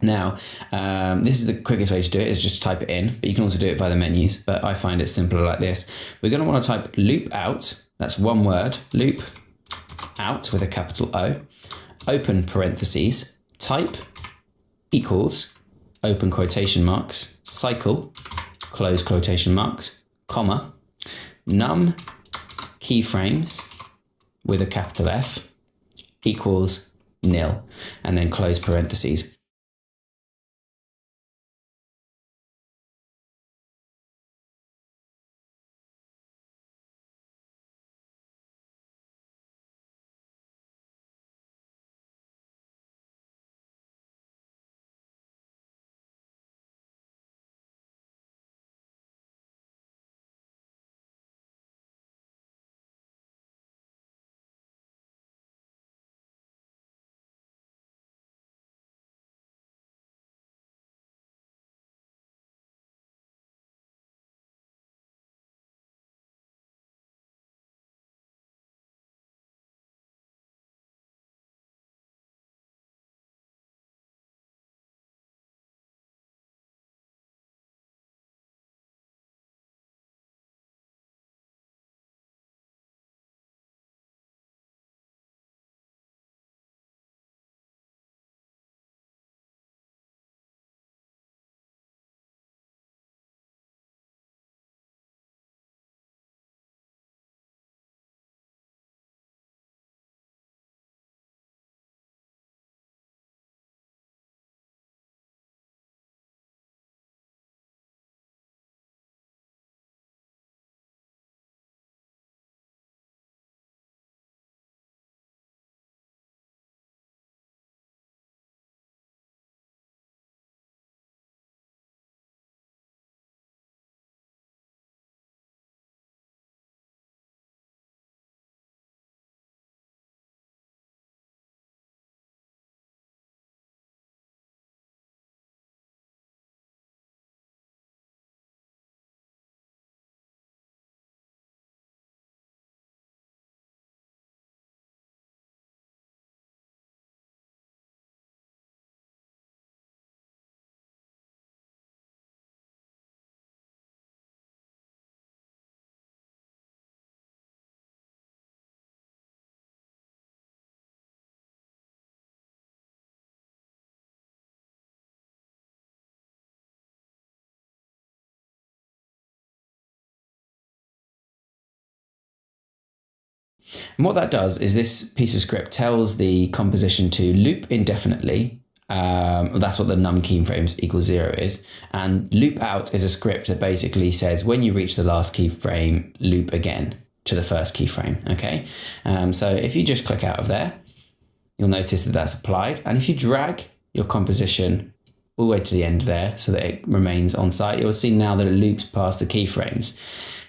Now, this is the quickest way to do it, is just type it in, but you can also do it via the menus, but I find it simpler like this. We're going to want to type loop out, that's one word, loop out with a capital O, open parentheses, type equals, open quotation marks, cycle, close quotation marks, comma, num keyframes with a capital F equals nil, and then close parentheses. And what that does is this piece of script tells the composition to loop indefinitely. That's what the num keyframes equals 0 is. And loop out is a script that basically says when you reach the last keyframe, loop again to the first keyframe. Okay. So if you just click out of there, you'll notice that that's applied. And if you drag your composition all the way to the end there so that it remains on site, you'll see now that it loops past the keyframes.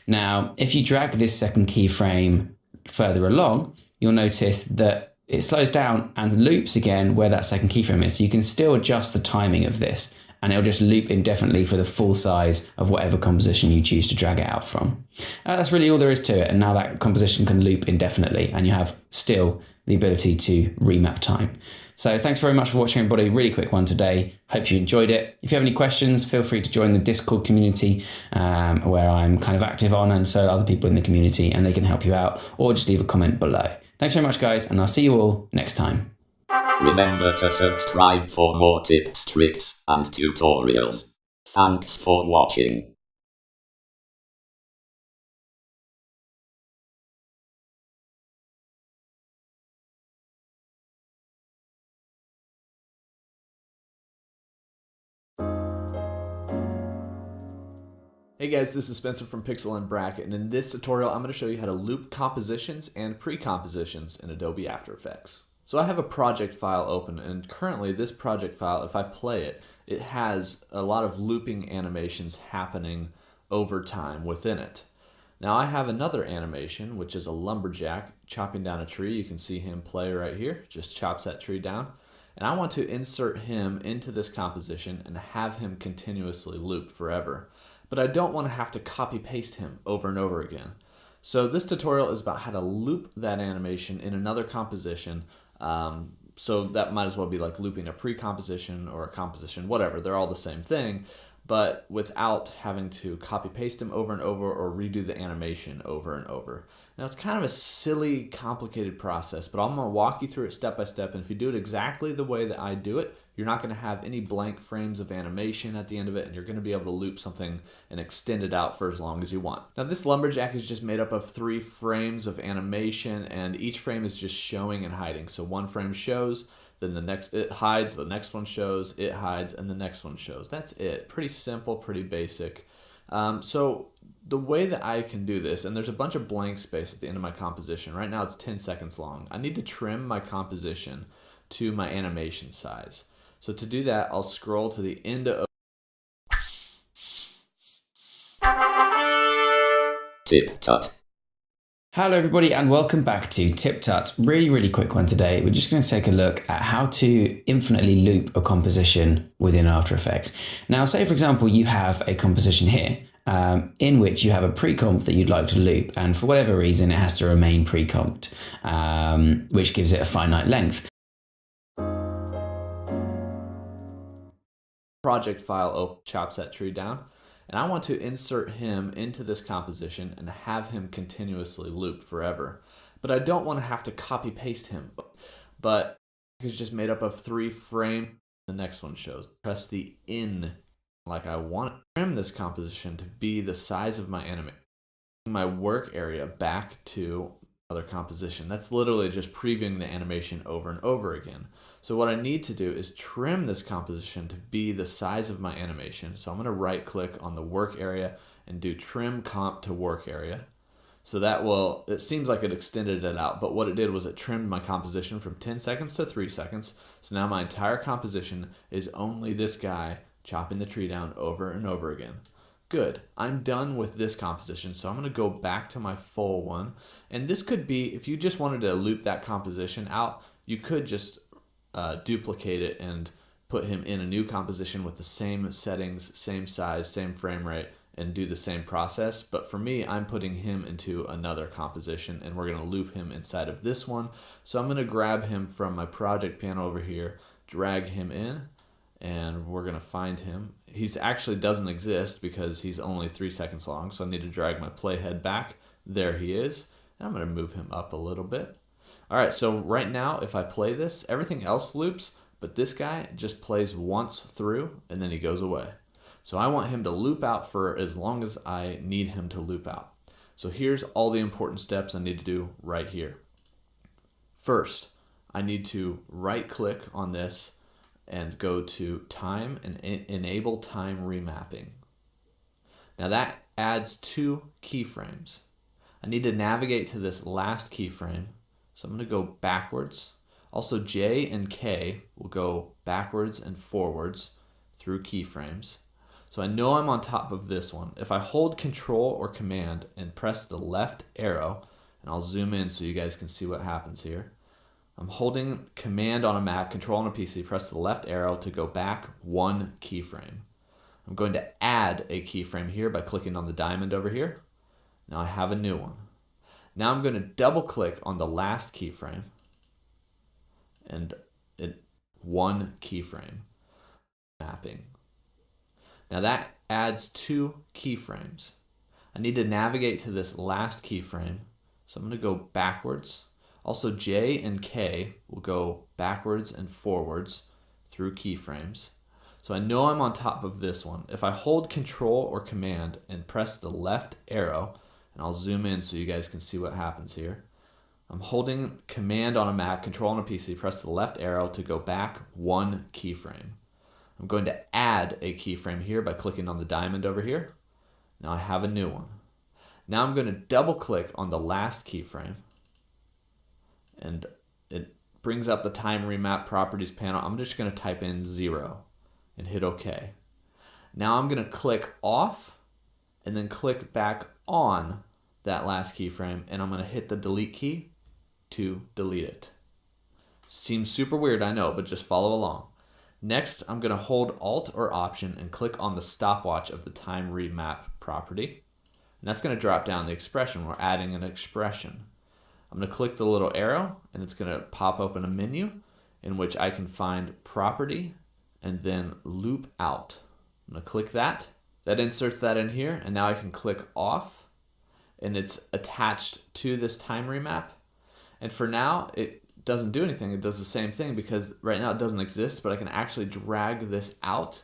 Now, if you drag this second keyframe further along, you'll notice that it slows down and loops again where that second keyframe is. So you can still adjust the timing of this and it'll just loop indefinitely for the full size of whatever composition you choose to drag it out from. That's really all there is to it. And now that composition can loop indefinitely and you have still the ability to remap time. So thanks very much for watching, everybody. Really quick one today. Hope you enjoyed it. If you have any questions, feel free to join the Discord community where I'm kind of active on, and so other people in the community, and they can help you out, or just leave a comment below. Thanks very much, guys, and I'll see you all next time. Remember to subscribe for more tips, tricks, and tutorials. Thanks for watching. Hey guys, this is Spencer from Pixel and Bracket, and in this tutorial I'm going to show you how to loop compositions and pre-compositions in Adobe After Effects. So I have a project file open, and currently this project file, if I play it, it has a lot of looping animations happening over time within it. Now I have another animation, which is a lumberjack chopping down a tree. You can see him play right here, just chops that tree down. And I want to insert him into this composition and have him continuously loop forever. But I don't want to have to copy paste him over and over again. So this tutorial is about how to loop that animation in another composition. So that might as well be like looping a pre-composition or a composition, whatever. They're all the same thing, but without having to copy paste them over and over or redo the animation over and over. Now it's kind of a silly, complicated process, but I'm gonna walk you through it step by step. And if you do it exactly the way that I do it, you're not gonna have any blank frames of animation at the end of it, and you're gonna be able to loop something and extend it out for as long as you want. Now this lumberjack is just made up of 3 frames of animation, and each frame is just showing and hiding. So one frame shows, then the next it hides, the next one shows, it hides, and the next one shows. That's it. Pretty simple, pretty basic. So the way that I can do this, and there's a bunch of blank space at the end of my composition. Right now it's 10 seconds long. I need to trim my composition to my animation size. So to do that, I'll scroll to the end of Tip Tut. Hello everybody and welcome back to Tip Tut. Really quick one today. We're just going to take a look at how to infinitely loop a composition within After Effects. Now say for example you have a composition here in which you have a pre-comp that you'd like to loop, and for whatever reason it has to remain pre-comped, which gives it a finite length. project file open, chops that tree down, and I want to insert him into this composition and have him continuously loop forever. But I don't want to have to copy paste him. But it's just made up of 3 frames. The next one shows. Press the in like I want to trim this composition to be the size of my animation. My work area back to other composition. That's literally just previewing the animation over and over again. So what I need to do is trim this composition to be the size of my animation. So I'm going to right click on the work area and do trim comp to work area. So that will, it seems like it extended it out, but what it did was it trimmed my composition from 10 seconds to 3 seconds. So now my entire composition is only this guy chopping the tree down over and over again. Good. I'm done with this composition, so I'm going to go back to my full one. And this could be, if you just wanted to loop that composition out, you could just duplicate it and put him in a new composition with the same settings, same size, same frame rate, and do the same process. But for me, I'm putting him into another composition, and we're going to loop him inside of this one. So I'm going to grab him from my project panel over here, drag him in, and we're going to find him. He's actually doesn't exist because he's only 3 seconds long, so I need to drag my playhead back. There he is. And I'm going to move him up a little bit. All right, so right now, if I play this, everything else loops, but this guy just plays once through, and then he goes away. So I want him to loop out for as long as I need him to loop out. So here's all the important steps I need to do right here. First, I need to right-click on this and go to Time and enable time remapping. Now that adds 2 keyframes. I need to navigate to this last keyframe, so I'm going to go backwards. Also J and K will go backwards and forwards through keyframes. So I know I'm on top of this one. If I hold Control or Command and press the left arrow, and I'll zoom in so you guys can see what happens here. I'm holding Command on a Mac, Control on a PC, press the left arrow to go back 1 keyframe. I'm going to add a keyframe here by clicking on the diamond over here. Now I have a new one. Now I'm going to double click on the last keyframe and 1 keyframe mapping. Now that adds 2 keyframes. I need to navigate to this last keyframe, so I'm going to go backwards. Also J and K will go backwards and forwards through keyframes. So I know I'm on top of this one. If I hold Control or Command and press the left arrow, and I'll zoom in so you guys can see what happens here. I'm holding Command on a Mac, Control on a PC, press the left arrow to go back 1 keyframe. I'm going to add a keyframe here by clicking on the diamond over here. Now I have a new one. Now I'm going to double click on the last keyframe, and it brings up the time remap properties panel. I'm just going to type in 0 and hit OK. Now I'm going to click off and then click back on that last keyframe, and I'm going to hit the delete key to delete it. Seems super weird, I know, but just follow along. Next, I'm going to hold Alt or Option and click on the stopwatch of the time remap property. And that's going to drop down the expression. We're adding an expression. I'm going to click the little arrow, and it's going to pop open a menu in which I can find property and then loop out. I'm going to click that. That inserts that in here, and now I can click off, and it's attached to this time remap. And for now, it doesn't do anything. It does the same thing because right now it doesn't exist, but I can actually drag this out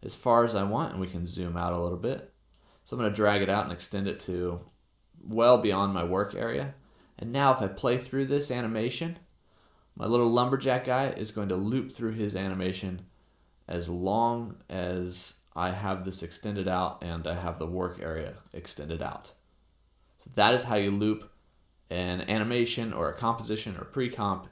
as far as I want, and we can zoom out a little bit. So I'm going to drag it out and extend it to well beyond my work area. And now if I play through this animation, my little lumberjack guy is going to loop through his animation as long as I have this extended out and I have the work area extended out. So that is how you loop an animation or a composition or pre-comp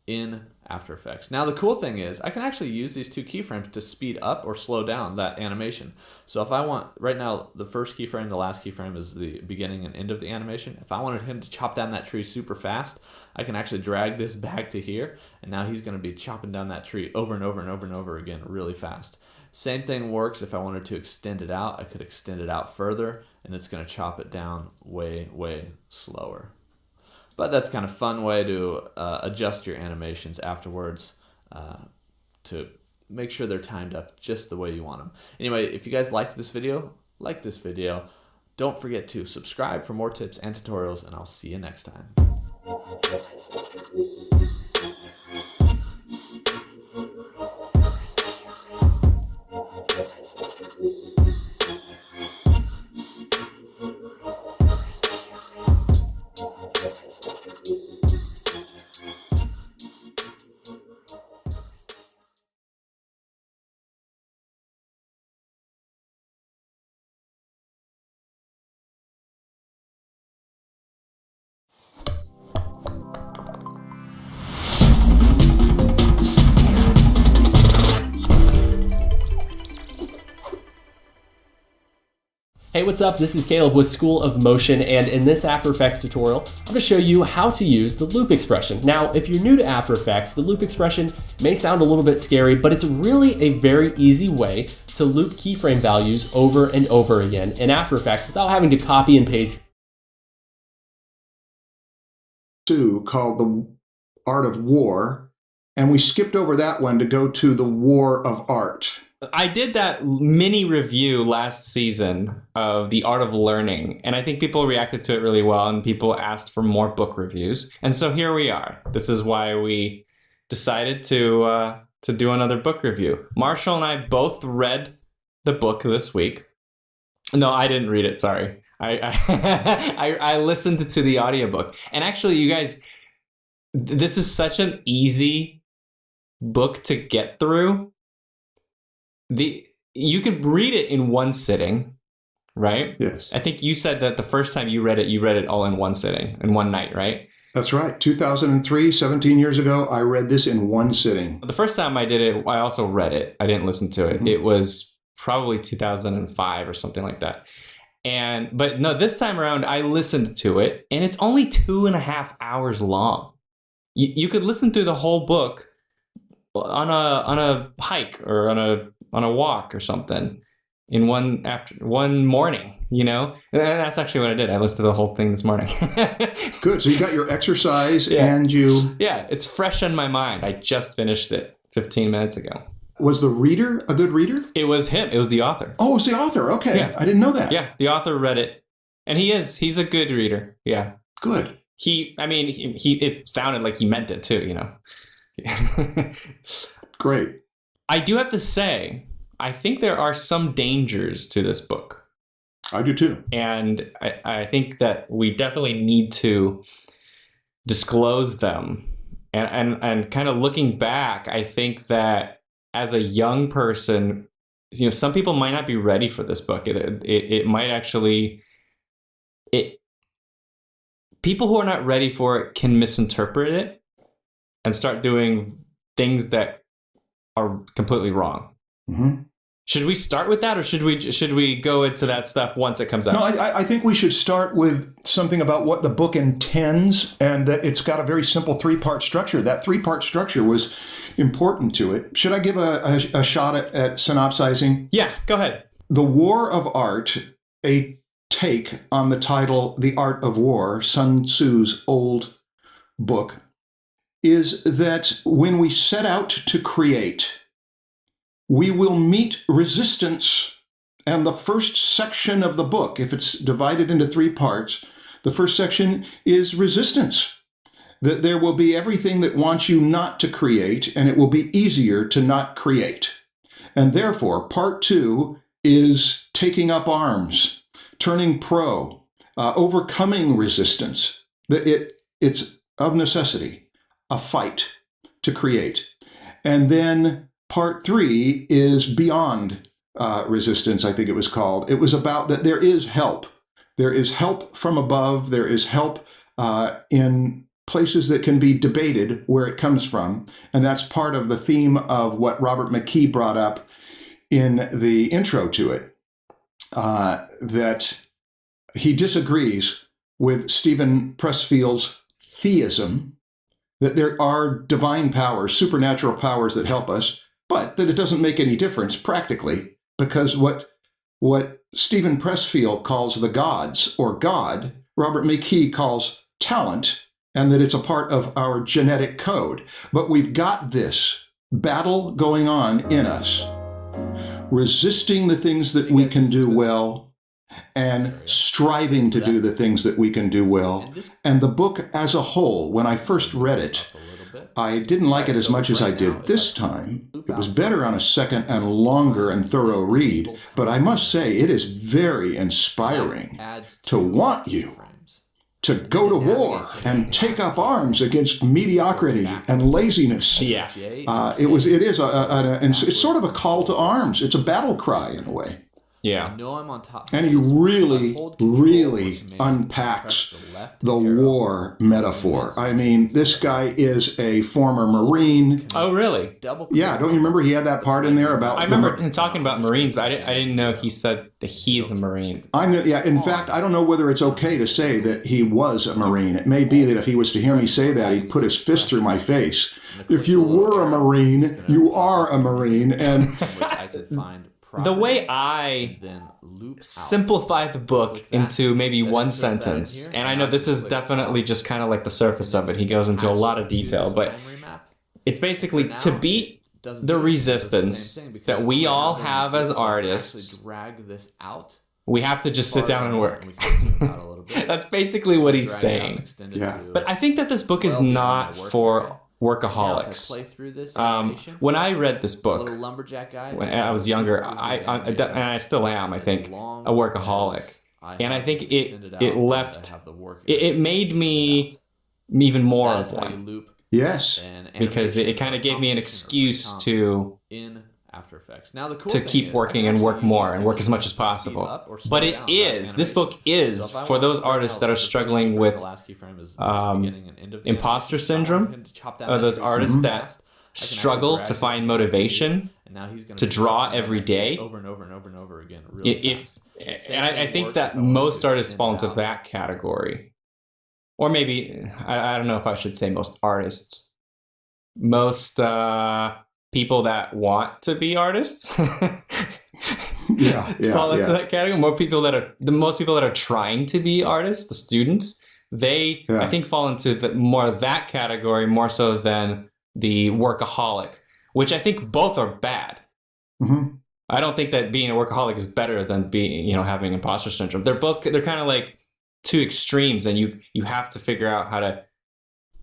in After Effects. Now the cool thing is I can actually use these two keyframes to speed up or slow down that animation. So if I want, right now the first keyframe, the last keyframe is the beginning and end of the animation. If I wanted him to chop down that tree super fast, I can actually drag this back to here, and now he's going to be chopping down that tree over and over and over and over again really fast. Same thing works if I wanted to extend it out. I could extend it out further, and it's going to chop it down way, way slower. But that's kind of fun way to adjust your animations afterwards to make sure they're timed up just the way you want them. Anyway, if you guys liked this video, like this video. Don't forget to subscribe for more tips and tutorials, and I'll see you next time. Hey, what's up? This is Caleb with School of Motion, and in this After Effects tutorial, I'm going to show you how to use the loop expression. Now, if you're new to After Effects, the loop expression may sound a little bit scary, but it's really a very easy way to loop keyframe values over and over again in After Effects without having to copy and paste. Called The Art of War, and we skipped over that one to go to The War of Art. I did that mini review last season of The Art of Learning, and I think people reacted to it really well, and people asked for more book reviews. And so here we are. This is why we decided to do another book review. Marshall and I both read the book this week. No, I didn't read it, sorry. I listened to the audiobook. And actually, you guys, this is such an easy book to get through. You could read it in one sitting, right? Yes. I think you said that the first time you read it all in one sitting, in one night, right? That's right. 2003, 17 years ago, I read this in one sitting. The first time I did it, I also read it. I didn't listen to it. Mm-hmm. It was probably 2005 or something like that. But no, this time around, I listened to it, and it's only 2.5 hours long. You could listen through the whole book on a hike or on a walk or something in one morning, you know? And that's actually what I did. I listened to the whole thing this morning. Good. So you got your exercise and Yeah, it's fresh in my mind. I just finished it 15 minutes ago. Was the reader a good reader? It was him. It was the author. Oh, it was the author. Okay. Yeah. I didn't know that. Yeah, the author read it. And he's a good reader. Yeah. Good. It sounded like he meant it too, you know? Great. I do have to say, I think there are some dangers to this book. I do too. And I think that we definitely need to disclose them. And kind of looking back, I think that as a young person, you know, some people might not be ready for this book. It might actually, people who are not ready for it can misinterpret it and start doing things that are completely wrong. Mm-hmm. Should we start with that, or should we go into that stuff once it comes out? No, I think we should start with something about what the book intends, and that it's got a very simple 3-part structure. That 3-part structure was important to it. Should I give a shot at synopsizing? Yeah, go ahead. The War of Art, a take on the title The Art of War, Sun Tzu's old book, is that when we set out to create, we will meet resistance. And the first section of the book, if it's divided into 3 parts, the first section is resistance. That there will be everything that wants you not to create, and it will be easier to not create. And therefore, part 2 is taking up arms, turning pro, overcoming resistance. That it's of necessity a fight to create. And then part 3 is beyond resistance, I think it was called. It was about that there is help. There is help from above. There is help in places that can be debated where it comes from. And that's part of the theme of what Robert McKee brought up in the intro to it, that he disagrees with Stephen Pressfield's theism, that there are divine powers, supernatural powers that help us, but that it doesn't make any difference practically, because what Stephen Pressfield calls the gods or God, Robert McKee calls talent, and that it's a part of our genetic code. But we've got this battle going on in us, resisting the things that we can do well and striving to do the things that we can do well. And the book as a whole, when I first read it, I didn't like it as much as I did this time. It was better on a second and longer and thorough read, but I must say it is very inspiring to want you to go to war and take up arms against mediocrity and laziness. Yeah. It's sort of a call to arms. It's a battle cry in a way. Yeah. And he really, really unpacks the war metaphor. I mean, this guy is a former Marine. Oh, really? Yeah, don't you remember he had that part in there about... I remember him talking about Marines, but I didn't know he said that he's a Marine. In fact, I don't know whether it's okay to say that he was a Marine. It may be that if he was to hear me say that, he'd put his fist through my face. If you were a Marine, you are a Marine. And the way I simplify the book into maybe one sentence, and I know this is definitely just kind of like the surface of it. He goes into a lot of detail, but it's basically to beat the resistance that we all have as artists, we have to just sit down and work. That's basically what he's saying. Yeah. But I think that this book is not for workaholics. When I read this book, when I was younger, and I still am, I think, a workaholic. And I think it made me even more of one. Yes. Because it kind of gave me an excuse to keep working and work more and work as much as possible. But this book is for those artists that are struggling with imposter syndrome, or those artists that struggle to find motivation to draw every day. I think that most artists fall into that category. Or maybe, I don't know if I should say most artists. Most people that want to be artists fall into that category. Most people that are trying to be artists, the students, I think fall into that category more so than the workaholic, which I think both are bad. Mm-hmm. I don't think that being a workaholic is better than being, having imposter syndrome. They're kind of like two extremes, and you have to figure out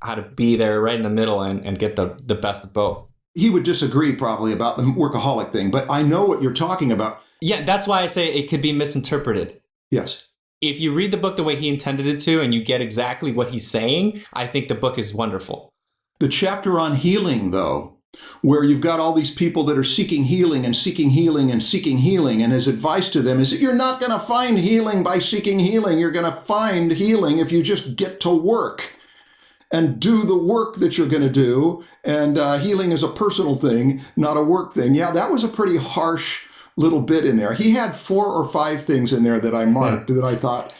how to be there right in the middle and get the best of both. He would disagree probably about the workaholic thing, but I know what you're talking about. Yeah, that's why I say it could be misinterpreted. Yes. If you read the book the way he intended it to and you get exactly what he's saying, I think the book is wonderful. The chapter on healing, though, where you've got all these people that are seeking healing and seeking healing and seeking healing, and his advice to them is that you're not going to find healing by seeking healing. You're going to find healing if you just get to work and do the work that you're going to do. And healing is a personal thing, not a work thing. Yeah, that was a pretty harsh little bit in there. He had 4 or 5 things in there that I marked that I thought,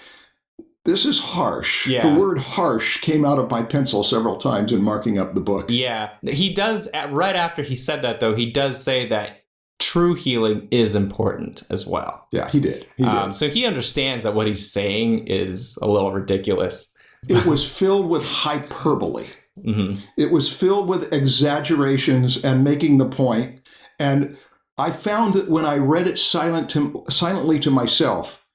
this is harsh. Yeah. The word harsh came out of my pencil several times in marking up the book. Yeah. He does, right after he said that, though, he does say that true healing is important as well. Yeah, he did. He did. So he understands that what he's saying is a little ridiculous. It was filled with hyperbole. Mm-hmm. It was filled with exaggerations and making the point. And I found that when I read it silently to myself,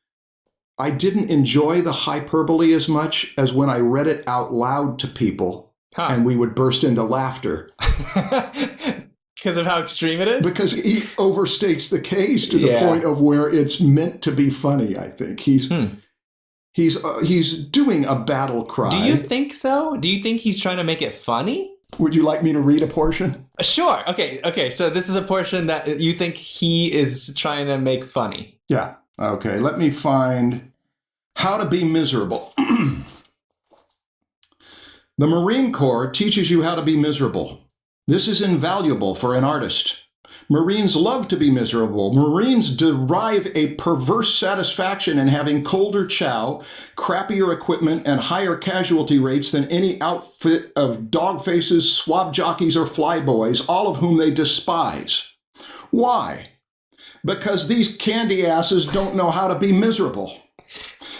I didn't enjoy the hyperbole as much as when I read it out loud to people, and we would burst into laughter. Because of how extreme it is? Because he overstates the case to the point of where it's meant to be funny, I think. He's doing a battle cry. Do you think so? Do you think he's trying to make it funny? Would you like me to read a portion? Sure. Okay. So this is a portion that you think he is trying to make funny. Yeah. Okay. Let me find How to Be Miserable. The Marine Corps teaches you how to be miserable. This is invaluable for an artist. Marines love to be miserable. Marines derive a perverse satisfaction in having colder chow, crappier equipment, and higher casualty rates than any outfit of dog faces, swab jockeys, or flyboys, all of whom they despise. Why? Because these candy asses don't know how to be miserable.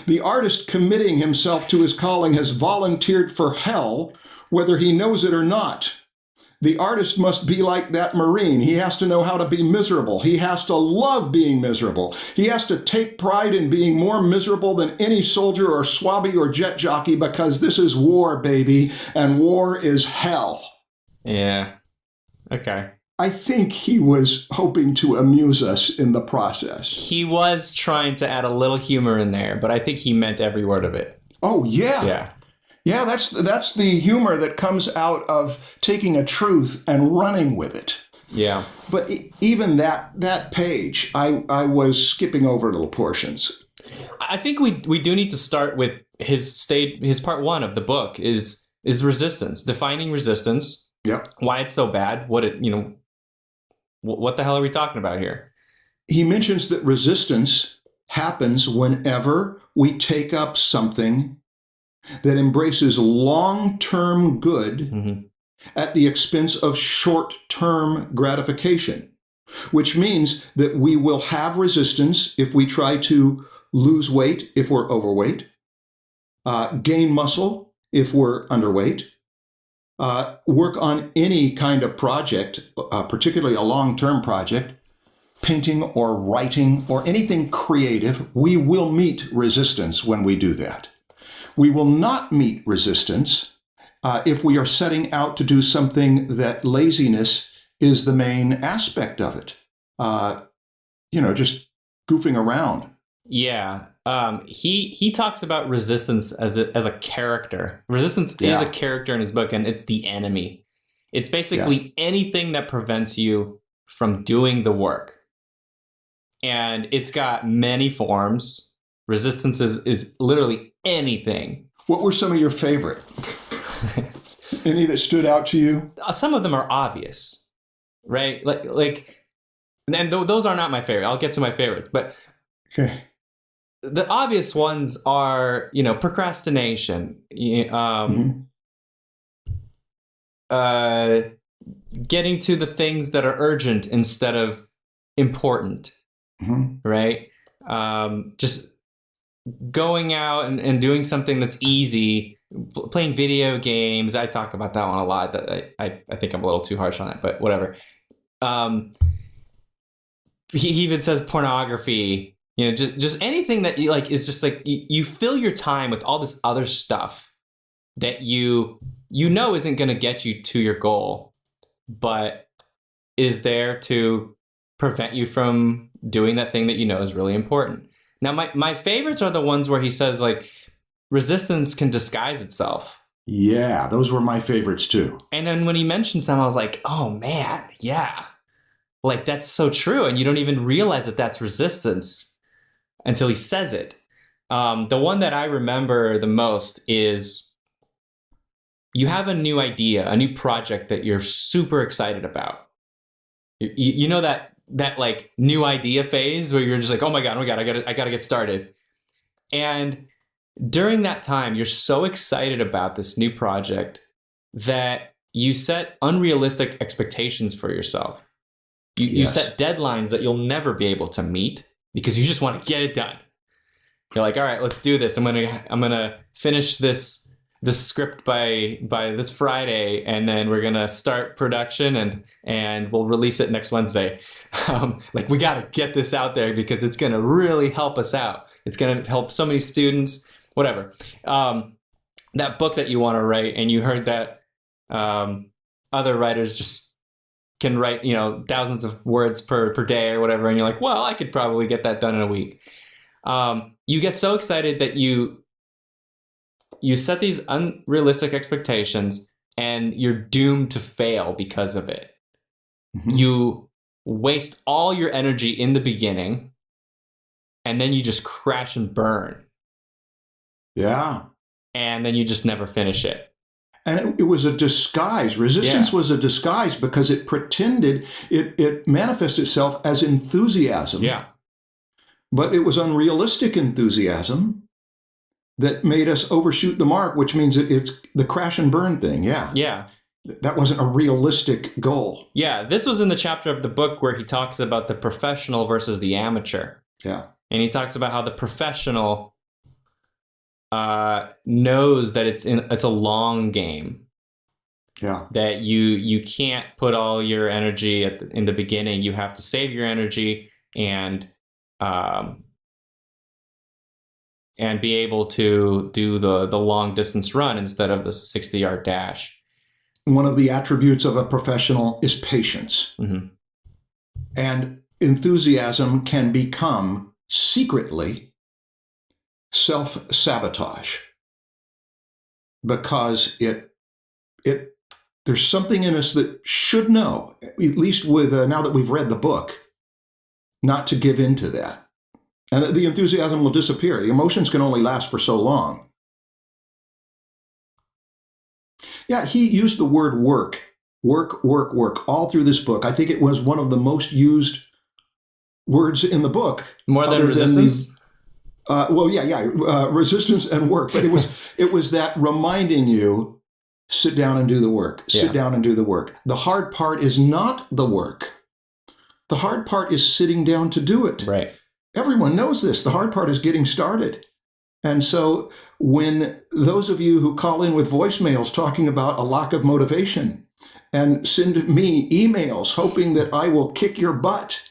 The artist committing himself to his calling has volunteered for hell, whether he knows it or not. The artist must be like that Marine. He has to know how to be miserable. He has to love being miserable. He has to take pride in being more miserable than any soldier or swabby or jet jockey, because this is war, baby, and war is hell. Yeah. Okay. I think he was hoping to amuse us in the process. He was trying to add a little humor in there, but I think he meant every word of it. Oh, yeah. Yeah. Yeah, that's the humor that comes out of taking a truth and running with it. Yeah. But even that page, I was skipping over little portions. I think we do need to start with his part 1 of the book is resistance, defining resistance. Yep. Why it's so bad, what the hell are we talking about here? He mentions that resistance happens whenever we take up something that embraces long-term good at the expense of short-term gratification, which means that we will have resistance if we try to lose weight if we're overweight, gain muscle if we're underweight, work on any kind of project, particularly a long-term project, painting or writing or anything creative. We will meet resistance when we do that. We will not meet resistance if we are setting out to do something that laziness is the main aspect of it. Just goofing around. Yeah. He talks about resistance as a character. Resistance is a character in his book, and it's the enemy. It's basically anything that prevents you from doing the work. And it's got many forms. Resistance is literally anything. What were some of your favorite? Any that stood out to you? Some of them are obvious, right? And those are not my favorite. I'll get to my favorites, but okay. The obvious ones are, procrastination, getting to the things that are urgent instead of important, right? Just going out and doing something that's easy, playing video games. I talk about that one a lot. That I think I'm a little too harsh on it, but whatever. He even says pornography. Just anything that you is just you fill your time with all this other stuff that you isn't going to get you to your goal, but is there to prevent you from doing that thing that is really important. Now, my favorites are the ones where he says resistance can disguise itself. Yeah, those were my favorites too. And then when he mentioned some, I was like, oh man, yeah. That's so true. And you don't even realize that that's resistance until he says it. The one that I remember the most is you have a new idea, a new project that you're super excited about. You know that that like new idea phase where you're just like, oh my God, I gotta get started. And during that time, you're so excited about this new project that you set unrealistic expectations for yourself. You set deadlines that you'll never be able to meet because you just want to get it done. You're like, all right, let's do this. I'm gonna finish this script by this Friday, and then we're gonna start production and we'll release it next Wednesday. Like, we gotta get this out there because it's gonna really help us out. It's gonna help so many students. Whatever. That book that you want to write, and you heard that other writers just can write, thousands of words per day or whatever, and you're like, well, I could probably get that done in a week. You get so excited that you set these unrealistic expectations, and you're doomed to fail because of it. Mm-hmm. You waste all your energy in the beginning, and then you just crash and burn. Yeah. And then you just never finish it. And it was a disguise. Resistance was a disguise because it pretended, it manifested itself as enthusiasm. Yeah. But it was unrealistic enthusiasm that made us overshoot the mark, which means it's the crash and burn thing. Yeah. Yeah. That wasn't a realistic goal. Yeah. This was in the chapter of the book where he talks about the professional versus the amateur. Yeah. And he talks about how the professional knows that it's a long game. Yeah. That you can't put all your energy in the beginning. You have to save your energy and be able to do the long distance run instead of the 60-yard dash. One of the attributes of a professional is patience. Mm-hmm. And enthusiasm can become secretly self-sabotage because there's something in us that should know, at least with now that we've read the book, not to give in to that. And the enthusiasm will disappear. The emotions can only last for so long. Yeah, he used the word work all through this book. I think it was one of the most used words in the book. More than resistance? Resistance and work. But it was that reminding you, sit down and do the work. Sit down and do the work. The hard part is not the work. The hard part is sitting down to do it. Right. Everyone knows this. The hard part is getting started. And so when those of you who call in with voicemails talking about a lack of motivation and send me emails hoping that I will kick your butt,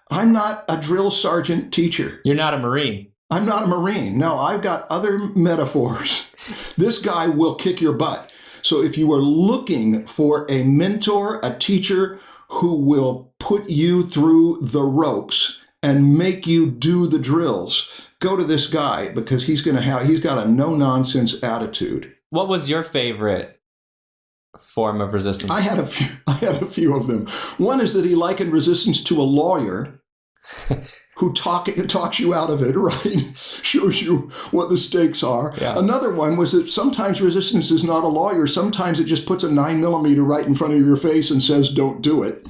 I'm not a drill sergeant teacher. You're not a Marine. I'm not a Marine. No, I've got other metaphors. This guy will kick your butt. So if you are looking for a mentor, a teacher who will put you through the ropes and make you do the drills, go to this guy because he's got a no-nonsense attitude. What was your favorite form of resistance? I had a few of them. One is that he likened resistance to a lawyer who talks you out of it, right? Shows you what the stakes are. Yeah. Another one was that sometimes resistance is not a lawyer. Sometimes it just puts a 9mm right in front of your face and says, don't do it.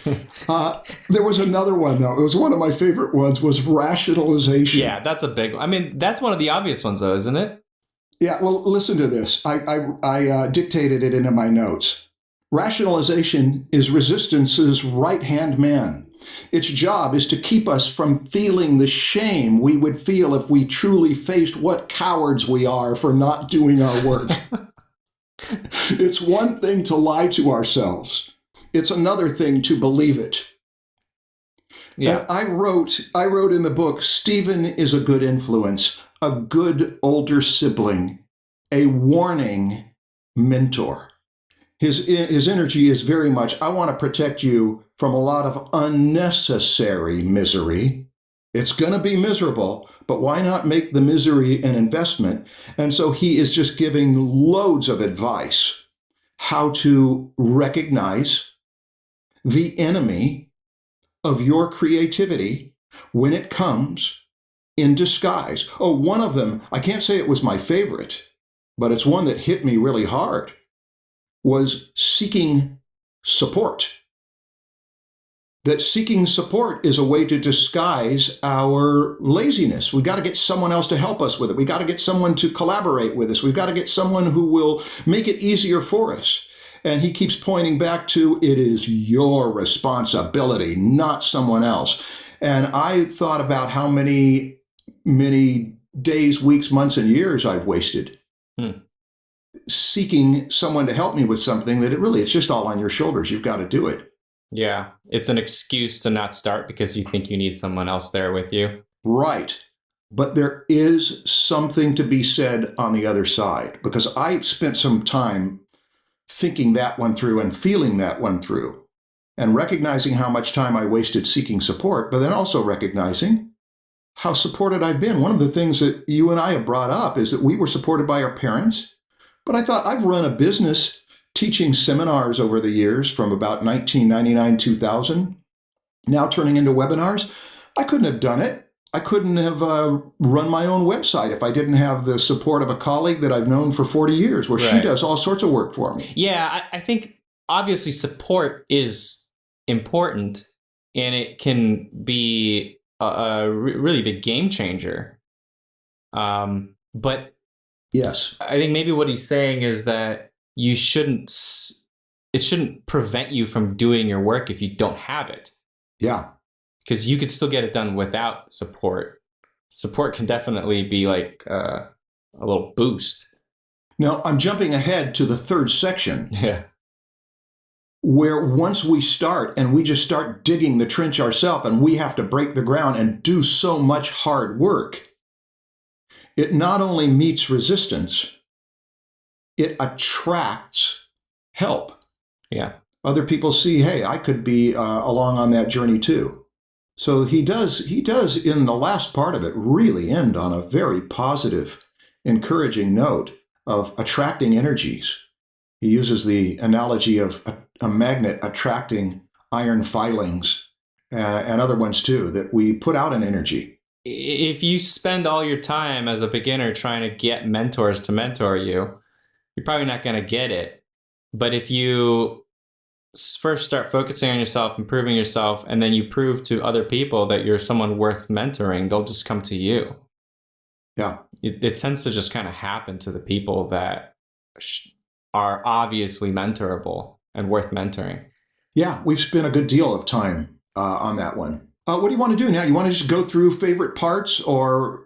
There was another one, though. It was one of my favorite ones, was rationalization. Yeah, that's a big one. I mean, that's one of the obvious ones, though, isn't it? Yeah, well, listen to this. I dictated it into my notes. Rationalization is resistance's right-hand man. Its job is to keep us from feeling the shame we would feel if we truly faced what cowards we are for not doing our work. It's one thing to lie to ourselves. It's another thing to believe it. Yeah. And I wrote in the book, Stephen is a good influence, a good older sibling, a warning mentor. His energy is very much, I want to protect you from a lot of unnecessary misery. It's going to be miserable, but why not make the misery an investment? And so he is just giving loads of advice how to recognize the enemy of your creativity when it comes in disguise. Oh, one of them, I can't say it was my favorite, but it's one that hit me really hard, was seeking support. that seeking support is a way to disguise our laziness. We got to get someone else to help us with it. We got to get someone to collaborate with us. We've got to get someone who will make it easier for us. And he keeps pointing back to, it is your responsibility, not someone else. And I thought about how many days, weeks, months, and years I've wasted seeking someone to help me with something that it's just all on your shoulders. You've got to do it. Yeah. It's an excuse to not start because you think you need someone else there with you. Right. But there is something to be said on the other side, because I spent some time thinking that one through and feeling that one through and recognizing how much time I wasted seeking support, but then also recognizing how supported I've been. One of the things that you and I have brought up is that we were supported by our parents, but I thought I've run a business teaching seminars over the years from about 1999, 2000, now turning into webinars. I couldn't have done it. I couldn't have run my own website if I didn't have the support of a colleague that I've known for 40 years, where she does all sorts of work for me. Yeah, I think obviously support is important, and it can be a really big game changer. But yes, I think maybe what he's saying is that it shouldn't prevent you from doing your work if you don't have it. Yeah. Because you could still get it done without support. Support can definitely be like a little boost. Now, I'm jumping ahead to the third section. Yeah. Where once we start and we just start digging the trench ourselves and we have to break the ground and do so much hard work, it not only meets resistance, it attracts help. Yeah. Other people see, hey, I could be along on that journey too. So he does in the last part of it really end on a very positive, encouraging note of attracting energies. He uses the analogy of a magnet attracting iron filings and other ones too, that we put out an energy. If you spend all your time as a beginner trying to get mentors to mentor you, you're probably not going to get it. But if you first start focusing on yourself, improving yourself, and then you prove to other people that you're someone worth mentoring, they'll just come to you. Yeah. It tends to just kind of happen to the people that are obviously mentorable and worth mentoring. Yeah, we've spent a good deal of time on that one. What do you want to do now? You want to just go through favorite parts, or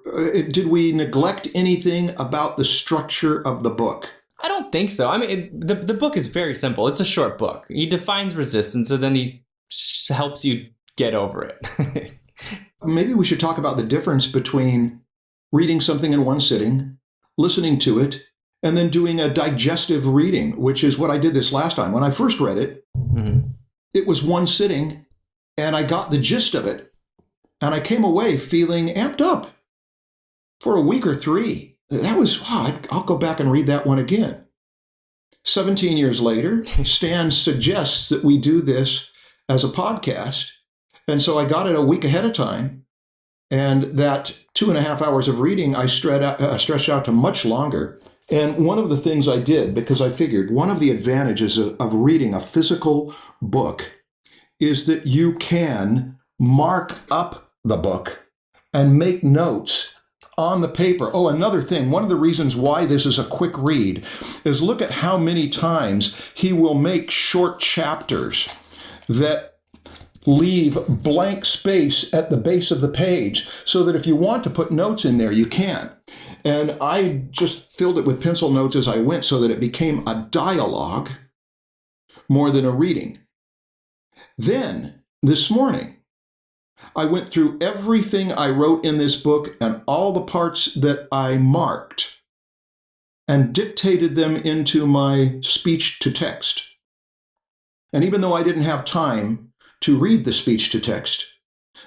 did we neglect anything about the structure of the book? I don't think so. I mean, the book is very simple. It's a short book. He defines resistance, and then he helps you get over it. Maybe we should talk about the difference between reading something in one sitting, listening to it, and then doing a digestive reading, which is what I did this last time. When I first read it, it was one sitting, and I got the gist of it. And I came away feeling amped up for a week or 3. That was, wow, I'll go back and read that one again. 17 years later, Stan suggests that we do this as a podcast. And so I got it a week ahead of time. And that 2.5 hours of reading, I stretched out to much longer. And one of the things I did, because I figured one of the advantages of reading a physical book is that you can mark up the book and make notes on the paper. Oh, another thing, one of the reasons why this is a quick read is look at how many times he will make short chapters that leave blank space at the base of the page so that if you want to put notes in there, you can. And I just filled it with pencil notes as I went so that it became a dialogue more than a reading. Then, this morning, I went through everything I wrote in this book and all the parts that I marked and dictated them into my speech to text. And even though I didn't have time to read the speech to text,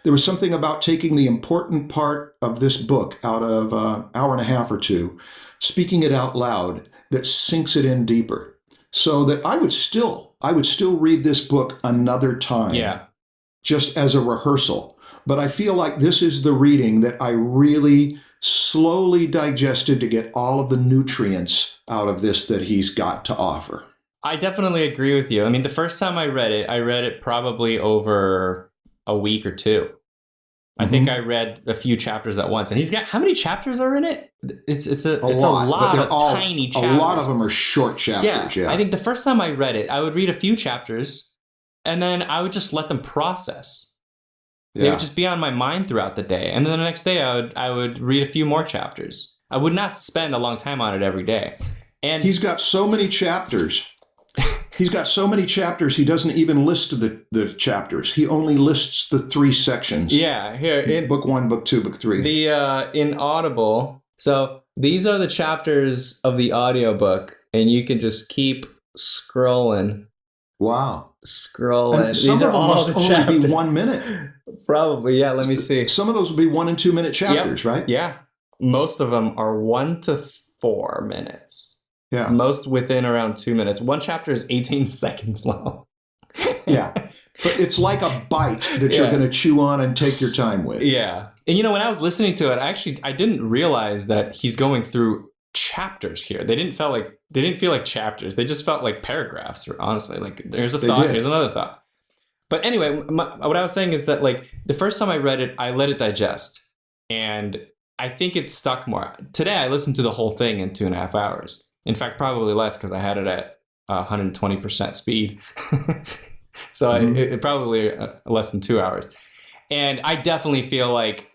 there was something about taking the important part of this book out of an hour and a half or 2, speaking it out loud, that sinks it in deeper. So that I would still read this book another time. Yeah. Just as a rehearsal. But I feel like this is the reading that I really slowly digested to get all of the nutrients out of this that he's got to offer. I definitely agree with you. I mean, the first time I read it probably over a week or two. I think I read a few chapters at once, and he's got how many chapters are in it? It's a lot but they're of all, tiny chapters. A lot of them are short chapters. Yeah. I think the first time I read it, I would read a few chapters, and then I would just let them process. They would just be on my mind throughout the day, and then the next day I would read a few more chapters. I would not spend a long time on it every day. And he's got so many chapters. He doesn't even list the chapters. He only lists the 3 sections. Yeah, here in book 1, book 2, book 3. The in Audible. So these are the chapters of the audiobook, and you can just keep scrolling. Wow. Scrolling. And some these of are them all must the only chapters. be 1 minute. Probably, yeah. Let me see. Some of those will be 1 and 2 minute chapters, right? Yeah. Most of them are 1 to 4 minutes. Yeah. Most within around 2 minutes. One chapter is 18 seconds long. Yeah. But it's like a bite that you're going to chew on and take your time with. Yeah. And when I was listening to it, I didn't realize that he's going through chapters here. They didn't feel like chapters. They just felt like paragraphs, honestly. Like there's a thought, here's another thought. But anyway, what I was saying is that like the first time I read it, I let it digest. And I think it stuck more. Today, I listened to the whole thing in 2.5 hours. In fact, probably less because I had it at 120% speed. So it probably less than 2 hours. And I definitely feel like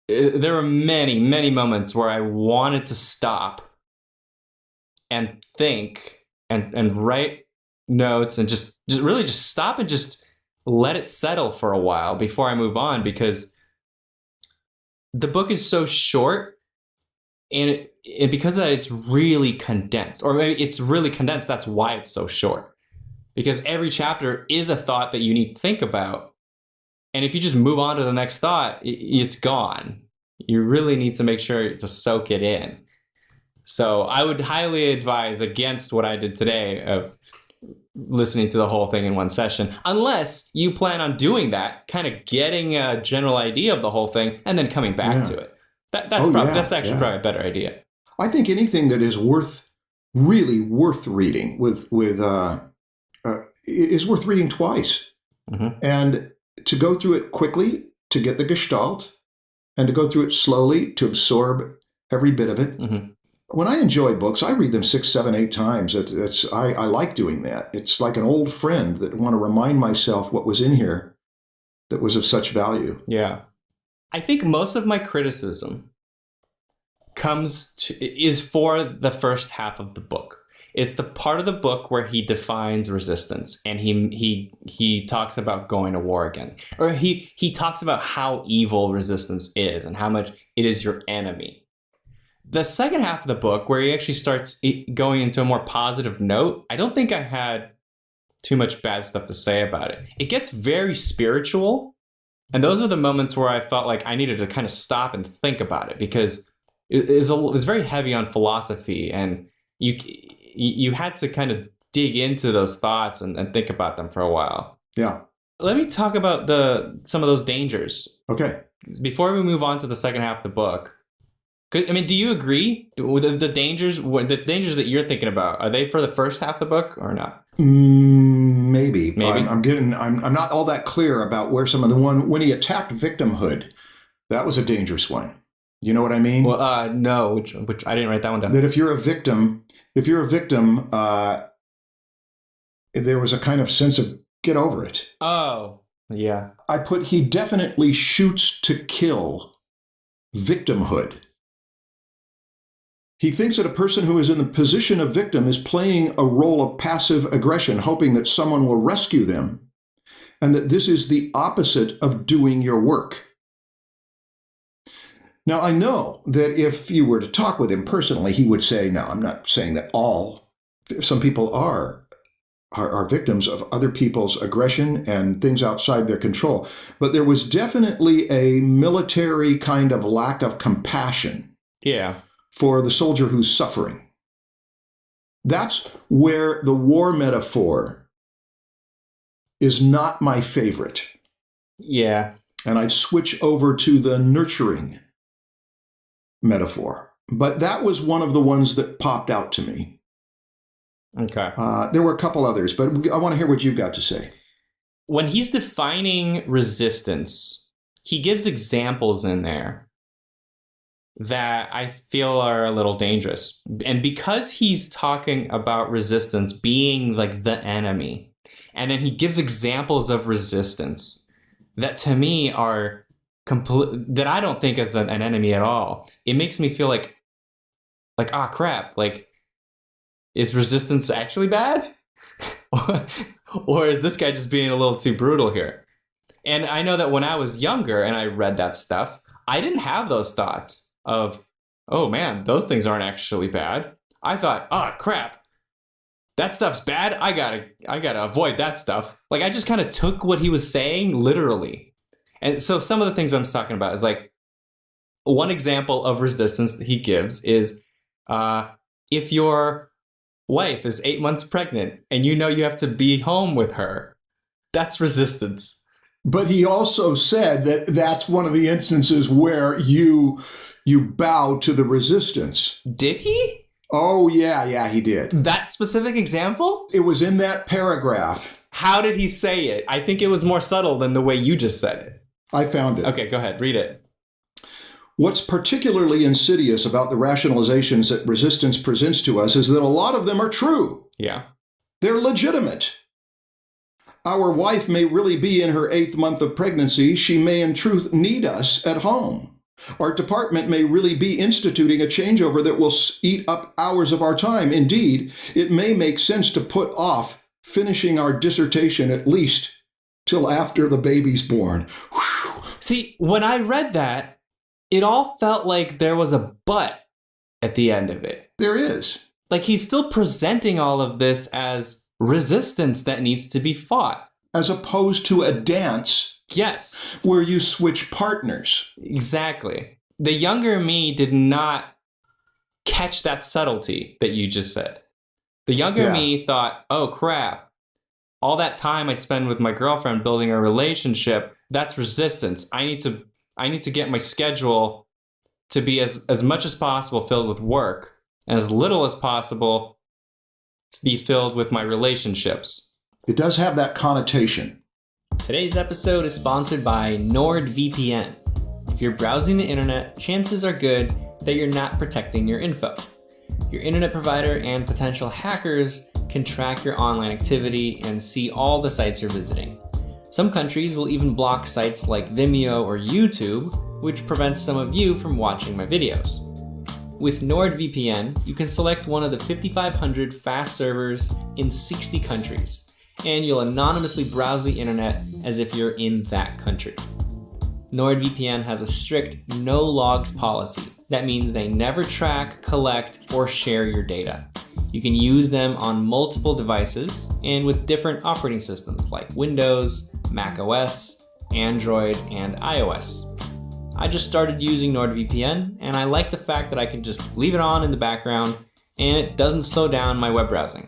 there were many, many moments where I wanted to stop and think and write notes and just really just stop and just let it settle for a while before I move on, because the book is so short. And because of that, it's really condensed. Or maybe it's really condensed, that's why it's so short. Because every chapter is a thought that you need to think about. And if you just move on to the next thought, it's gone. You really need to make sure to soak it in. So I would highly advise against what I did today of listening to the whole thing in one session, unless you plan on doing that, kind of getting a general idea of the whole thing and then coming back to it. That's actually probably a better idea. I think anything that is really worth reading is worth reading twice. And to go through it quickly to get the gestalt, and to go through it slowly to absorb every bit of it. When I enjoy books, I read them 6, 7, 8 times. I like doing that. It's like an old friend that I want to remind myself what was in here that was of such value. Yeah. I think most of my criticism is for the first half of the book. It's the part of the book where he defines resistance, and he talks about going to war again, or he talks about how evil resistance is and how much it is your enemy. The second half of the book, where he actually starts going into a more positive note, I don't think I had too much bad stuff to say about it. It gets very spiritual. And those are the moments where I felt like I needed to kind of stop and think about it, because it was very heavy on philosophy, and you had to kind of dig into those thoughts and think about them for a while. Yeah. Let me talk about some of those dangers. Okay. Before we move on to the second half of the book, I mean, do you agree with the dangers that you're thinking about? Are they for the first half of the book or not? Maybe. I'm not all that clear about where some of the one when he attacked victimhood, that was a dangerous one. You know what I mean? Well, no, which I didn't write that one down. That if you're a victim, there was a kind of sense of get over it. Oh, yeah. I put he definitely shoots to kill victimhood. He thinks that a person who is in the position of victim is playing a role of passive aggression, hoping that someone will rescue them, and that this is the opposite of doing your work. Now, I know that if you were to talk with him personally, he would say, no, I'm not saying that some people are victims of other people's aggression and things outside their control. But there was definitely a military kind of lack of compassion. Yeah. For the soldier who's suffering. That's where the war metaphor is not my favorite. Yeah. And I'd switch over to the nurturing metaphor. But that was one of the ones that popped out to me. Okay. There were a couple others, but I want to hear what you've got to say. When he's defining resistance, he gives examples in there that I feel are a little dangerous. And because he's talking about resistance being like the enemy, and then he gives examples of resistance that to me are that I don't think as an enemy at all. It makes me feel like, ah, crap, like, is resistance actually bad? Or is this guy just being a little too brutal here? And I know that when I was younger and I read that stuff, I didn't have those thoughts of, oh man, those things aren't actually bad. I thought, oh crap, that stuff's bad. I gotta avoid that stuff. Like I just kind of took what he was saying literally. And so some of the things I'm talking about is like, one example of resistance that he gives is if your wife is 8 months pregnant and you know you have to be home with her, that's resistance. But he also said that that's one of the instances where you bow to the resistance. Did he? Oh, yeah, he did. That specific example? It was in that paragraph. How did he say it? I think it was more subtle than the way you just said it. I found it. Okay, go ahead, read it. What's particularly insidious about the rationalizations that resistance presents to us is that a lot of them are true. Yeah. They're legitimate. Our wife may really be in her 8th month of pregnancy. She may in truth need us at home. Our department may really be instituting a changeover that will eat up hours of our time. Indeed, it may make sense to put off finishing our dissertation at least till after the baby's born. Whew. See, when I read that, it all felt like there was a but at the end of it. There is. Like he's still presenting all of this as resistance that needs to be fought. As opposed to a dance. Yes. Where you switch partners. Exactly. The younger me did not catch that subtlety that you just said. The younger me thought, oh crap, all that time I spend with my girlfriend building a relationship, that's resistance. I need to get my schedule to be as much as possible filled with work and as little as possible to be filled with my relationships. It does have that connotation. Today's episode is sponsored by NordVPN. If you're browsing the internet, chances are good that you're not protecting your info. Your internet provider and potential hackers can track your online activity and see all the sites you're visiting. Some countries will even block sites like Vimeo or YouTube, which prevents some of you from watching my videos. With NordVPN, you can select one of the 5,500 fast servers in 60 countries, and you'll anonymously browse the internet as if you're in that country. NordVPN has a strict no logs policy. That means they never track, collect, or share your data. You can use them on multiple devices and with different operating systems like Windows, Mac OS, Android, and iOS. I just started using NordVPN, and I like the fact that I can just leave it on in the background and it doesn't slow down my web browsing.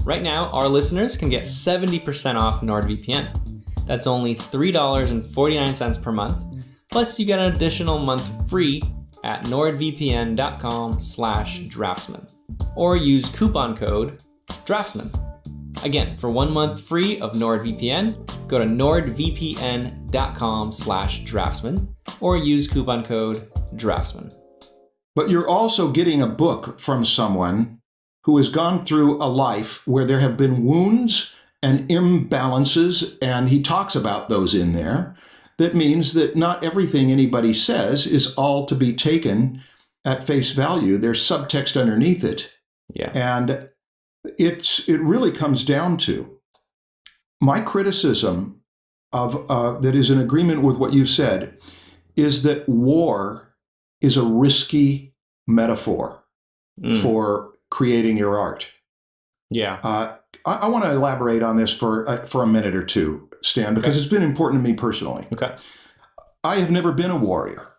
Right now, our listeners can get 70% off NordVPN. That's only $3.49 per month. Plus, you get an additional month free at nordvpn.com/draftsman or use coupon code Draftsmen. Again, for 1 month free of NordVPN, go to nordvpn.com/draftsman or use coupon code Draftsman. But you're also getting a book from someone who has gone through a life where there have been wounds and imbalances, and he talks about those in there. That means that not everything anybody says is all to be taken at face value. There's subtext underneath it. Yeah. And it really comes down to my criticism of that is in agreement with what you've said, is that war is a risky metaphor for creating your art. Yeah. I want to elaborate on this for a minute or two, Stan, because it's been important to me personally. Okay. I have never been a warrior.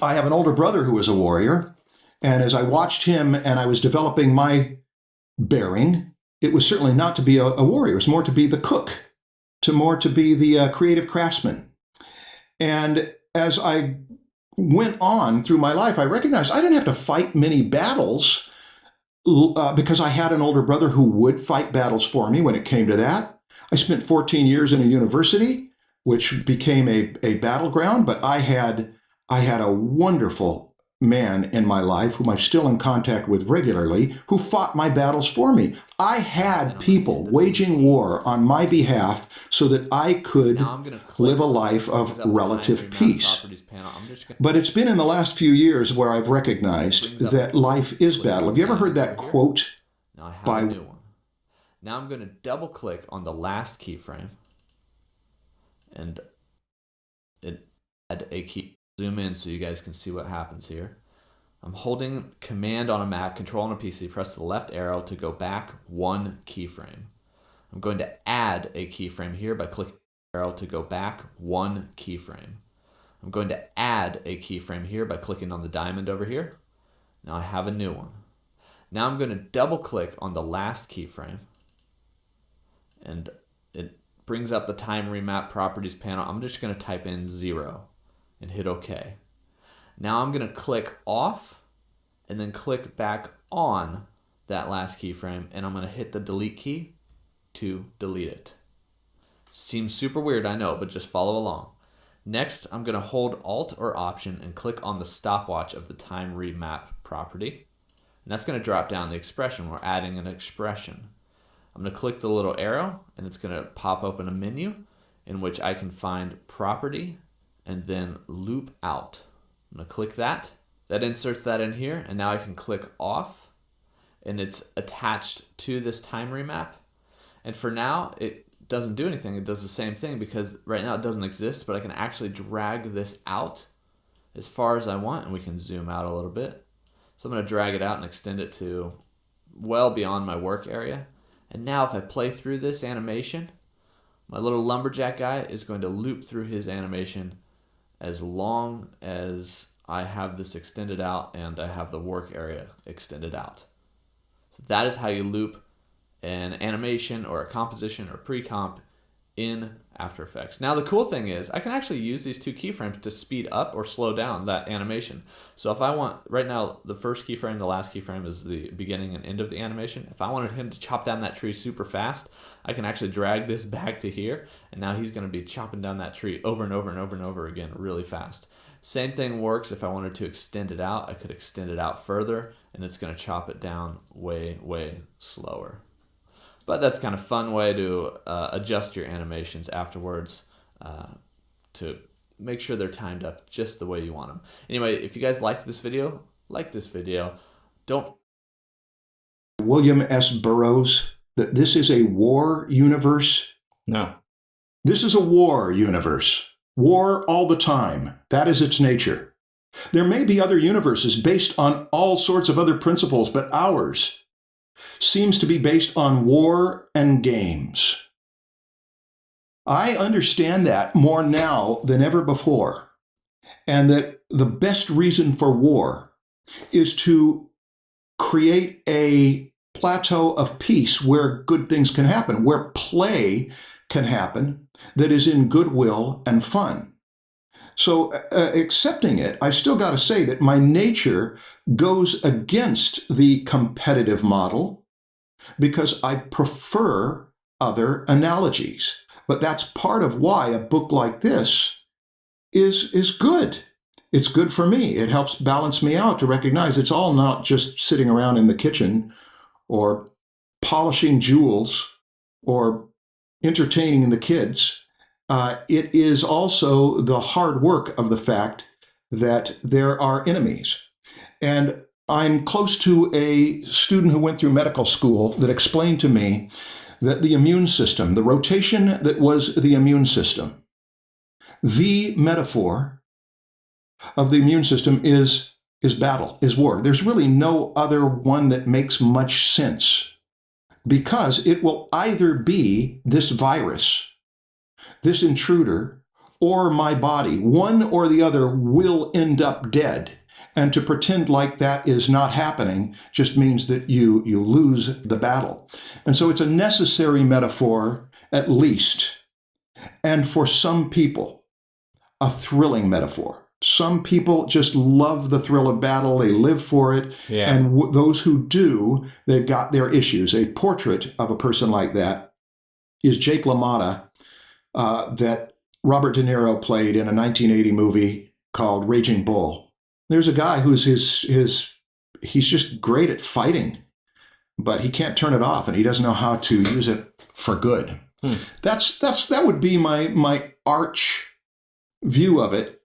I have an older brother who was a warrior, and as I watched him and I was developing my bearing, it was certainly not to be a warrior. It was more to be the cook, to be the creative craftsman. And as I went on through my life, I recognized I didn't have to fight many battles because I had an older brother who would fight battles for me when it came to that. I spent 14 years in a university, which became a battleground, but I had a wonderful man in my life whom I'm still in contact with regularly, who fought my battles for me. I had people waging war on my behalf so that I could live a life of relative peace. But it's been in the last few years where I've recognized that life is battle. Have you ever heard that quote by... New one. Now I'm going to double click on the last keyframe and add a key. Zoom in so you guys can see what happens here. I'm holding Command on a Mac, Control on a PC, press the left arrow to go back one keyframe. I'm going to add a keyframe here by clicking the arrow to go back one keyframe. I'm going to add a keyframe here by clicking on the diamond over here. Now I have a new one. Now I'm going to double click on the last keyframe and it brings up the time remap properties panel. I'm just going to type in 0 and hit OK. Now I'm going to click off and then click back on that last keyframe, and I'm going to hit the delete key to delete it. Seems super weird, I know, but just follow along. Next, I'm going to hold Alt or Option and click on the stopwatch of the time remap property. And that's going to drop down the expression. We're adding an expression. I'm going to click the little arrow, and it's going to pop open a menu in which I can find property and then loop out. I'm going to click that. That inserts that in here, and now I can click off, and it's attached to this time remap. And for now, it doesn't do anything. It does the same thing because right now it doesn't exist, but I can actually drag this out as far as I want, and we can zoom out a little bit. So I'm going to drag it out and extend it to well beyond my work area. And now if I play through this animation, my little lumberjack guy is going to loop through his animation as long as I have this extended out and I have the work area extended out. So that is how you loop an animation or a composition or pre-comp in After Effects. Now the cool thing is I can actually use these two keyframes to speed up or slow down that animation. So if I want, right now the first keyframe, the last keyframe is the beginning and end of the animation. If I wanted him to chop down that tree super fast, I can actually drag this back to here, and now he's going to be chopping down that tree over and over and over and over again really fast. Same thing works if I wanted to extend it out. I could extend it out further, and it's going to chop it down way, way slower. But that's kind of fun way to adjust your animations afterwards to make sure they're timed up just the way you want them. Anyway, if you guys liked this video, like this video. Don't... William S. Burroughs, that this is a war universe? No. This is a war universe. War all the time. That is its nature. There may be other universes based on all sorts of other principles, but ours seems to be based on war and games. I understand that more now than ever before, and that the best reason for war is to create a plateau of peace where good things can happen, where play can happen that is in goodwill and fun. So accepting it, I've still got to say that my nature goes against the competitive model because I prefer other analogies. But that's part of why a book like this is good. It's good for me. It helps balance me out to recognize it's all not just sitting around in the kitchen or polishing jewels or entertaining the kids. It is also the hard work of the fact that there are enemies. And I'm close to a student who went through medical school that explained to me that the immune system, the rotation that was the immune system, the metaphor of the immune system is battle, is war. There's really no other one that makes much sense because it will either be this virus, this intruder, or my body. One or the other will end up dead. And to pretend like that is not happening just means that you lose the battle. And so it's a necessary metaphor, at least, and for some people, a thrilling metaphor. Some people just love the thrill of battle. They live for it. Yeah. And those who do, they've got their issues. A portrait of a person like that is Jake LaMotta, that Robert De Niro played in a 1980 movie called Raging Bull. There's a guy who's he's just great at fighting, but he can't turn it off, and he doesn't know how to use it for good. That would be my arch view of it.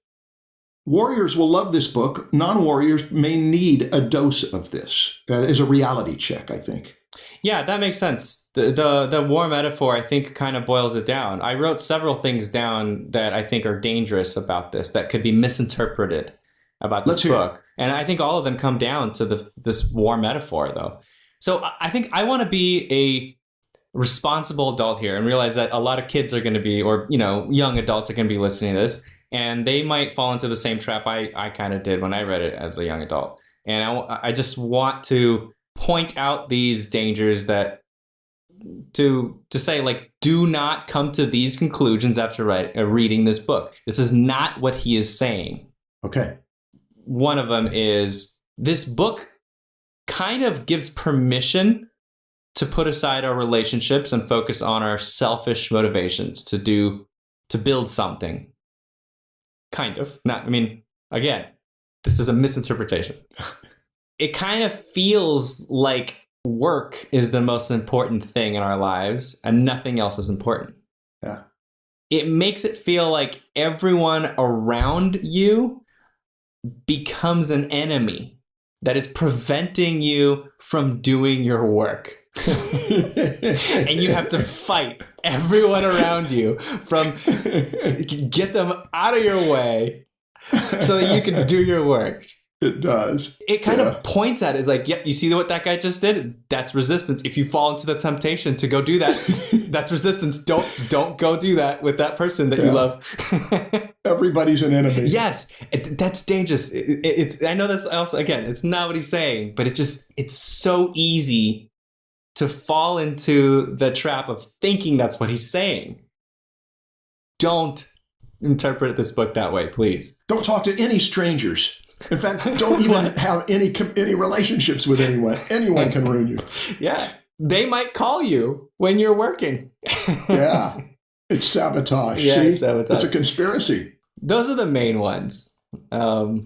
Warriors will love this book. Non-warriors may need a dose of this as a reality check, I think. Yeah, that makes sense. The war metaphor, I think, kind of boils it down. I wrote several things down that I think are dangerous about this, that could be misinterpreted about this book. And I think all of them come down to this war metaphor, though. So I think I want to be a responsible adult here and realize that a lot of kids are going to be, or, young adults are going to be listening to this, and they might fall into the same trap I kind of did when I read it as a young adult. And I just want to point out these dangers, that to say, like, do not come to these conclusions after reading this book. This is not what he is saying. Okay. One of them is, this book kind of gives permission to put aside our relationships and focus on our selfish motivations to build something. Kind of. Again, this is a misinterpretation. It kind of feels like work is the most important thing in our lives and nothing else is important. Yeah. It makes it feel like everyone around you becomes an enemy that is preventing you from doing your work. And you have to fight everyone around you get them out of your way so that you can do your work. It does. It kind of points at it. It's like, you see what that guy just did? That's resistance. If you fall into the temptation to go do that, that's resistance. Don't go do that with that person that you love. Everybody's an enemy. Yes, that's dangerous. It's I know that's also, again, it's not what he's saying, but it's so easy to fall into the trap of thinking that's what he's saying. Don't interpret this book that way, please. Don't talk to any strangers. In fact, don't even have any relationships with anyone. Anyone can ruin you. Yeah. They might call you when you're working. Yeah. It's sabotage. Yeah, See? it's sabotage. It's a conspiracy. Those are the main ones. I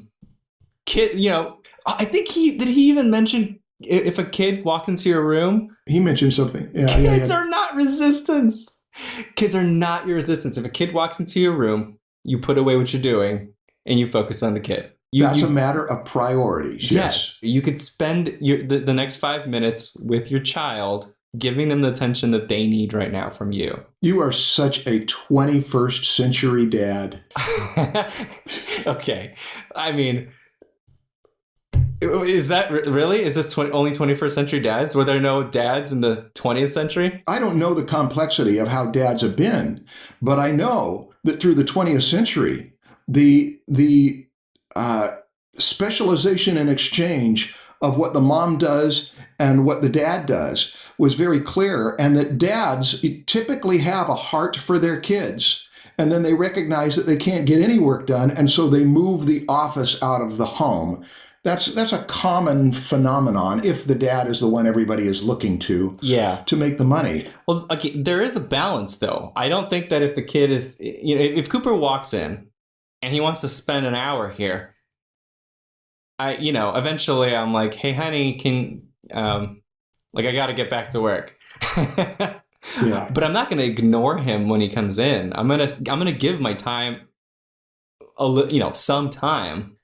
think did he even mention if a kid walked into your room? He mentioned something. Yeah, Kids are not resistance. Kids are not your resistance. If a kid walks into your room, you put away what you're doing and you focus on the kid. That's a matter of priorities. Yes. You could spend the next 5 minutes with your child, giving them the attention that they need right now from you. You are such a 21st century dad. Okay. Is that really? Is this only 21st century dads? Were there no dads in the 20th century? I don't know the complexity of how dads have been, but I know that through the 20th century, the specialization and exchange of what the mom does and what the dad does was very clear, and that dads typically have a heart for their kids, and then they recognize that they can't get any work done, and so they move the office out of the home. That's a common phenomenon if the dad is the one everybody is looking to make the money. Well, okay, there is a balance, though. I don't think that if the kid is, if Cooper walks in and he wants to spend an hour here, eventually I'm like, hey, honey, I got to get back to work. Yeah. But I'm not going to ignore him when he comes in. I'm going to give my time, some time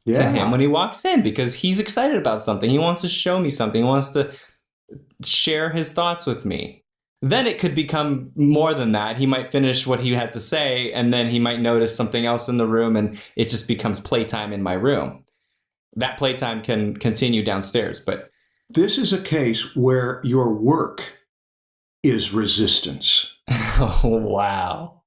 to him when he walks in, because he's excited about something. He wants to show me something. He wants to share his thoughts with me. Then it could become more than that. He might finish what he had to say, and then he might notice something else in the room, and it just becomes playtime in my room. That playtime can continue downstairs, but this is a case where your work is resistance. Oh, wow.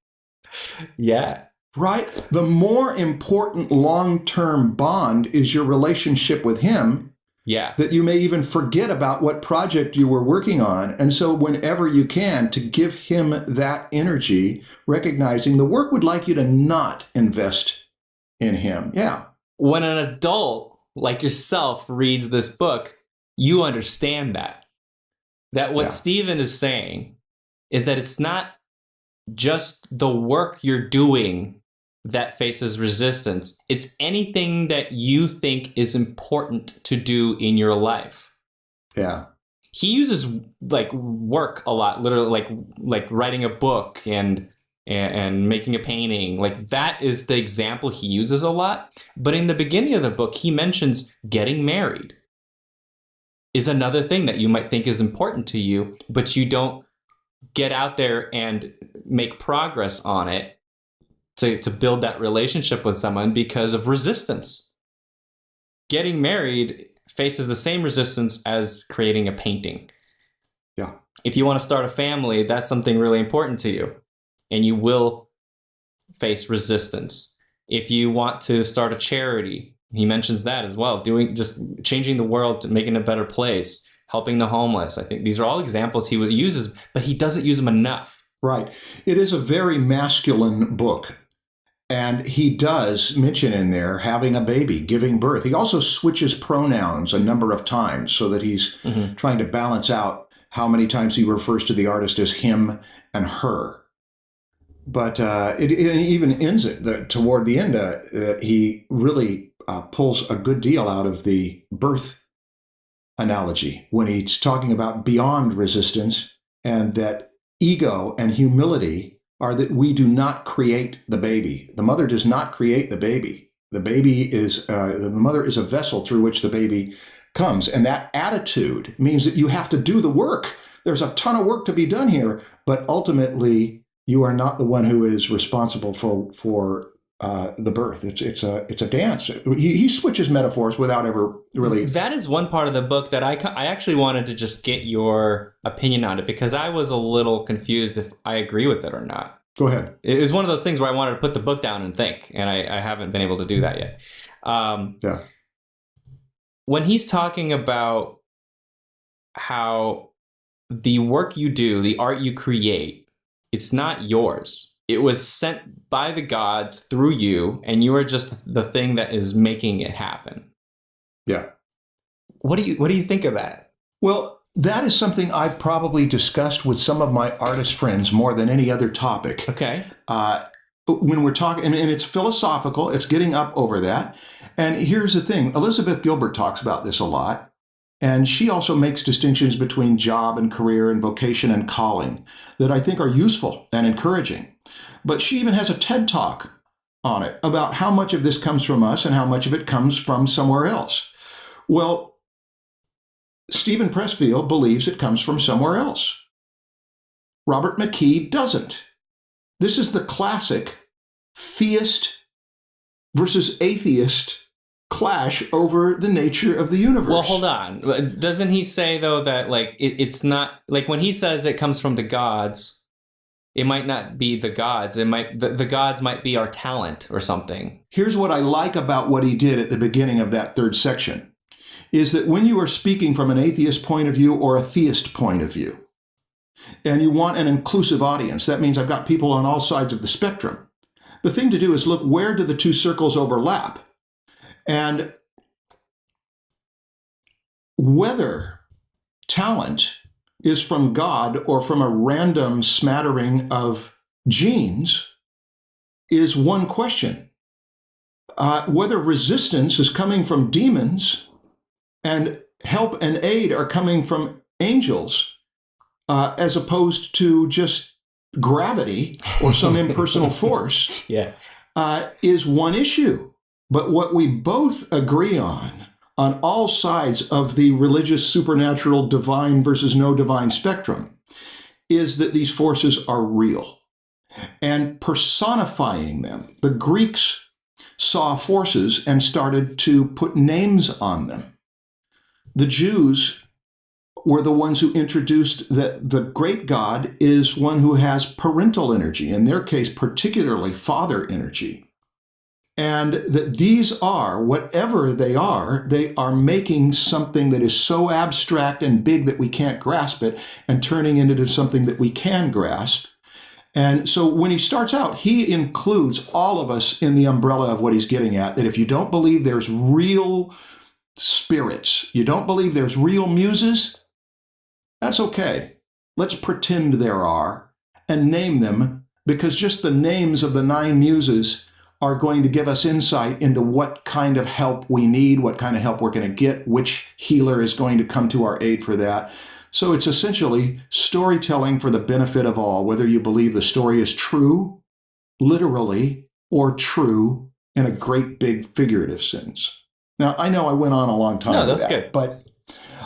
Yeah. Right? The more important long-term bond is your relationship with him. Yeah. That you may even forget about what project you were working on. And so whenever you can, to give him that energy, recognizing the work would like you to not invest in him. Yeah. When an adult like yourself reads this book, you understand that. That what Stephen is saying is that it's not just the work you're doing that faces resistance. It's anything that you think is important to do in your life. Yeah. He uses like work a lot, literally like writing a book and making a painting. Like that is the example he uses a lot. But in the beginning of the book, he mentions getting married is another thing that you might think is important to you, but you don't get out there and make progress on it to build that relationship with someone because of resistance. Getting married faces the same resistance as creating a painting. Yeah. If you want to start a family, that's something really important to you, and you will face resistance. If you want to start a charity, he mentions that as well, just changing the world to making a better place, helping the homeless. I think these are all examples he uses, but he doesn't use them enough. Right. It is a very masculine book. And he does mention in there having a baby, giving birth. He also switches pronouns a number of times so that he's trying to balance out how many times he refers to the artist as him and her. But it even ends it toward the end that he really pulls a good deal out of the birth analogy when he's talking about beyond resistance, and that ego and humility are that we do not create the baby. The mother does not create the baby. The baby is, the mother is a vessel through which the baby comes. And that attitude means that you have to do the work. There's a ton of work to be done here, but ultimately you are not the one who is responsible for the birth. It's a dance. He switches metaphors without ever really. That is one part of the book that I actually wanted to just get your opinion on it, because I was a little confused if I agree with it or not. Go ahead. It was one of those things where I wanted to put the book down and think, and I haven't been able to do that yet. Yeah. When he's talking about how the work you do, the art you create, it's not yours. It was sent by the gods through you, and you are just the thing that is making it happen. Yeah. What do you think of that? Well, that is something I've probably discussed with some of my artist friends more than any other topic. Okay. When we're talking, and it's philosophical, it's getting up over that. And here's the thing, Elizabeth Gilbert talks about this a lot. And she also makes distinctions between job and career and vocation and calling that I think are useful and encouraging. But she even has a TED Talk on it about how much of this comes from us and how much of it comes from somewhere else. Well, Stephen Pressfield believes it comes from somewhere else. Robert McKee doesn't. This is the classic theist versus atheist clash over the nature of the universe. Well, hold on. Doesn't he say, though, that like it's not like when he says it comes from the gods, it might not be the gods. It might the gods might be our talent or something. Here's what I like about what he did at the beginning of that third section, is that when you are speaking from an atheist point of view or a theist point of view, and you want an inclusive audience, that means I've got people on all sides of the spectrum. The thing to do is look, where do the two circles overlap? And whether talent is from God or from a random smattering of genes is one question. Whether resistance is coming from demons and help and aid are coming from angels, as opposed to just gravity or some impersonal force, is one issue. But what we both agree on all sides of the religious, supernatural, divine versus no divine spectrum, is that these forces are real. And personifying them, the Greeks saw forces and started to put names on them. The Jews were the ones who introduced that the great God is one who has parental energy, in their case, particularly father energy. And that these are, whatever they are making something that is so abstract and big that we can't grasp it and turning it into something that we can grasp. And so when he starts out, he includes all of us in the umbrella of what he's getting at, that if you don't believe there's real spirits, you don't believe there's real muses, that's okay. Let's pretend there are and name them, because just the names of the 9 muses are going to give us insight into what kind of help we need, what kind of help we're going to get, which healer is going to come to our aid for that. So it's essentially storytelling for the benefit of all, whether you believe the story is true, literally, or true in a great big figurative sense. Now, I know I went on a long time. No, that's with that, good. But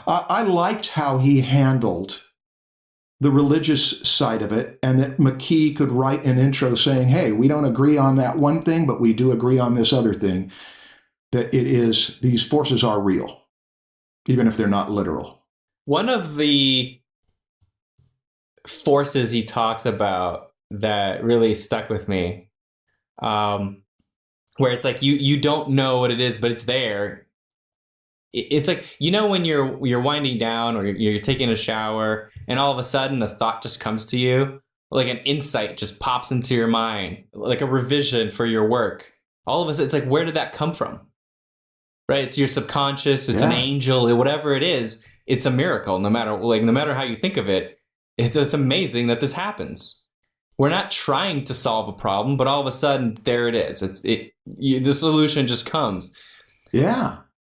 I liked how he handled the religious side of it, and that McKee could write an intro saying, hey, we don't agree on that one thing, but we do agree on this other thing, that it is, these forces are real, even if they're not literal. One of the forces he talks about that really stuck with me, where it's like you don't know what it is, but it's there. It's like, you know, when you're winding down or you're taking a shower and all of a sudden a thought just comes to you, like an insight just pops into your mind, like a revision for your work. All of a sudden, it's like, where did that come from? Right? It's your subconscious, it's an angel, whatever it is. It's a miracle, no matter how you think of it. It's amazing that this happens. We're not trying to solve a problem, but all of a sudden, there it is. The solution just comes. Yeah.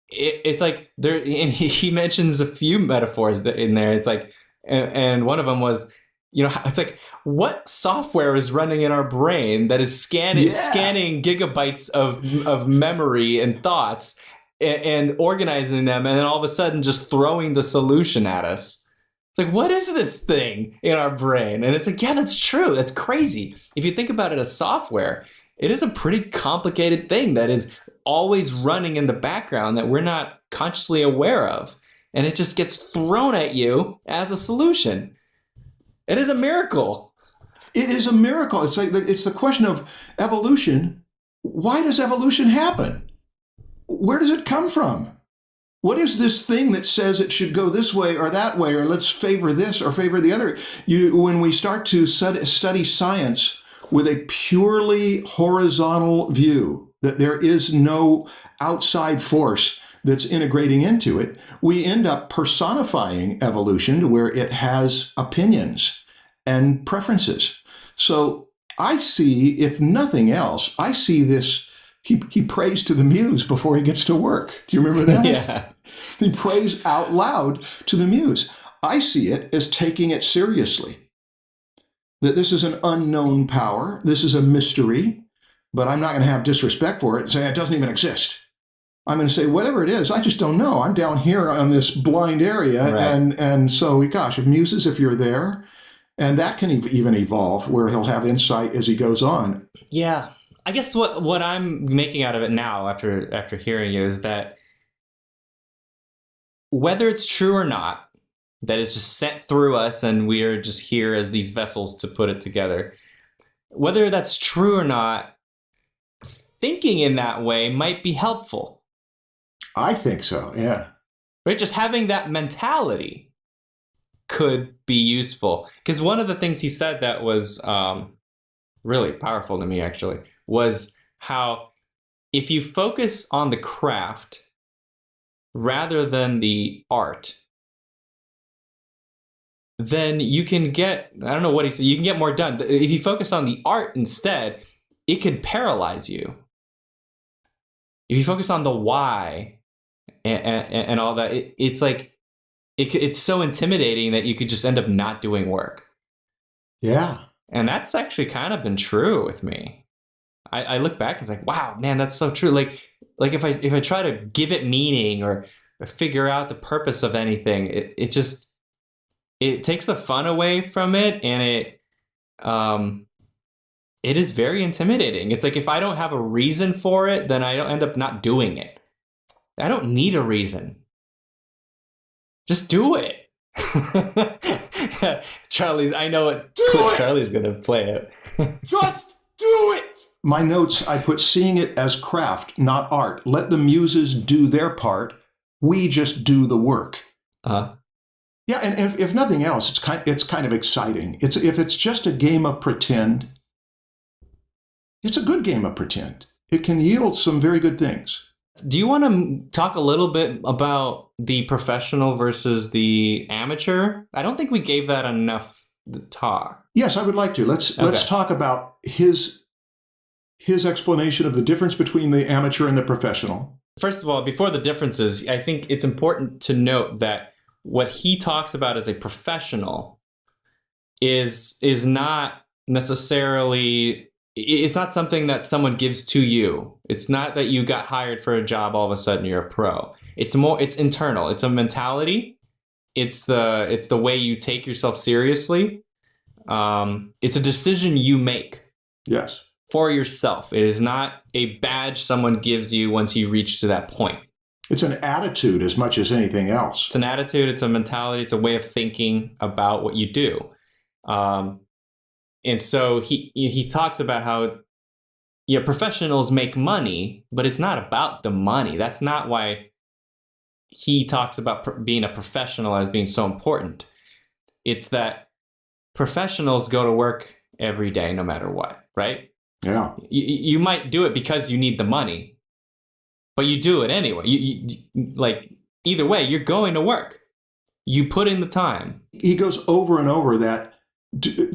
It's like there, and he mentions a few metaphors in there. It's like, and one of them was, you know, it's like, what software is running in our brain that is scanning gigabytes of memory and thoughts and organizing them, and then all of a sudden just throwing the solution at us. It's like, what is this thing in our brain? And it's like, yeah, that's true. That's crazy. If you think about it as software, it is a pretty complicated thing that is always running in the background that we're not consciously aware of. And it just gets thrown at you as a solution. It is a miracle. It is a miracle. It's like it's the question of evolution. Why does evolution happen? Where does it come from? What is this thing that says it should go this way or that way, or let's favor this or favor the other? When we start to study science with a purely horizontal view, that there is no outside force that's integrating into it, we end up personifying evolution to where it has opinions and preferences. So I see, if nothing else, I see this. He prays to the muse before he gets to work. Do you remember that? Yeah. He prays out loud to the muse. I see it as taking it seriously. That this is an unknown power. This is a mystery, but I'm not going to have disrespect for it and say it doesn't even exist. I'm going to say, whatever it is, I just don't know. I'm down here on this blind area. Right. And so, gosh, if muses, if you're there, and that can even evolve where he'll have insight as he goes on. Yeah. I guess what I'm making out of it now after hearing you is that whether it's true or not, that it's just sent through us and we are just here as these vessels to put it together, whether that's true or not, thinking in that way might be helpful. I think so, yeah. Right? Just having that mentality could be useful. Because one of the things he said that was really powerful to me, actually, was how if you focus on the craft rather than the art, then you can get, I don't know what he said, you can get more done. If you focus on the art instead, it could paralyze you. If you focus on the why and all that, it's like, it's so intimidating that you could just end up not doing work. Yeah. And that's actually kind of been true with me. I look back and it's like, wow, man, that's so true. Like if I try to give it meaning or figure out the purpose of anything, it takes the fun away from it, and it is very intimidating. It's like if I don't have a reason for it, then I don't end up not doing it. I don't need a reason. Just do it. Charlie's, I know what clip Charlie's gonna play it. Just do it. My notes, I put seeing it as craft, not art. Let the muses do their part. We just do the work. Yeah, and if nothing else, it's kind of exciting. If it's just a game of pretend, it's a good game of pretend. It can yield some very good things. Do you want to talk a little bit about the professional versus the amateur? I don't think we gave that enough talk. Yes, I would like to. Let's talk about his explanation of the difference between the amateur and the professional. First of all, before the differences, I think it's important to note that what he talks about as a professional is not necessarily, it's not something that someone gives to you. It's not that you got hired for a job, all of a sudden you're a pro. It's internal. It's a mentality. It's the way you take yourself seriously. It's a decision you make. Yes. For yourself. It is not a badge someone gives you once you reach to that point. It's an attitude as much as anything else. It's an attitude, it's a mentality, it's a way of thinking about what you do. And so he talks about how professionals make money, but it's not about the money. That's not why he talks about being a professional as being so important. It's that professionals go to work every day, no matter what, right? Yeah. You might do it because you need the money, but you do it anyway. You like, either way, you're going to work. You put in the time. He goes over and over that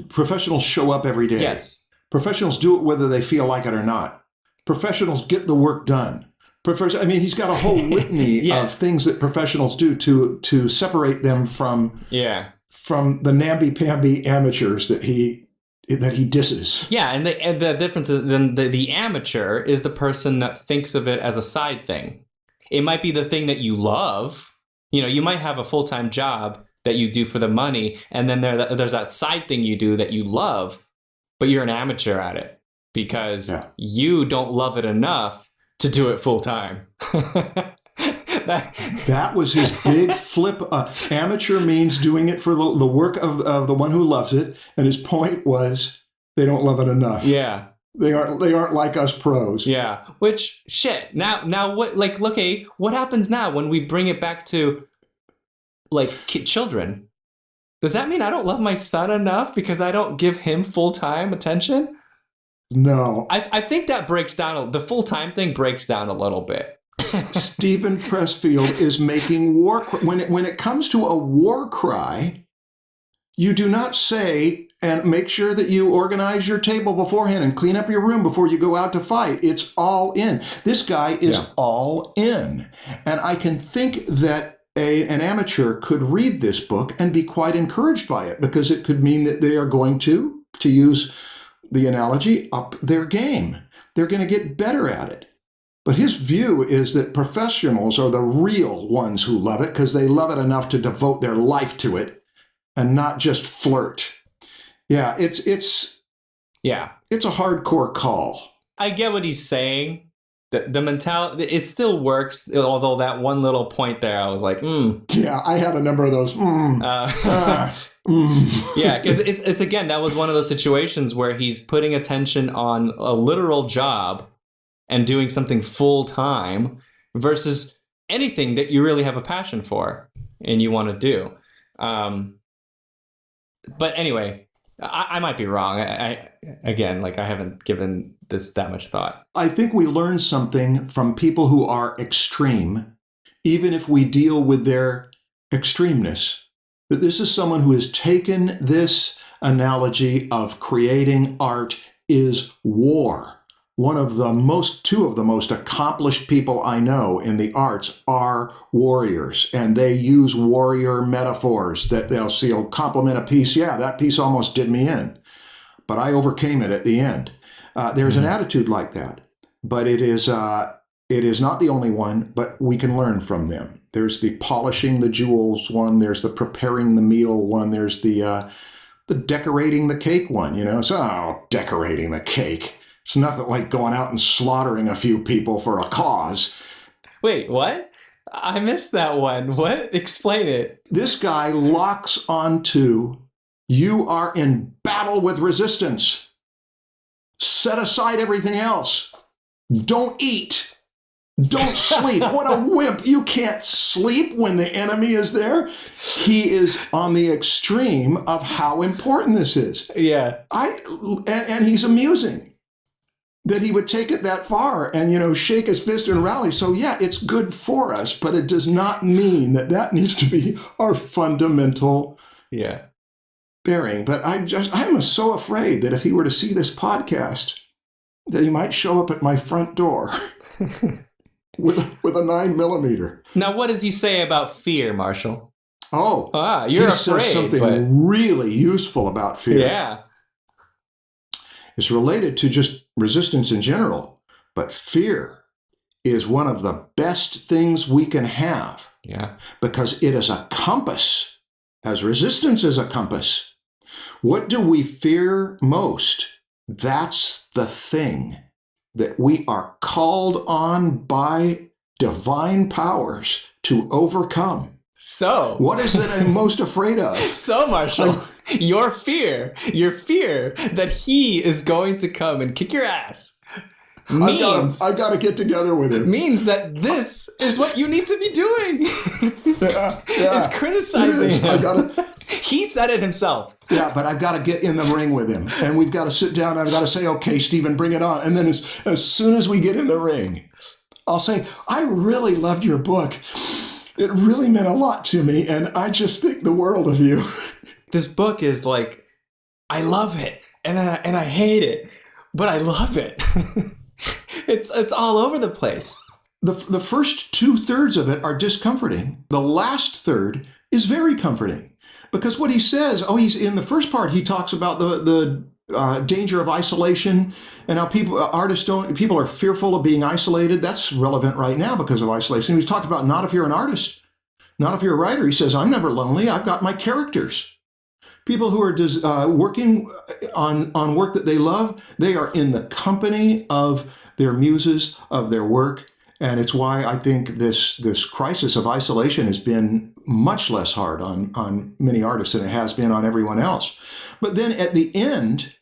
professionals show up every day. Yes. Professionals do it whether they feel like it or not. Professionals get the work done. He's got a whole litany of things that professionals do to separate them from the namby-pamby amateurs that he disses. Yeah, and the difference is then the amateur is the person that thinks of it as a side thing. It might be the thing that you love. You might have a full-time job that you do for the money, and then there's that side thing you do that you love, but you're an amateur at it because you don't love it enough to do it full-time. That was his big flip. Amateur means doing it for the work of the one who loves it, and his point was they don't love it enough. Yeah, they aren't like us pros. Yeah, which shit. Now what? Like, okay, what happens now when we bring it back to like children? Does that mean I don't love my son enough because I don't give him full-time attention? No, I think that breaks down. The full-time thing breaks down a little bit. Stephen Pressfield is making war. When it comes to a war cry, you do not say, and make sure that you organize your table beforehand and clean up your room before you go out to fight. It's all in. This guy is all in. And I can think that an amateur could read this book and be quite encouraged by it because it could mean that they are going to use the analogy, up their game. They're going to get better at it. But his view is that professionals are the real ones who love it because they love it enough to devote their life to it and not just flirt. Yeah, it's a hardcore call. I get what he's saying. The mentality, it still works, although that one little point there, I was like, Yeah, I had a number of those. Yeah, because it's again, that was one of those situations where he's putting attention on a literal job and doing something full time versus anything that you really have a passion for and you want to do. But anyway, I might be wrong. I haven't given this that much thought. I think we learn something from people who are extreme, even if we deal with their extremeness, that this is someone who has taken this analogy of creating art is war. Two of the most accomplished people I know in the arts are warriors, and they use warrior metaphors that they'll compliment a piece. Yeah, that piece almost did me in, but I overcame it at the end. There's an attitude like that, but it is not the only one, but we can learn from them. There's the polishing the jewels one. There's the preparing the meal one. There's the decorating the cake one, So, decorating the cake. It's nothing like going out and slaughtering a few people for a cause. Wait, what? I missed that one. What? Explain it. This guy locks onto, you are in battle with resistance. Set aside everything else. Don't eat. Don't sleep. What a wimp. You can't sleep when the enemy is there. He is on the extreme of how important this is. Yeah. And he's amusing that he would take it that far and, shake his fist and rally. So yeah, it's good for us, but it does not mean that needs to be our fundamental bearing. But I'm so afraid that if he were to see this podcast, that he might show up at my front door with a 9mm. Now, what does he say about fear, Marshall? Oh, you're he afraid. Says something really useful about fear. Yeah. It's related to just resistance in general, but fear is one of the best things we can have. Yeah. Because it is a compass, as resistance is a compass. What do we fear most? That's the thing that we are called on by divine powers to overcome. So, what is it I'm most afraid of? So, Marshall, your fear that he is going to come and kick your ass means I've got to get together with him. Means that this is what you need to be doing. Is criticizing him. He said it himself. Yeah, but I've got to get in the ring with him. And we've got to sit down. I've got to say, okay, Stephen, bring it on. And then as soon as we get in the ring, I'll say, I really loved your book. It really meant a lot to me. And I just think the world of you. This book is like, I love it. And I hate it. But I love it. It's all over the place. The first 2/3 of it are discomforting. The last third is very comforting. Because what he says, he's in the first part, he talks about the danger of isolation and how people are fearful of being isolated. That's relevant right now because of isolation. He talks about not if you're an artist, not if you're a writer. He says, I'm never lonely. I've got my characters. People who are working on work that they love, they are in the company of their muses, of their work. And it's why I think this crisis of isolation has been much less hard on many artists than it has been on everyone else. But then at the end,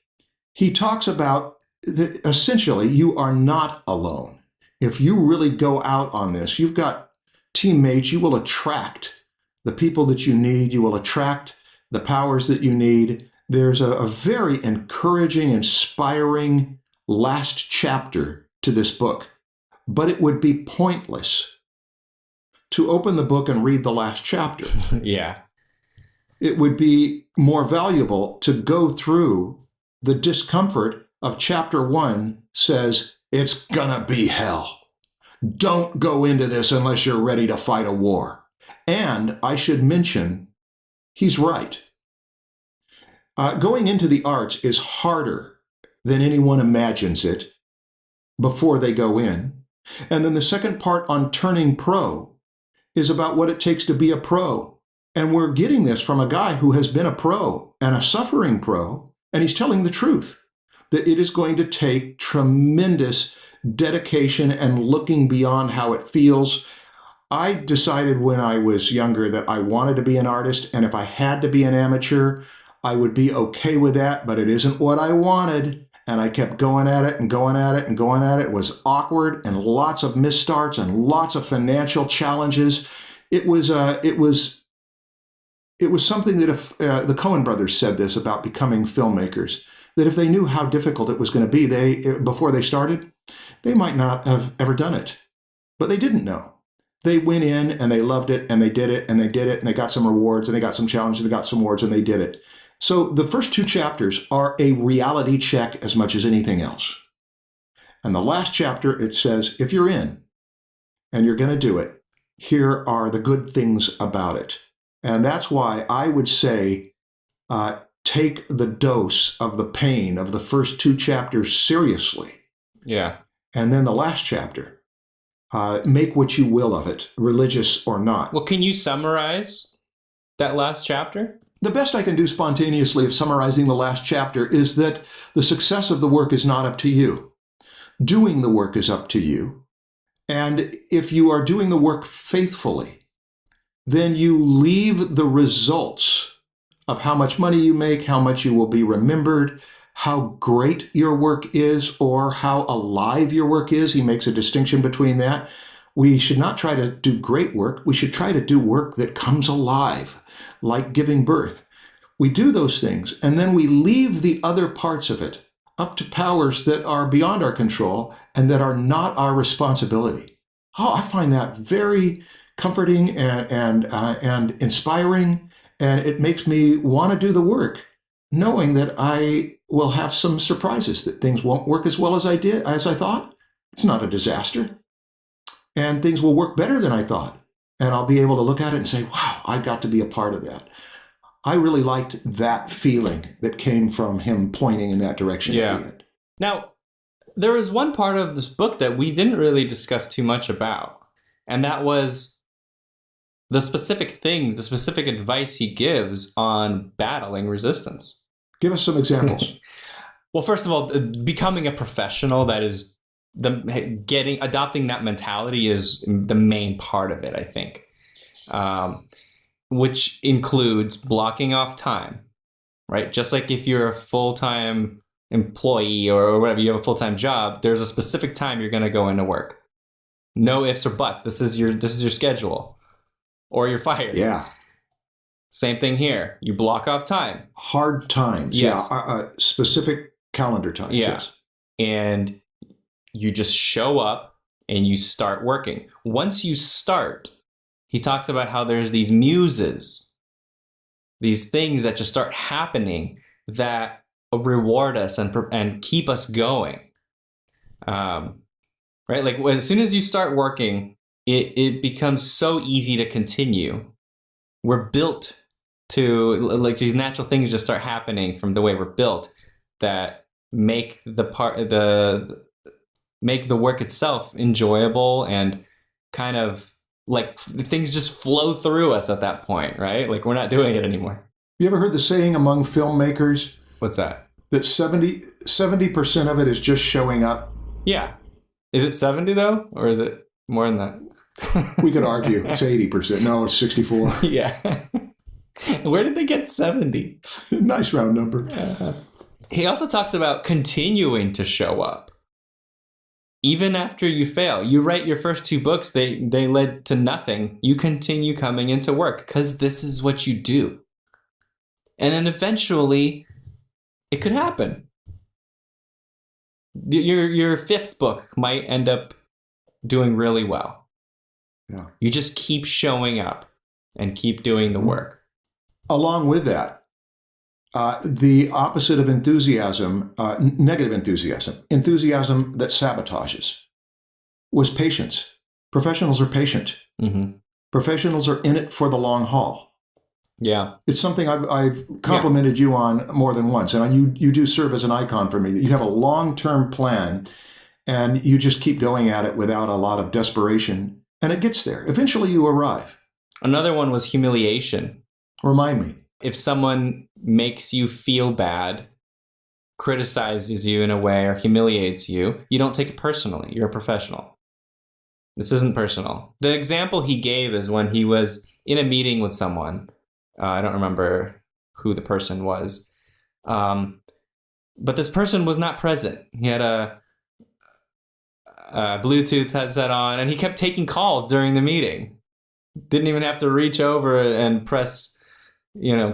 he talks about that essentially you are not alone. If you really go out on this, you've got teammates, you will attract the people that you need, you will attract the powers that you need. There's a very encouraging, inspiring last chapter to this book. But it would be pointless to open the book and read the last chapter. Yeah. It would be more valuable to go through the discomfort of chapter 1 says, it's gonna be hell. Don't go into this unless you're ready to fight a war. And I should mention, he's right. Going into the arts is harder than anyone imagines it before they go in. And then the second part on turning pro is about what it takes to be a pro. And we're getting this from a guy who has been a pro and a suffering pro, and he's telling the truth, that it is going to take tremendous dedication and looking beyond how it feels. I decided when I was younger that I wanted to be an artist, and if I had to be an amateur, I would be okay with that, but it isn't what I wanted. And I kept going at it and going at it and going at it. It was awkward and lots of misstarts and lots of financial challenges. It was something that if the Coen brothers said this about becoming filmmakers, that if they knew how difficult it was going to be, before they started, they might not have ever done it. But they didn't know. They went in and they loved it and they did it and they did it and they got some rewards and they got some challenges and they got some awards and they did it. So the first 2 chapters are a reality check as much as anything else. And the last chapter, it says, if you're in and you're going to do it, here are the good things about it. And that's why I would say, take the dose of the pain of the first 2 chapters seriously. Yeah. And then the last chapter, make what you will of it, religious or not. Well, can you summarize that last chapter? The best I can do spontaneously of summarizing the last chapter is that the success of the work is not up to you. Doing the work is up to you. And if you are doing the work faithfully, then you leave the results of how much money you make, how much you will be remembered, how great your work is or how alive your work is. He makes a distinction between that. We should not try to do great work. We should try to do work that comes alive, like giving birth. We do those things, and then we leave the other parts of it up to powers that are beyond our control and that are not our responsibility. Oh, I find that very comforting and inspiring, and it makes me want to do the work, knowing that I will have some surprises, that things won't work as well as I thought. It's not a disaster. And things will work better than I thought. And I'll be able to look at it and say, wow, I got to be a part of that. I really liked that feeling that came from him pointing in that direction at the end. Now, there was one part of this book that we didn't really discuss too much about, and that was the specific things, the specific advice he gives on battling resistance. Give us some examples. Well, first of all, becoming a professional, that is adopting that mentality is the main part of it, I think. Which includes blocking off time, right? Just like if you're a full-time employee or whatever, you have a full-time job, there's a specific time you're going to go into work. No ifs or buts. This is your schedule, or you're fired. Yeah. Same thing here. You block off time. Hard times. Yes. Yeah. Specific calendar times. Yeah. Yes. And you just show up and you start working. Once you start, he talks about how there's these muses, these things that just start happening that reward us and keep us going. Right? Like as soon as you start working, it becomes so easy to continue. We're built to, like, these natural things just start happening from the way we're built that make the work itself enjoyable and kind of like things just flow through us at that point, right? Like we're not doing it anymore. You ever heard the saying among filmmakers? What's that? That 70% of it is just showing up? Yeah. Is it 70 though? Or is it more than that? We could argue. It's 80%. No, it's 64. Yeah. Where did they get 70? Nice round number. He also talks about continuing to show up. Even after you fail, you write your first 2 books, they led to nothing. You continue coming into work because this is what you do. And then eventually it could happen. Your 5th book might end up doing really well. Yeah. You just keep showing up and keep doing the work. Along with that, the opposite of enthusiasm, negative enthusiasm that sabotages, was patience. Professionals are patient. Mm-hmm. Professionals are in it for the long haul. Yeah. It's something I've complimented you on more than once, and you do serve as an icon for me, that you have a long-term plan, and you just keep going at it without a lot of desperation, and it gets there. Eventually you arrive. Another one was humiliation. Remind me. If someone makes you feel bad, criticizes you in a way, or humiliates you, you don't take it personally. You're a professional. This isn't personal. The example he gave is when he was in a meeting with someone. I don't remember who the person was. But this person was not present. He had a Bluetooth headset on, and he kept taking calls during the meeting. Didn't even have to reach over and press,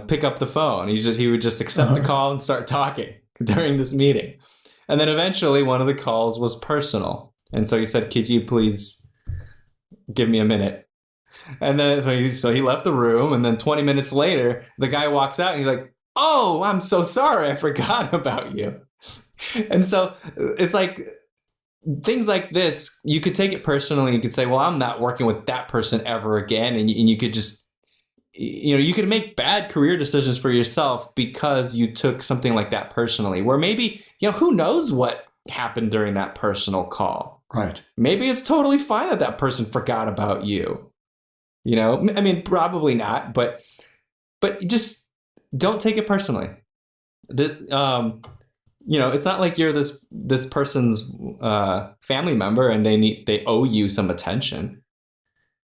pick up the phone. He would just accept the call and start talking during this meeting. And then eventually one of the calls was personal. And so he said, "Could you please give me a minute?" And then so he left the room, and then 20 minutes later, the guy walks out and he's like, "Oh, I'm so sorry. I forgot about you." And so it's like things like this, you could take it personally. You could say, well, I'm not working with that person ever again. And you could just, you could make bad career decisions for yourself because you took something like that personally, where maybe, who knows what happened during that personal call. Right. Maybe it's totally fine that that person forgot about you. I mean, probably not, but just don't take it personally. It's not like you're this person's family member and they owe you some attention.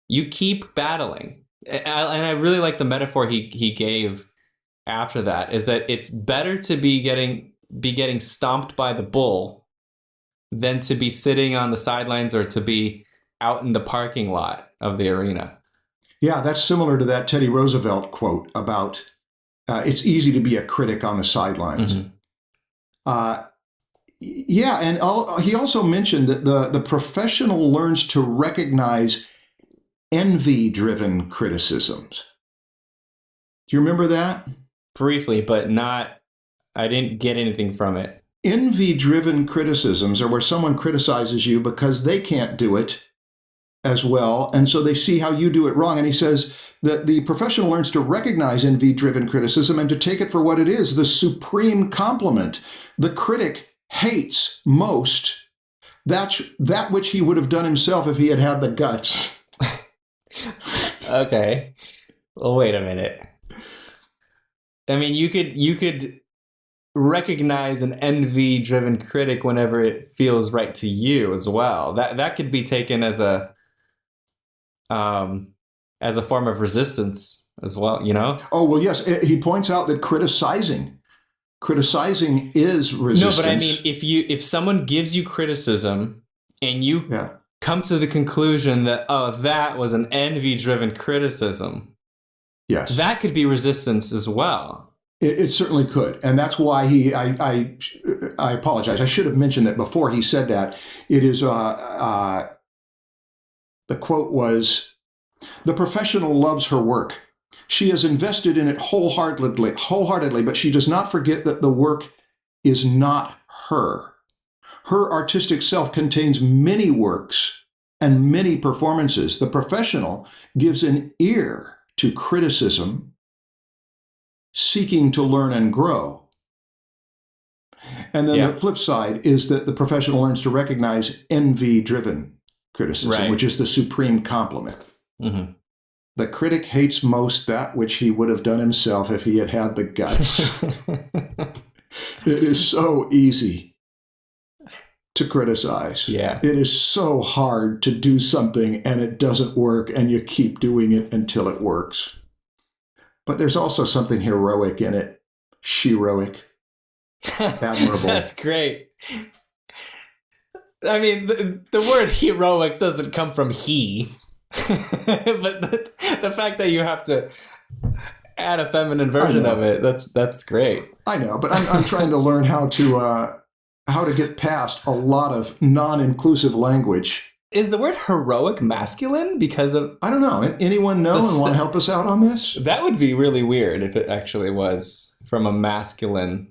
You keep battling. And I really like the metaphor he gave after that, is that it's better to be getting be getting stomped by the bull than to be sitting on the sidelines or to be out in the parking lot of the arena. Yeah, that's similar to that Teddy Roosevelt quote about it's easy to be a critic on the sidelines. Mm-hmm. Yeah, and he also mentioned that the professional learns to recognize envy-driven criticisms. Do you remember that? Briefly, but I didn't get anything from it. Envy-driven criticisms are where someone criticizes you because they can't do it as well, and so they see how you do it wrong. And he says that the professional learns to recognize envy-driven criticism and to take it for what it is, the supreme compliment. The critic hates most that which he would have done himself if he had had the guts. Okay. Well, wait a minute. I mean, you could recognize an envy-driven critic whenever it feels right to you as well. That could be taken as a form of resistance as well, you know? Oh, well, yes. He points out that criticizing is resistance. No, but I mean, if someone gives you criticism and you come to the conclusion that, oh, that was an envy-driven criticism, yes, that could be resistance as well. It certainly could. And that's why I apologize. I should have mentioned that before he said that. It is, the quote was, "The professional loves her work. She has invested in it wholeheartedly, but she does not forget that the work is not her. Her artistic self contains many works and many performances. The professional gives an ear to criticism, seeking to learn and grow." And then the flip side is that the professional learns to recognize envy-driven criticism, which is the supreme compliment. Mm-hmm. The critic hates most that which he would have done himself if he had had the guts. It is so easy to criticize. Yeah. It is so hard to do something and it doesn't work and you keep doing it until it works. But there's also something heroic in it. Sheroic. Admirable. That's great. I mean, the word heroic doesn't come from he. But the fact that you have to add a feminine version of it, that's great. I know, but I'm trying to learn how to get past a lot of non-inclusive language. Is the word heroic masculine because of... I don't know. Anyone know and want to help us out on this? That would be really weird if it actually was from a masculine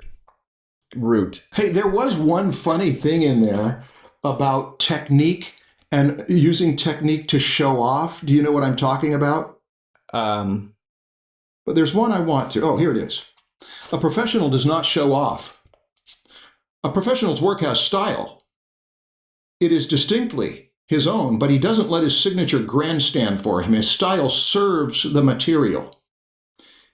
root. Hey, there was one funny thing in there about technique and using technique to show off. Do you know what I'm talking about? But there's one I want to. Oh, here it is. A professional does not show off. A professional's work has style. It is distinctly his own, but he doesn't let his signature grandstand for him. His style serves the material.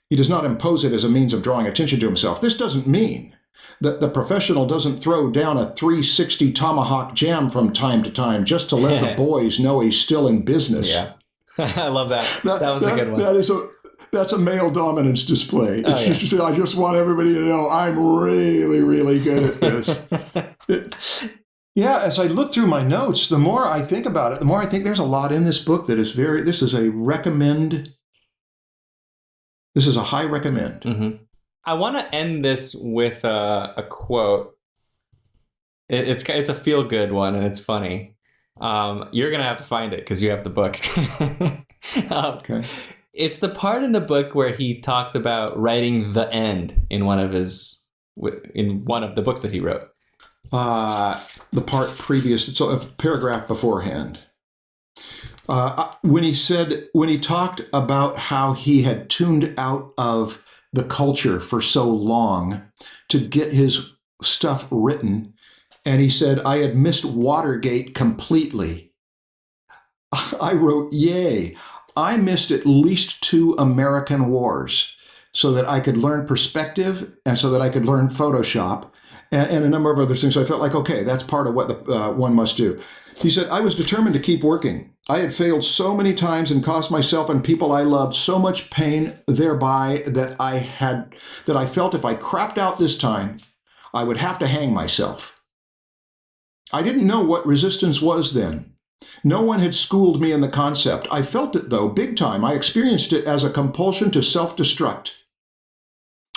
He does not impose it as a means of drawing attention to himself. This doesn't mean that the professional doesn't throw down a 360 tomahawk jam from time to time just to let the boys know he's still in business. Yeah, I love that. That was a good one. That's a male dominance display. It's just I just want everybody to know I'm really, really good at this. Yeah, as I look through my notes, the more I think about it, the more I think there's a lot in this book that is this is a recommend. This is a high recommend. Mm-hmm. I want to end this with a quote. It's a feel-good one, and it's funny. You're going to have to find it because you have the book. Okay. It's the part in the book where he talks about writing the end in one of the books that he wrote. The part previous, so a paragraph beforehand. When he talked about how he had tuned out of the culture for so long to get his stuff written, and he said, I had missed Watergate completely. I wrote, yay, I missed at least 2 American wars so that I could learn perspective and so that I could learn Photoshop and a number of other things. So I felt like, okay, that's part of what one must do. He said, I was determined to keep working. I had failed so many times and caused myself and people I loved so much pain thereby that I felt if I crapped out this time, I would have to hang myself. I didn't know what resistance was then. No one had schooled me in the concept. I felt it, though, big time. I experienced it as a compulsion to self-destruct.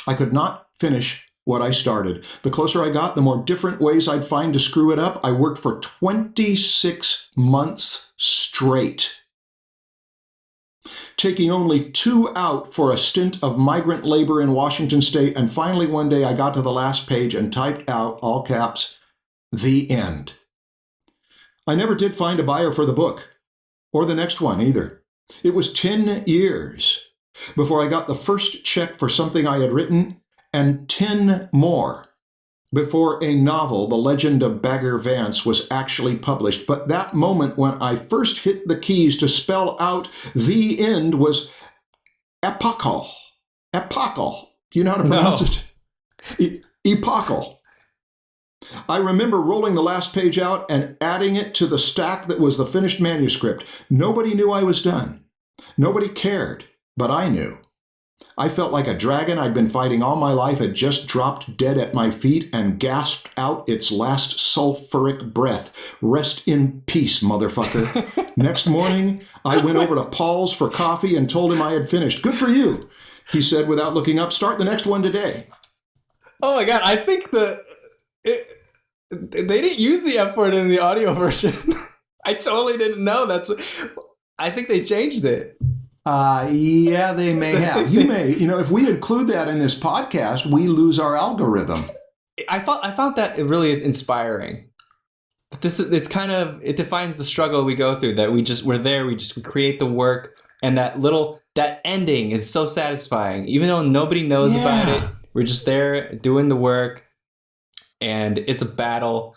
I could not finish what I started. The closer I got, the more different ways I'd find to screw it up. I worked for 26 months straight, taking only 2 out for a stint of migrant labor in Washington State, and finally one day I got to the last page and typed out, all caps, "The end." I never did find a buyer for the book, or the next one either. It was 10 years before I got the first check for something I had written, and 10 more before a novel, The Legend of Bagger Vance, was actually published. But that moment when I first hit the keys to spell out the end was epochal. Epochal. Do you know how to pronounce it? Epochal. I remember rolling the last page out and adding it to the stack that was the finished manuscript. Nobody knew I was done. Nobody cared, but I knew. I felt like a dragon I'd been fighting all my life had just dropped dead at my feet and gasped out its last sulfuric breath. Rest in peace, motherfucker. Next morning, I went over to Paul's for coffee and told him I had finished. Good for you, he said without looking up. Start the next one today. Oh my God, I think they didn't use the F word in the audio version. I totally didn't know. I think they changed it. Yeah, they may have. You may. If we include that in this podcast, we lose our algorithm. I found that it really is inspiring. It defines the struggle we go through, that we're there, we create the work, and that ending is so satisfying. Even though nobody knows about it, we're just there doing the work, and it's a battle.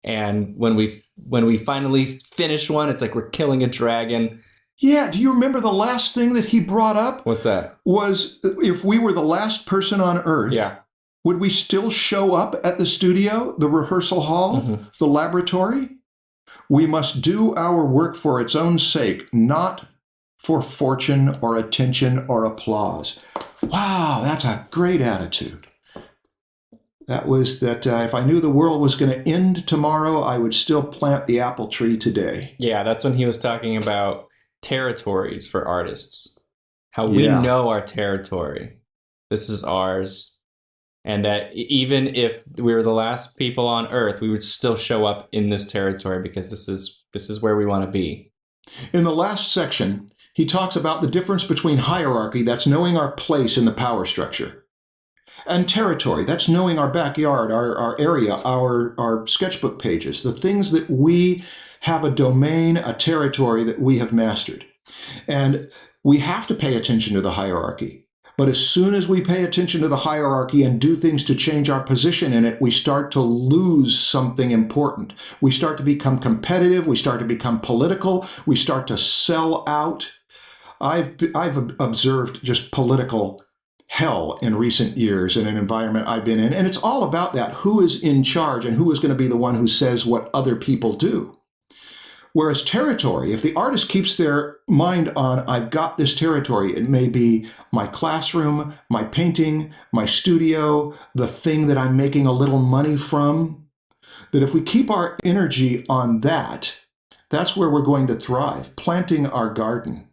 And when we finally finish one, it's like we're killing a dragon. Yeah, do you remember the last thing that he brought up? What's that? Was if we were the last person on Earth, would we still show up at the studio, the rehearsal hall, the laboratory? We must do our work for its own sake, not for fortune or attention or applause. Wow, that's a great attitude. That was that if I knew the world was going to end tomorrow, I would still plant the apple tree today. Yeah, that's when he was talking about territories for artists. How we know our territory. This is ours. And that even if we were the last people on Earth, we would still show up in this territory because this is where we want to be. In the last section, he talks about the difference between hierarchy, that's knowing our place in the power structure, and territory, that's knowing our backyard, our area, our sketchbook pages, the things that we have a domain, a territory that we have mastered. And we have to pay attention to the hierarchy. But as soon as we pay attention to the hierarchy and do things to change our position in it, we start to lose something important. We start to become competitive. We start to become political. We start to sell out. I've observed just political hell in recent years in an environment I've been in. And it's all about that. Who is in charge and who is going to be the one who says what other people do? Whereas territory, if the artist keeps their mind on, I've got this territory, it may be my classroom, my painting, my studio, the thing that I'm making a little money from, that if we keep our energy on that, that's where we're going to thrive, planting our garden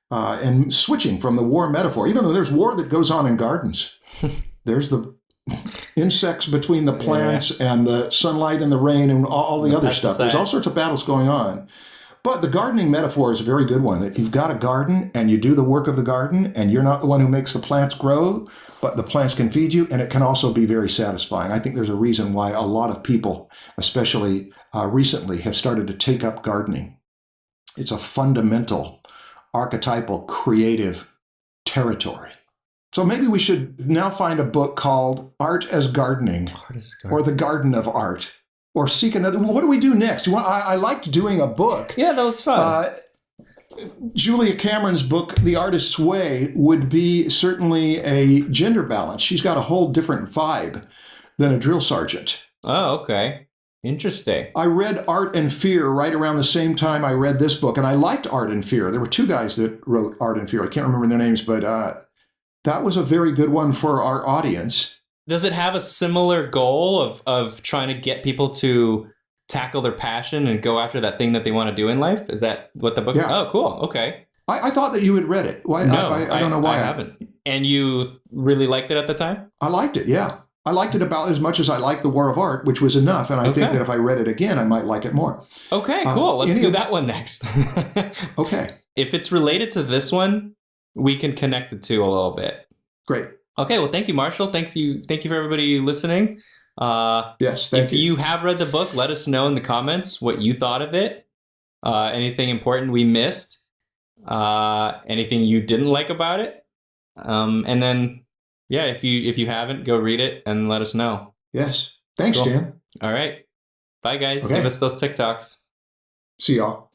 and switching from the war metaphor, even though there's war that goes on in gardens. There's the insects between the plants and the sunlight and the rain and all the other stuff. There's all sorts of battles going on. But the gardening metaphor is a very good one, that you've got a garden and you do the work of the garden and you're not the one who makes the plants grow, but the plants can feed you, and it can also be very satisfying. I think there's a reason why a lot of people, especially recently, have started to take up gardening. It's a fundamental, archetypal, creative territory. So maybe we should now find a book called Art as Gardening, or The Garden of Art, or seek another. What do we do next? I liked doing a book. Yeah, that was fun. Julia Cameron's book, The Artist's Way, would be certainly a gender balance. She's got a whole different vibe than a drill sergeant. Oh, okay. Interesting. I read Art and Fear right around the same time I read this book, and I liked Art and Fear. There were two guys that wrote Art and Fear. I can't remember their names, but that was a very good one for our audience. Does it have a similar goal of trying to get people to tackle their passion and go after that thing that they want to do in life? Is that what the book? Yeah. Oh, cool. Okay. I thought that you had read it. Why? No, I don't know why I haven't. And you really liked it at the time? I liked it. Yeah, I liked it about as much as I liked The War of Art, which was enough. And I think that if I read it again, I might like it more. Okay, cool. Let's do that one next. Okay. If it's related to this one, we can connect the two a little bit. Great. Okay. Well, thank you, Marshall. Thank you for everybody listening. Yes. Thank if you. you have read the book, let us know in the comments what you thought of it. Anything important we missed. Anything you didn't like about it. And then, yeah, if you haven't, go read it and let us know. Yes. Thanks, Cool. Dan. All right. Bye, guys. Okay. Give us those TikToks. See y'all.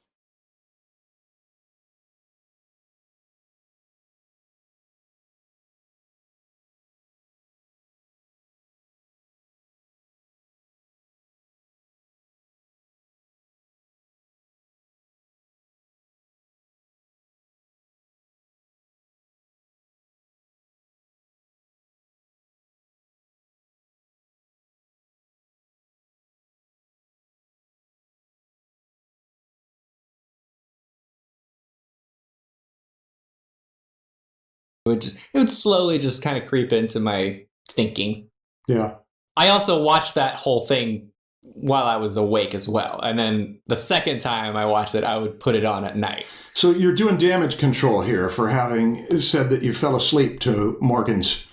It would slowly just kind of creep into my thinking. Yeah. I also watched that whole thing while I was awake as well. And then the second time I watched it, I would put it on at night. So you're doing damage control here for having said that you fell asleep to Morgan's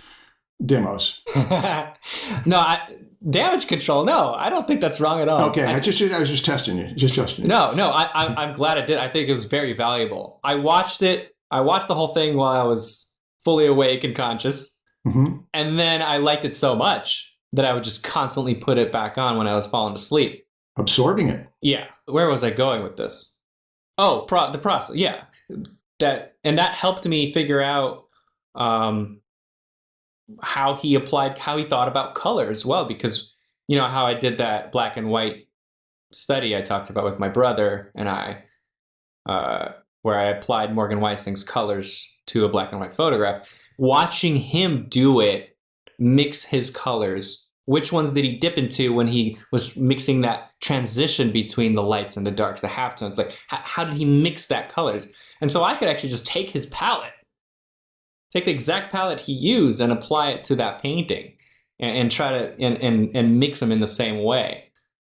demos. No, damage control. No, I don't think that's wrong at all. Okay, I was just testing you. Just testing you. No, I'm glad I did. I think it was very valuable. I watched the whole thing while I was fully awake and conscious. Mm-hmm. And then I liked it so much that I would just constantly put it back on when I was falling asleep. Absorbing it. Yeah. Where was I going with this? Oh, the process. Yeah. That helped me figure out how he thought about color as well, because you know how I did that black and white study I talked about with my brother and I, where I applied Morgan Weissing's colors to a black and white photograph. Watching him do it, mix his colors, which ones did he dip into when he was mixing that transition between the lights and the darks, the halftones? Like, how did he mix that colors? And so I could actually just take his palette, take the exact palette he used and apply it to that painting and try to and mix them in the same way.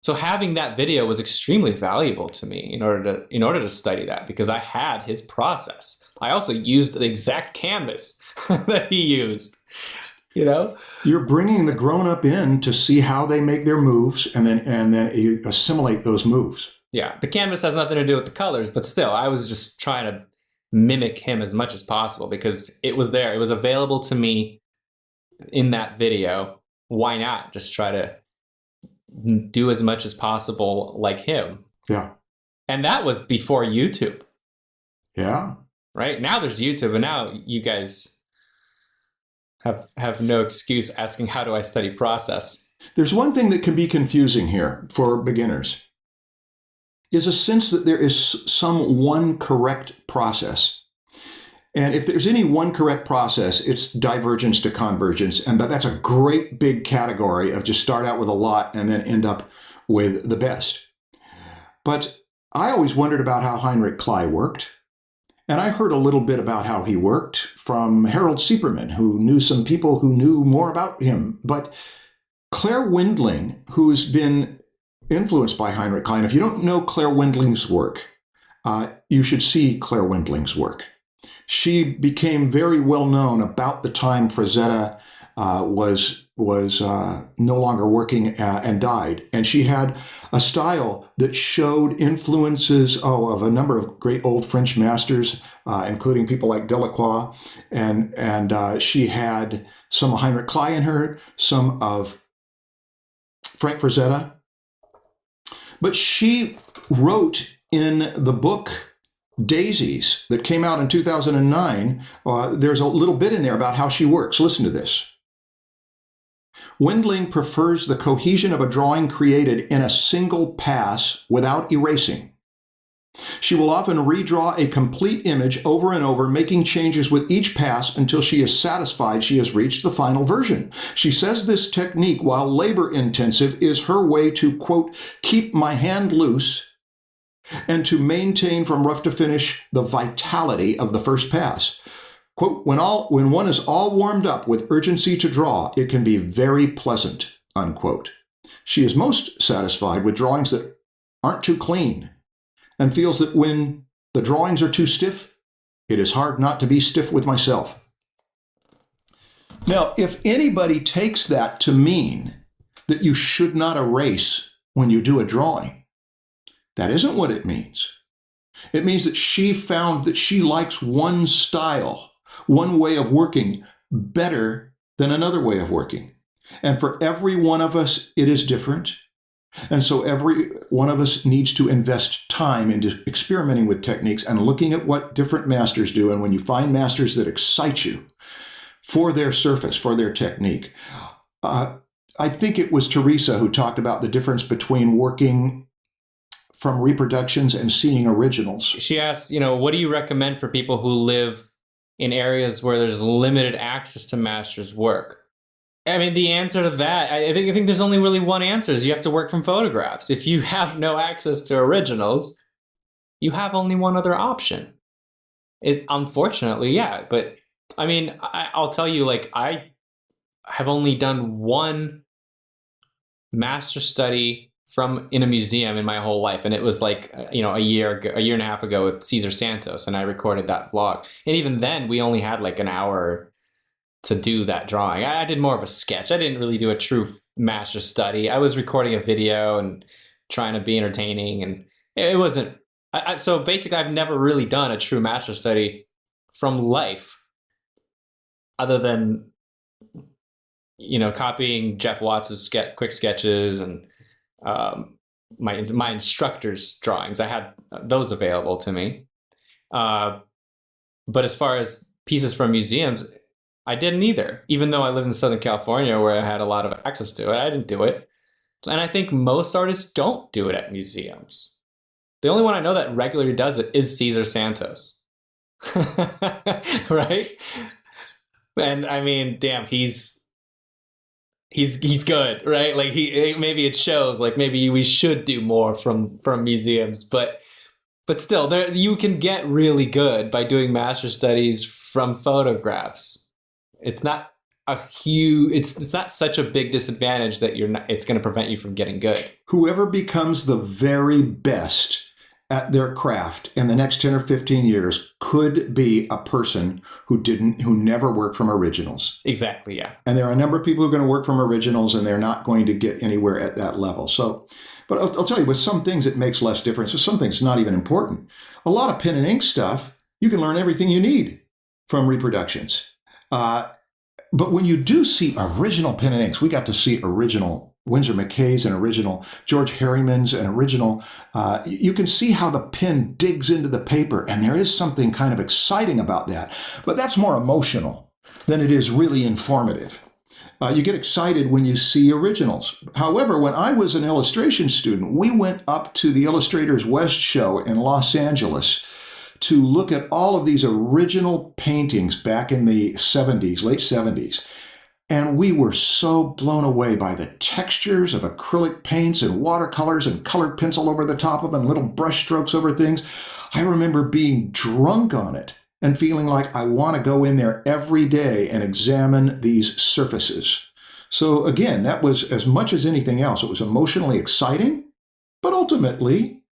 So having that video was extremely valuable to me in order to study that, because I had his process. I also used the exact canvas that he used. You know, you're bringing the grown-up in to see how they make their moves, and then you assimilate those moves. Yeah, the canvas has nothing to do with the colors, but still, I was just trying to mimic him as much as possible because it was there. It was available to me in that video. Why not just try to do as much as possible like him? Yeah. And that was before YouTube. Yeah. Right? Now there's YouTube, and now you guys have no excuse asking, how do I study process? There's one thing that can be confusing here for beginners, is a sense that there is some one correct process. And if there's any one correct process, it's divergence to convergence. And that's a great big category of just start out with a lot and then end up with the best. But I always wondered about how Heinrich Kley worked. And I heard a little bit about how he worked from Harold Sieperman, who knew some people who knew more about him. But Claire Wendling, who's been influenced by Heinrich Kley, and if you don't know Claire Wendling's work, you should see Claire Wendling's work. She became very well known about the time Frazetta was no longer working and died. And she had a style that showed influences of a number of great old French masters, including people like Delacroix. And she had some of Heinrich Kley in her, some of Frank Frazetta. But she wrote in the book Daisies that came out in 2009, there's a little bit in there about how she works. Listen to this. Wendling prefers the cohesion of a drawing created in a single pass without erasing. She will often redraw a complete image over and over, making changes with each pass until she is satisfied she has reached the final version. She says this technique, while labor-intensive, is her way to, quote, keep my hand loose and to maintain from rough to finish the vitality of the first pass. Quote, when one is all warmed up with urgency to draw, it can be very pleasant, unquote. She is most satisfied with drawings that aren't too clean, and feels that when the drawings are too stiff, it is hard not to be stiff with myself. Now, if anybody takes that to mean that you should not erase when you do a drawing, that isn't what it means. It means that she found that she likes one style, one way of working better than another way of working. And for every one of us, it is different. And so every one of us needs to invest time into experimenting with techniques and looking at what different masters do. And when you find masters that excite you for their surface, for their technique, I think it was Teresa who talked about the difference between working from reproductions and seeing originals. She asked, what do you recommend for people who live in areas where there's limited access to masters' work? I mean, the answer to that, I think there's only really one answer, is you have to work from photographs. If you have no access to originals, you have only one other option. Unfortunately, yeah. But I mean, I'll tell you, I have only done one master study in a museum in my whole life. And it was a year and a half ago with Cesar Santos, and I recorded that vlog. And even then we only had an hour to do that drawing. I did more of a sketch. I didn't really do a true master study. I was recording a video and trying to be entertaining, and it wasn't. So basically, I've never really done a true master study from life, other than copying Jeff Watts' quick sketches and my instructor's drawings. I had those available to me. But as far as pieces from museums, I didn't either. Even though I live in Southern California where I had a lot of access to it, I didn't do it. And I think most artists don't do it at museums. The only one I know that regularly does it is Cesar Santos. Right? And I mean, damn, he's good, right? Maybe it shows, maybe we should do more from museums, but still, you can get really good by doing master studies from photographs. It's not it's not such a big disadvantage that it's going to prevent you from getting good. Whoever becomes the very best at their craft in the next 10 or 15 years could be a person who never worked from originals. Exactly, yeah. And there are a number of people who are going to work from originals, and they're not going to get anywhere at that level. So, but I'll tell you, with some things it makes less difference. With some things it's not even important. A lot of pen and ink stuff, you can learn everything you need from reproductions. But when you do see original pen and inks, we got to see original Winsor McKay's and original George Harriman's and original, you can see how the pen digs into the paper, and there is something kind of exciting about that. But that's more emotional than it is really informative. You get excited when you see originals. However, when I was an illustration student, we went up to the Illustrators West show in Los Angeles to look at all of these original paintings back in the 70s, late 70s. And we were so blown away by the textures of acrylic paints and watercolors and colored pencil over the top of them, little brush strokes over things. I remember being drunk on it and feeling like I want to go in there every day and examine these surfaces. So again, that was, as much as anything else, it was emotionally exciting, but ultimately,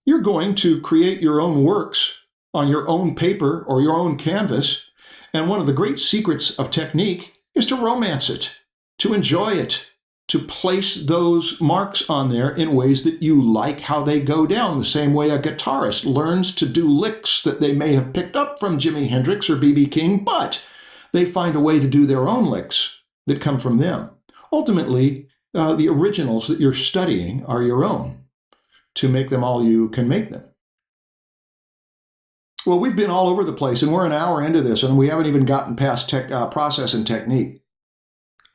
you're going to create your own works on your own paper or your own canvas. And one of the great secrets of technique is to romance it, to enjoy it, to place those marks on there in ways that you like how they go down, the same way a guitarist learns to do licks that they may have picked up from Jimi Hendrix or B.B. King, but they find a way to do their own licks that come from them. Ultimately, the originals that you're studying are your own, to make them all you can make them. Well, we've been all over the place, and we're an hour into this, and we haven't even gotten past process and technique.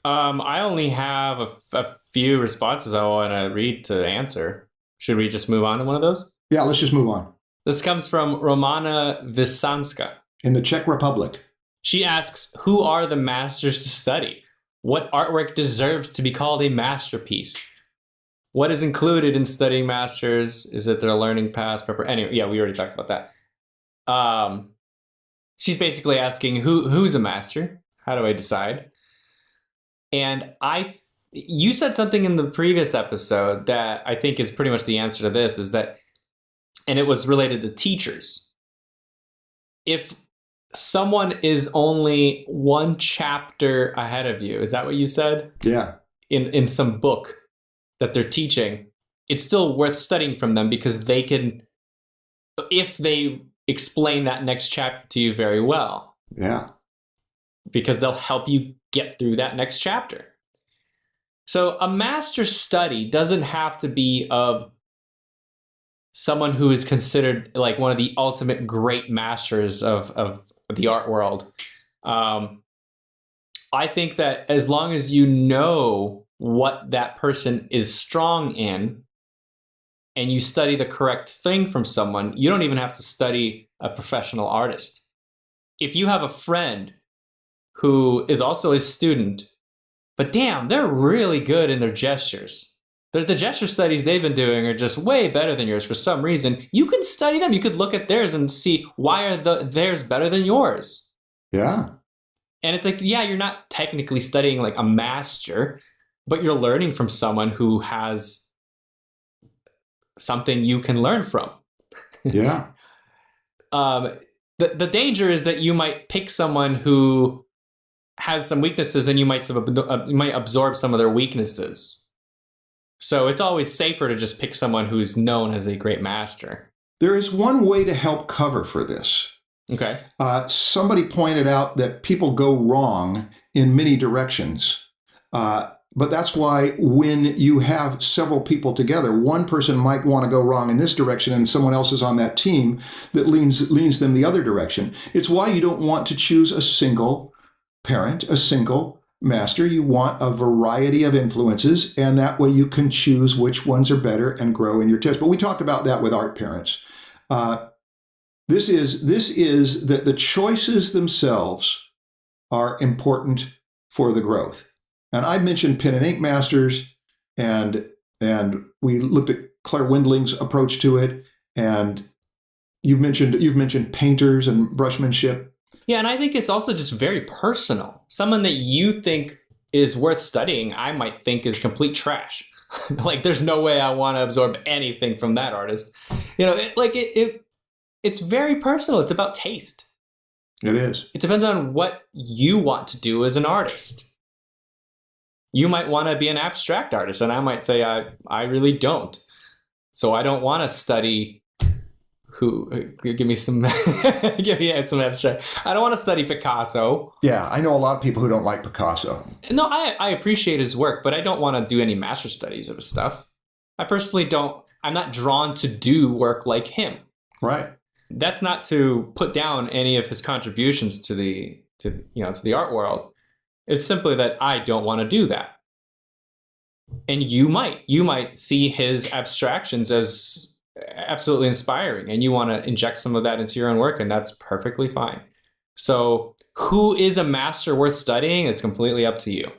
I only have a few responses I want to read to answer. Should we just move on to one of those? Yeah, let's just move on. This comes from Romana Vysanska. In the Czech Republic. She asks, who are the masters to study? What artwork deserves to be called a masterpiece? What is included in studying masters? Is it their learning paths? Anyway, yeah, we already talked about that. She's basically asking, who's a master? How do I decide? And you said something in the previous episode that I think is pretty much the answer to this, is that, and it was related to teachers. If someone is only one chapter ahead of you, is that what you said? Yeah. In some book that they're teaching, it's still worth studying from them, because they can, if they explain that next chapter to you very well. Yeah. Because they'll help you get through that next chapter. So a master study doesn't have to be of someone who is considered like one of the ultimate great masters of the art world. I think that as long as you know what that person is strong in, and you study the correct thing from someone, you don't even have to study a professional artist. If you have a friend who is also a student, but damn, they're really good in their gestures. The gesture studies they've been doing are just way better than yours for some reason. You can study them. You could look at theirs and see, why are theirs better than yours? Yeah. And it's like, yeah, you're not technically studying like a master, but you're learning from someone who has something you can learn from. Yeah. The danger is that you might pick someone who has some weaknesses, and you might absorb some of their weaknesses. So it's always safer to just pick someone who's known as a great master. There is one way to help cover for this. Okay. Somebody pointed out that people go wrong in many directions. But that's why when you have several people together, one person might want to go wrong in this direction and someone else is on that team that leans them the other direction. It's why you don't want to choose a single parent, a single master. You want a variety of influences, and that way you can choose which ones are better and grow in your test. But we talked about that with art parents. This is that the choices themselves are important for the growth. And I mentioned pen and ink masters, and we looked at Claire Windling's approach to it, and you've mentioned painters and brushmanship. Yeah, and I think it's also just very personal. Someone that you think is worth studying, I might think is complete trash. Like, there's no way I want to absorb anything from that artist. You know, it's very personal. It's about taste. It is. It depends on what you want to do as an artist. You might want to be an abstract artist, and I might say I really don't. So I don't want to study give me some abstract. I don't want to study Picasso. Yeah, I know a lot of people who don't like Picasso. No, I appreciate his work, but I don't want to do any master studies of his stuff. I personally don't. I'm not drawn to do work like him. Right. That's not to put down any of his contributions to the art world. It's simply that I don't want to do that. And you might see his abstractions as absolutely inspiring, and you want to inject some of that into your own work, and that's perfectly fine. So who is a master worth studying? It's completely up to you.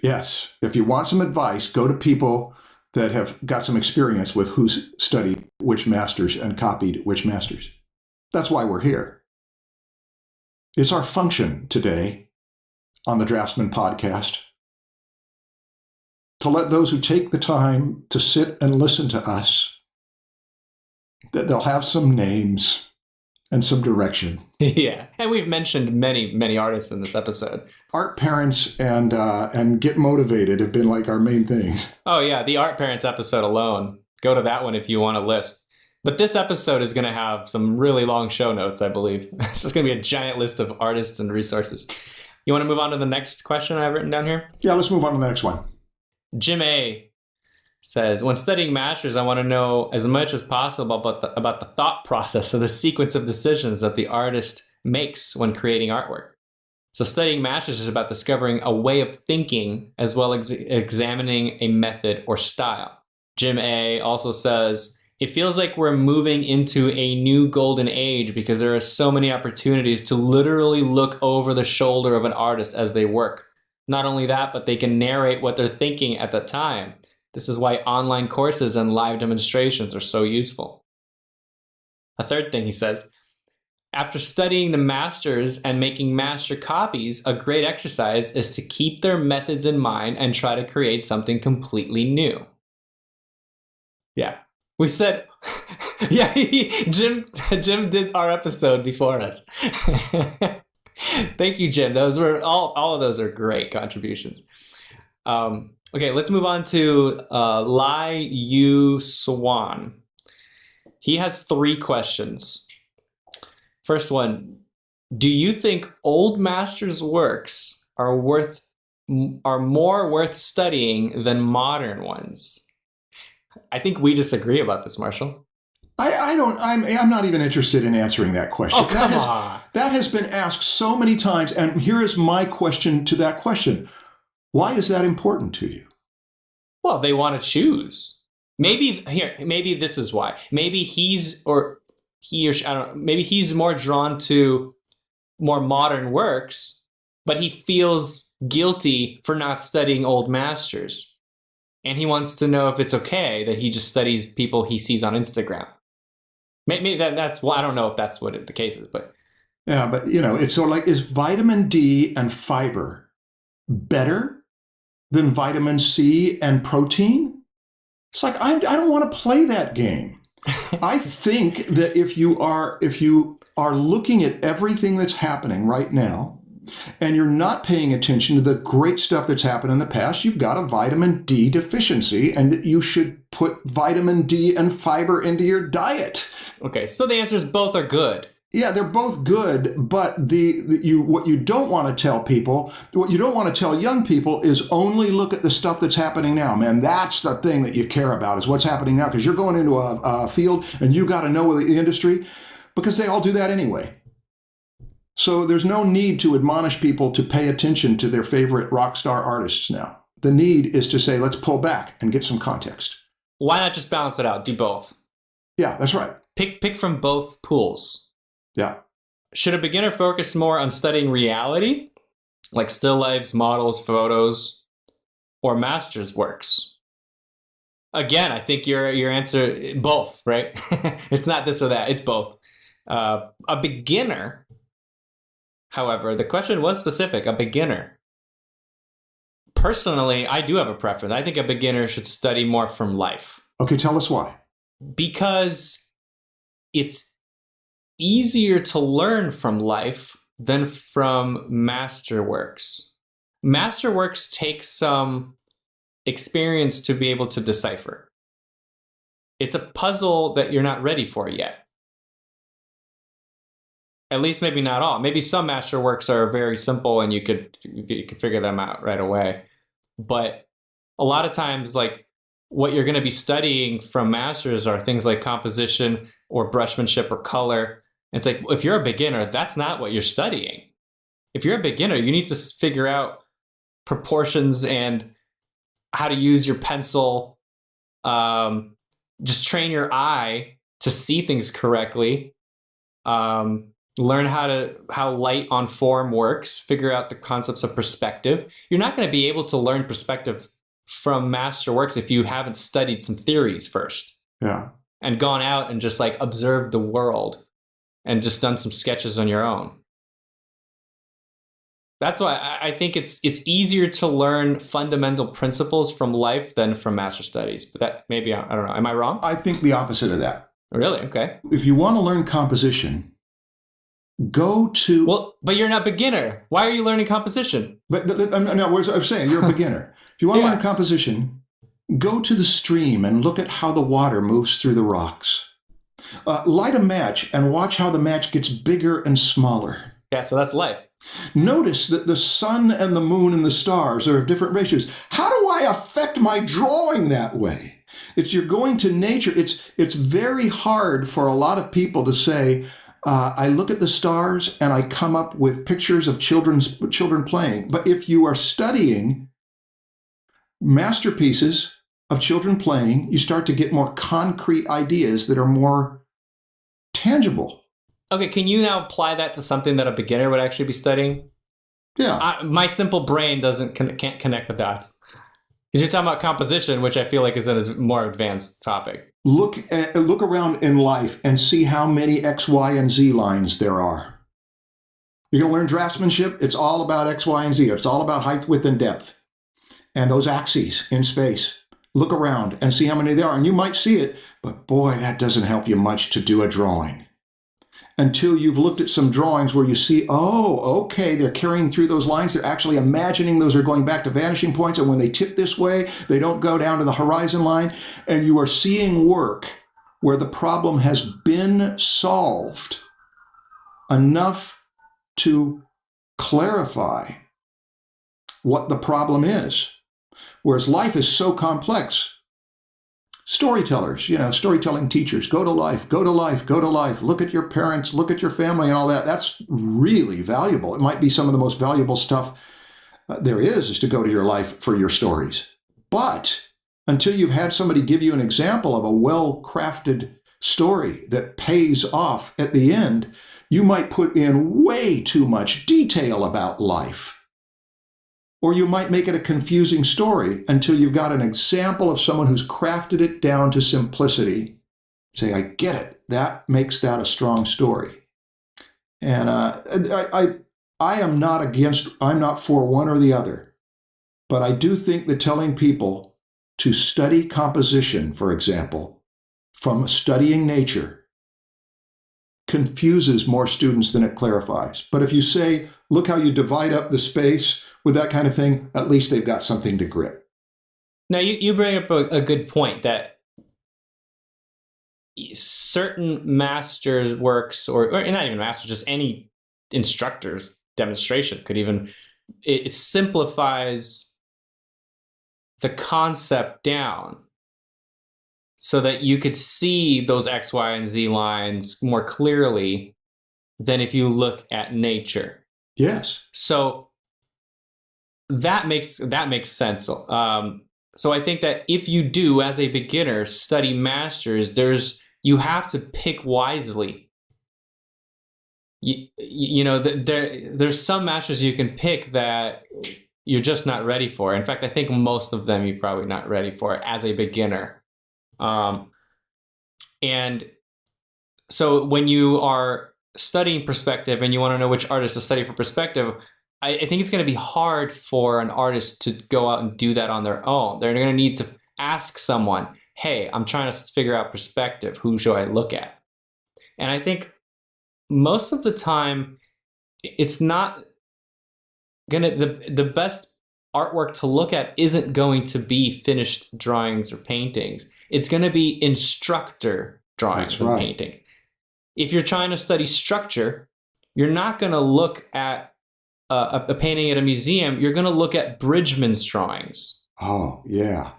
Yes. If you want some advice, go to people that have got some experience with who's studied which masters and copied which masters. That's why we're here. It's our function today on the Draftsmen podcast to let those who take the time to sit and listen to us, that they'll have some names and some direction. Yeah, and we've mentioned many artists in this episode. Art parents and get motivated have been like our main things. Oh yeah, the art parents episode alone. Go to that one if you want a list. But this episode is going to have some really long show notes, I believe. It's just going to be a giant list of artists and resources. You want to move on to the next question I've written down here? Yeah, let's move on to the next one. Jim A. says, when studying masters, I want to know as much as possible about the thought process of the sequence of decisions that the artist makes when creating artwork. So studying masters is about discovering a way of thinking as well as examining a method or style. Jim A. also says, It feels like we're moving into a new golden age because there are so many opportunities to literally look over the shoulder of an artist as they work. Not only that, but they can narrate what they're thinking at the time. This is why online courses and live demonstrations are so useful. A third thing he says, after studying the masters and making master copies, a great exercise is to keep their methods in mind and try to create something completely new. Yeah. We said, yeah, Jim did our episode before us. Thank you, Jim. Those were all of those are great contributions. Okay, let's move on to Lai Yu Swan. He has 3 questions. First one, do you think old masters' works are more worth studying than modern ones? I think we disagree about this, Marshall. I'm not even interested in answering that question. Oh, come on. That has been asked so many times, and here is my question to that question. Why is that important to you? Well, they want to choose. Maybe this is why. Maybe he or she, I don't know, maybe he's more drawn to more modern works, but he feels guilty for not studying old masters. And he wants to know if it's okay that he just studies people he sees on Instagram. Maybe that's well, I don't know if that's what the case is, but yeah, but it's sort of like, is vitamin D and fiber better than vitamin C and protein? It's like I don't want to play that game. I think that if you are looking at everything that's happening right now, and you're not paying attention to the great stuff that's happened in the past, you've got a vitamin D deficiency, and that you should put vitamin D and fiber into your diet. Okay, so the answer is both are good. Yeah, they're both good, but what you don't want to tell people, what you don't want to tell young people is only look at the stuff that's happening now, man. That's the thing that you care about, is what's happening now, because you're going into a field and you got to know the industry, because they all do that anyway. So there's no need to admonish people to pay attention to their favorite rock star artists now. The need is to say, let's pull back and get some context. Why not just balance it out? Do both. Yeah, that's right. Pick from both pools. Yeah. Should a beginner focus more on studying reality, like still lifes, models, photos, or master's works? Again, I think your answer, both, right? It's not this or that. It's both. A beginner, however, the question was specific, a beginner. Personally, I do have a preference. I think a beginner should study more from life. Okay, tell us why. Because it's easier to learn from life than from masterworks. Masterworks take some experience to be able to decipher. It's a puzzle that you're not ready for yet. At least maybe not all. Maybe some masterworks are very simple and you could figure them out right away. But a lot of times, like, what you're going to be studying from masters are things like composition or brushmanship or color. It's like, if you're a beginner, that's not what you're studying. If you're a beginner, you need to figure out proportions and how to use your pencil. Just train your eye to see things correctly. Learn how light on form works, figure out the concepts of perspective. You're not going to be able to learn perspective from masterworks if you haven't studied some theories first. Yeah. And gone out and just like observed the world and just done some sketches on your own. That's why I think it's easier to learn fundamental principles from life than from master studies. But that maybe, I don't know. Am I wrong? I think the opposite of that. Really? Okay. If you want to learn composition, go to... Well, but you're not a beginner. Why are you learning composition? But no, I'm saying you're a beginner. If you want to learn composition, go to the stream and look at how the water moves through the rocks. Light a match and watch how the match gets bigger and smaller. Yeah, so that's life. Notice that the sun and the moon and the stars are of different ratios. How do I affect my drawing that way? If you're going to nature, it's very hard for a lot of people to say, I look at the stars and I come up with pictures of children playing. But if you are studying masterpieces of children playing, you start to get more concrete ideas that are more tangible. Okay, can you now apply that to something that a beginner would actually be studying? Yeah. My simple brain can't connect the dots. Because you're talking about composition, which I feel like is a more advanced topic. Look around in life and see how many X, Y, and Z lines there are. You're going to learn draftsmanship. It's all about X, Y, and Z. It's all about height, width, and depth. And those axes in space. Look around and see how many there are. And you might see it, but boy, that doesn't help you much to do a drawing. Until you've looked at some drawings where you see, oh, okay, they're carrying through those lines. They're actually imagining those are going back to vanishing points. And when they tip this way, they don't go down to the horizon line. And you are seeing work where the problem has been solved enough to clarify what the problem is. Whereas life is so complex. Storytellers, storytelling teachers, go to life, go to life, go to life. Look at your parents, look at your family and all that. That's really valuable. It might be some of the most valuable stuff there is to go to your life for your stories. But until you've had somebody give you an example of a well-crafted story that pays off at the end, you might put in way too much detail about life. Or you might make it a confusing story until you've got an example of someone who's crafted it down to simplicity. Say, I get it. That makes that a strong story. And I'm not for one or the other. But I do think that telling people to study composition, for example, from studying nature, confuses more students than it clarifies. But if you say, look how you divide up the space with that kind of thing, at least they've got something to grip. Now, you bring up a good point that certain masters' works, or not even masters, just any instructor's demonstration could even, it simplifies the concept down so that you could see those X, Y, and Z lines more clearly than if you look at nature. Yes. So that makes sense. So I think that if you do, as a beginner, study masters, you have to pick wisely. There's some masters you can pick that you're just not ready for. In fact, I think most of them you're probably not ready for as a beginner. And so when you are studying perspective and you want to know which artist to study for perspective, I think it's going to be hard for an artist to go out and do that on their own. They're going to need to ask someone, hey, I'm trying to figure out perspective. Who should I look at? And I think most of the time, it's not going to, the best artwork to look at isn't going to be finished drawings or paintings. It's going to be instructor drawings and painting. If you're trying to study structure, you're not going to look at a painting at a museum. You're going to look at Bridgman's drawings. Oh, yeah.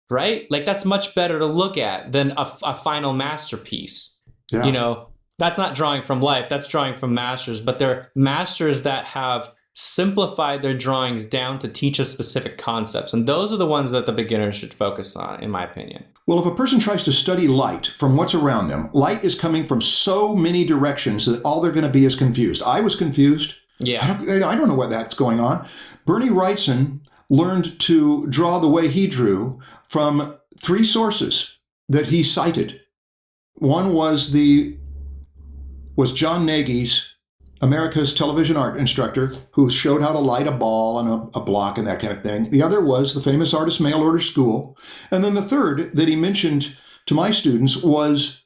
Right? Like, that's much better to look at than a final masterpiece. Yeah. That's not drawing from life. That's drawing from masters. But they're masters that have simplified their drawings down to teach us specific concepts. And those are the ones that the beginners should focus on, in my opinion. Well, if a person tries to study light from what's around them, light is coming from so many directions that all they're going to be is confused. I was confused. Yeah. I don't know what that's going on. Bernie Wrightson learned to draw the way he drew from 3 sources that he cited. One was John Nagy's America's television art instructor, who showed how to light a ball and a block and that kind of thing. The other was the famous artist mail order school. And then the third that he mentioned to my students was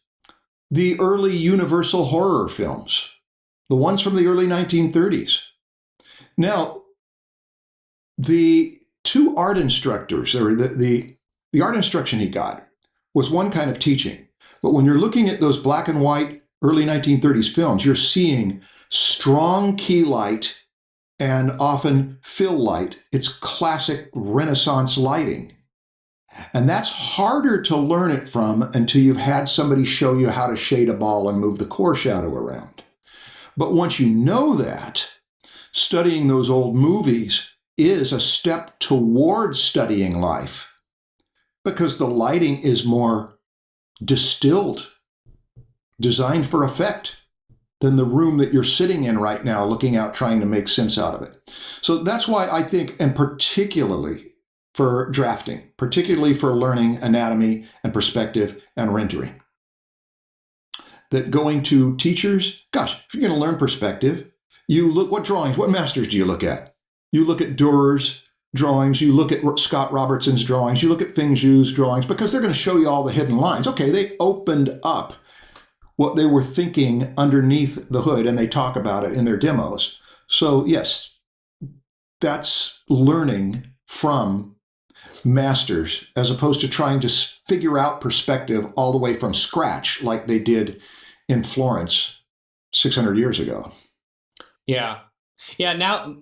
the early Universal horror films, the ones from the early 1930s. Now, the 2 art instructors, or the art instruction he got, was one kind of teaching. But when you're looking at those black and white early 1930s films, you're seeing strong key light and often fill light. It's classic Renaissance lighting. And that's harder to learn it from until you've had somebody show you how to shade a ball and move the core shadow around. But once you know that, studying those old movies is a step towards studying life. because the lighting is more distilled, designed for effect, than the room that you're sitting in right now, looking out, trying to make sense out of it. So that's why I think, and particularly for drafting, particularly for learning anatomy and perspective and rendering, that going to teachers, gosh, if you're going to learn perspective, you look, what drawings, what masters do you look at? You look at Durer's drawings, you look at Scott Robertson's drawings, you look at Feng Zhu's drawings, because they're going to show you all the hidden lines. Okay, they opened up what they were thinking underneath the hood, and they talk about it in their demos. So yes, that's learning from masters as opposed to trying to figure out perspective all the way from scratch like they did in Florence 600 years ago. Yeah. Now,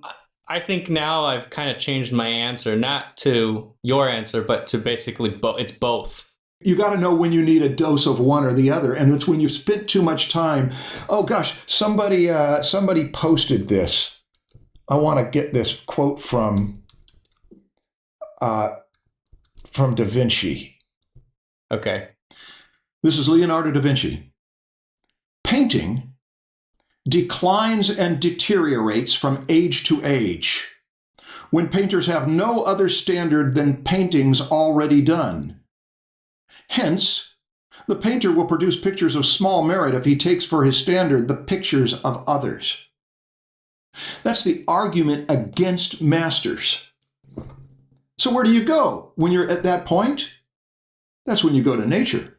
I think now I've kind of changed my answer, not to your answer, but to basically it's both. You got to know when you need a dose of one or the other, and it's when you've spent too much time. Oh gosh, somebody posted this. I want to get this quote from Da Vinci. Okay. This is Leonardo da Vinci. Painting declines and deteriorates from age to age, when painters have no other standard than paintings already done. Hence, the painter will produce pictures of small merit if he takes for his standard the pictures of others. That's the argument against masters. So where do you go when you're at that point? That's when you go to nature.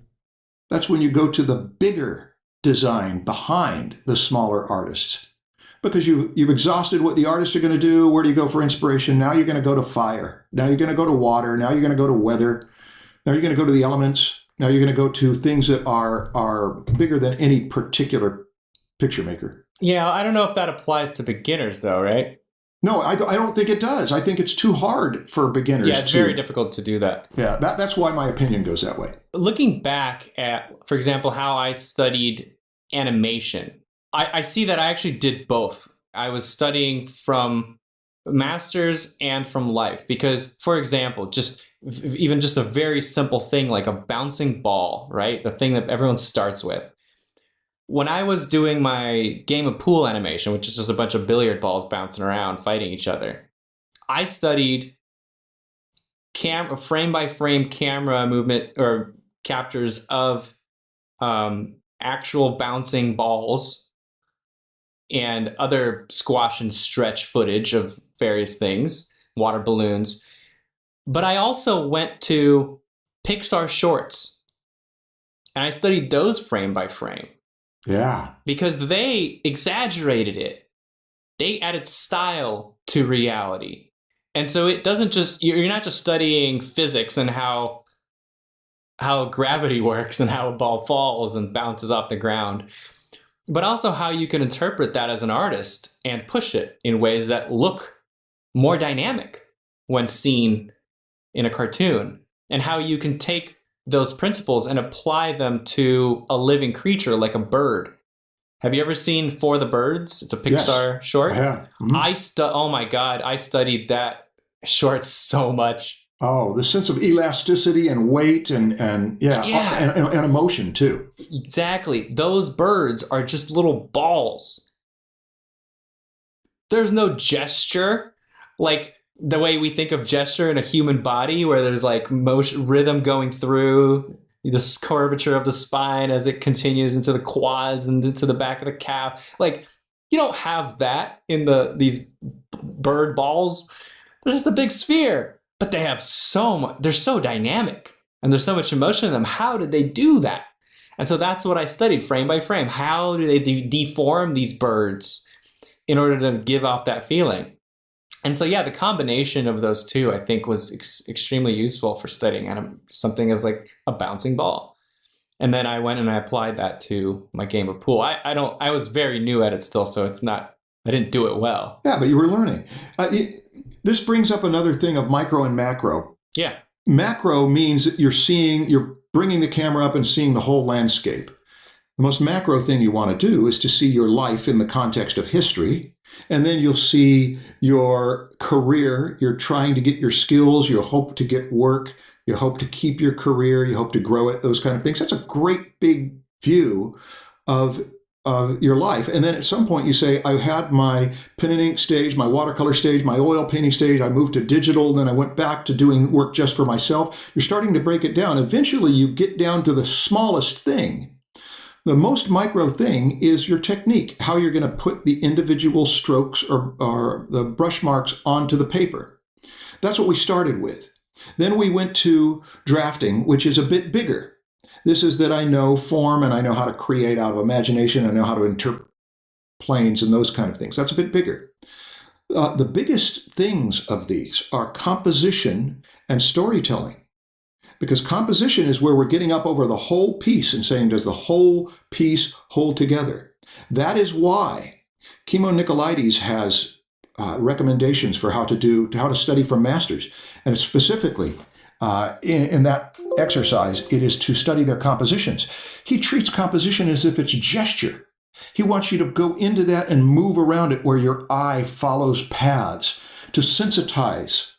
That's when you go to the bigger design behind the smaller artists. Because you've exhausted what the artists are going to do. Where do you go for inspiration? Now you're going to go to fire. Now you're going to go to water. Now you're going to go to weather. Now you're going to go to the elements. Now you're going to go to things that are bigger than any particular picture maker. Yeah, I don't know if that applies to beginners, though, right? No, I don't think it does. I think it's too hard for beginners. Yeah, it's very difficult to do that. Yeah, that's why my opinion goes that way. Looking back at, for example, how I studied animation, I see that I actually did both. I was studying from masters and from life because, for example, even just a very simple thing like a bouncing ball, right? The thing that everyone starts with. When I was doing my game of pool animation, which is just a bunch of billiard balls bouncing around, fighting each other, I studied frame by frame camera movement or captures of actual bouncing balls and other squash and stretch footage of various things, water balloons. But I also went to Pixar shorts and I studied those frame by frame. Yeah. Because they exaggerated it. They added style to reality. And so it doesn't just, you're not just studying physics and how gravity works and how a ball falls and bounces off the ground, but also how you can interpret that as an artist and push it in ways that look more dynamic when seen in a cartoon, and how you can take those principles and apply them to a living creature like a bird. Have you ever seen For the Birds? It's a Pixar short. Yeah. Mm-hmm. Oh my God, I studied that short so much. Oh, the sense of elasticity and weight and emotion too. Exactly. Those birds are just little balls. There's no gesture like the way we think of gesture in a human body, where there's like motion, rhythm going through the curvature of the spine as it continues into the quads and into the back of the calf. Like, you don't have that in these bird balls. They're just a big sphere, but they have so much. They're so dynamic and there's so much emotion in them. How did they do that? And so that's what I studied frame by frame. How do they deform these birds in order to give off that feeling? And so, yeah, the combination of those two, I think, was extremely useful for studying something as like a bouncing ball. And then I went and I applied that to my game of pool. I was very new at it still, so I didn't do it well. Yeah, but you were learning. This brings up another thing of micro and macro. Yeah. Macro means that you're bringing the camera up and seeing the whole landscape. The most macro thing you want to do is to see your life in the context of history. And then you'll see your career, you're trying to get your skills, you'll hope to get work You hope to keep your career. You hope to grow it, those kind of things. That's a great big view of your life. And then at some point you say, I had my pen and ink stage, my watercolor stage, my oil painting stage. I moved to digital. Then I went back to doing work just for myself. You're starting to break it down. Eventually you get down to the smallest thing. The most micro thing is your technique, how you're going to put the individual strokes or the brush marks onto the paper. That's what we started with. Then we went to drafting, which is a bit bigger. This is that I know form and I know how to create out of imagination. I know how to interpret planes and those kind of things. That's a bit bigger. The biggest things of these are composition and storytelling. Because composition is where we're getting up over the whole piece and saying, does the whole piece hold together? That is why Kimon Nicolaides has recommendations for how to study for masters. And specifically, in that exercise, it is to study their compositions. He treats composition as if it's gesture. He wants you to go into that and move around it where your eye follows paths, to sensitize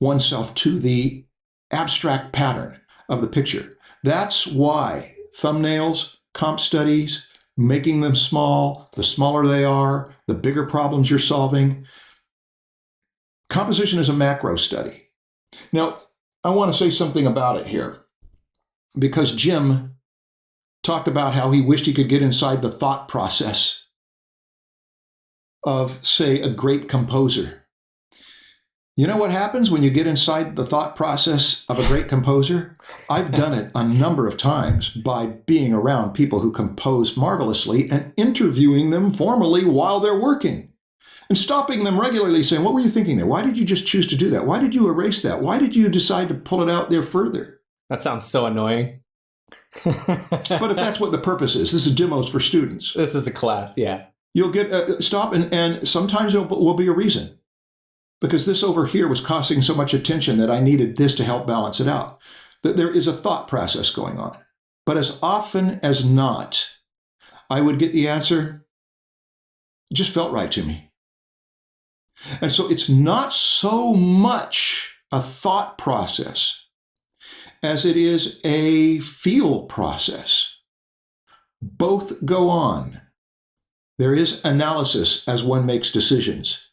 oneself to the abstract pattern of the picture. That's why thumbnails, comp studies, making them small, the smaller they are, the bigger problems you're solving. Composition is a macro study. Now, I want to say something about it here, because Jim talked about how he wished he could get inside the thought process of, say, a great composer. You know what happens when you get inside the thought process of a great composer? I've done it a number of times by being around people who compose marvelously and interviewing them formally while they're working. And stopping them regularly saying, what were you thinking there? Why did you just choose to do that? Why did you erase that? Why did you decide to pull it out there further? That sounds so annoying. But if that's what the purpose is, this is demos for students. This is a class, yeah. You'll get stop, and sometimes there will be a reason. Because this over here was causing so much attention that I needed this to help balance it out. That there is a thought process going on. But as often as not, I would get the answer, it just felt right to me. And so it's not so much a thought process as it is a feel process. Both go on. There is analysis as one makes decisions,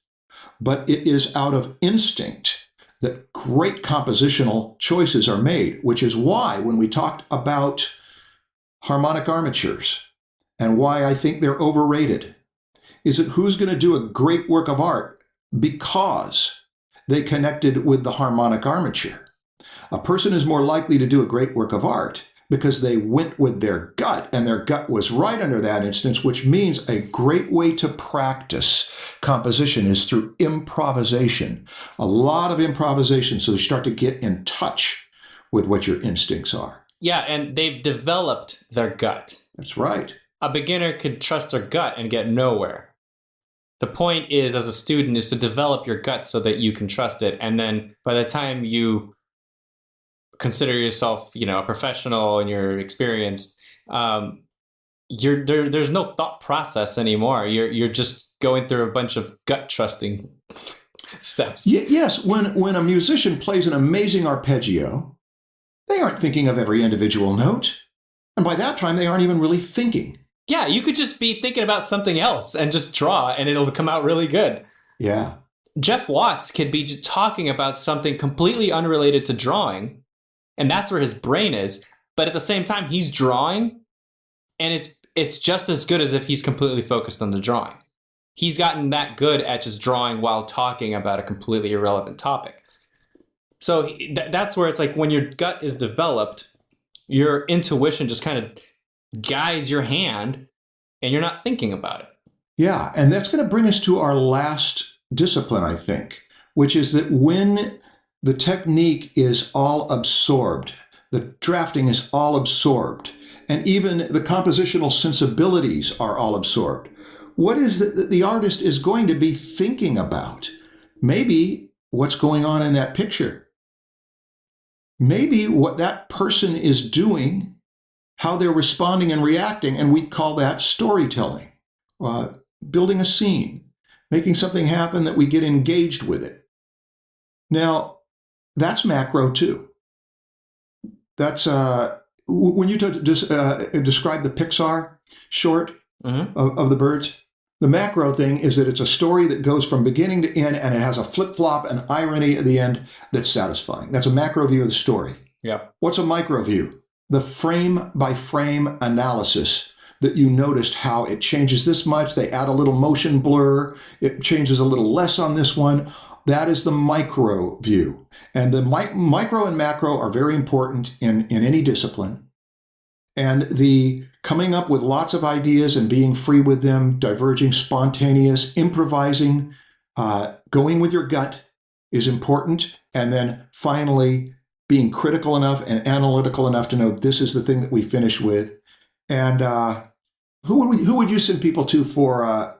but it is out of instinct that great compositional choices are made, which is why when we talked about harmonic armatures and why I think they're overrated, is that who's going to do a great work of art because they connected with the harmonic armature? A person is more likely to do a great work of art because they went with their gut, and their gut was right under that instance, which means a great way to practice composition is through improvisation. A lot of improvisation, so you start to get in touch with what your instincts are. Yeah, and they've developed their gut. That's right. A beginner could trust their gut and get nowhere. The point is, as a student, is to develop your gut so that you can trust it. And then by the time you consider yourself, a professional and you're experienced, there's no thought process anymore. You're just going through a bunch of gut trusting steps. Yes, when a musician plays an amazing arpeggio, they aren't thinking of every individual note. And by that time, they aren't even really thinking. Yeah, you could just be thinking about something else and just draw, and it'll come out really good. Yeah. Jeff Watts could be talking about something completely unrelated to drawing, and that's where his brain is. But at the same time, he's drawing, and it's just as good as if he's completely focused on the drawing. He's gotten that good at just drawing while talking about a completely irrelevant topic. So that's where it's like when your gut is developed, your intuition just kind of guides your hand and you're not thinking about it. Yeah, and that's going to bring us to our last discipline, I think, which is that when the technique is all absorbed, the drafting is all absorbed, and even the compositional sensibilities are all absorbed, what is that the artist is going to be thinking about? Maybe what's going on in that picture. Maybe what that person is doing, how they're responding and reacting, and we call that storytelling. Building a scene, making something happen that we get engaged with it. Now, that's macro too. That's when you describe the Pixar short of the birds. The macro thing is that it's a story that goes from beginning to end, and it has a flip-flop and irony at the end that's satisfying. That's a macro view of the story. Yeah. What's a micro view? The frame-by-frame analysis that you noticed how it changes this much, they add a little motion blur, it changes a little less on this one. That is the micro view. And the micro and macro are very important in any discipline. And the coming up with lots of ideas and being free with them, diverging, spontaneous, improvising, going with your gut is important. And then finally, being critical enough and analytical enough to know this is the thing that we finish with. And who would you send people to for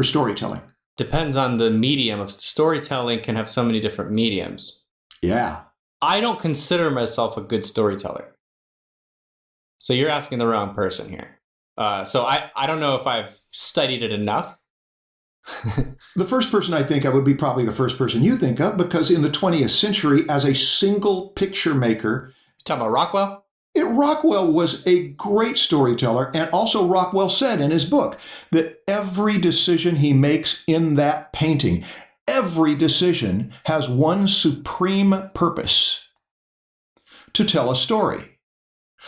storytelling? Depends on the medium of storytelling. Can have so many different mediums. Yeah. I don't consider myself a good storyteller. So you're asking the wrong person here. So I don't know if I've studied it enough. The first person I think of would be probably the first person you think of, because in the 20th century, as a single picture maker... You talking about Rockwell? Rockwell was a great storyteller, and also Rockwell said in his book that every decision he makes in that painting, every decision has one supreme purpose: to tell a story.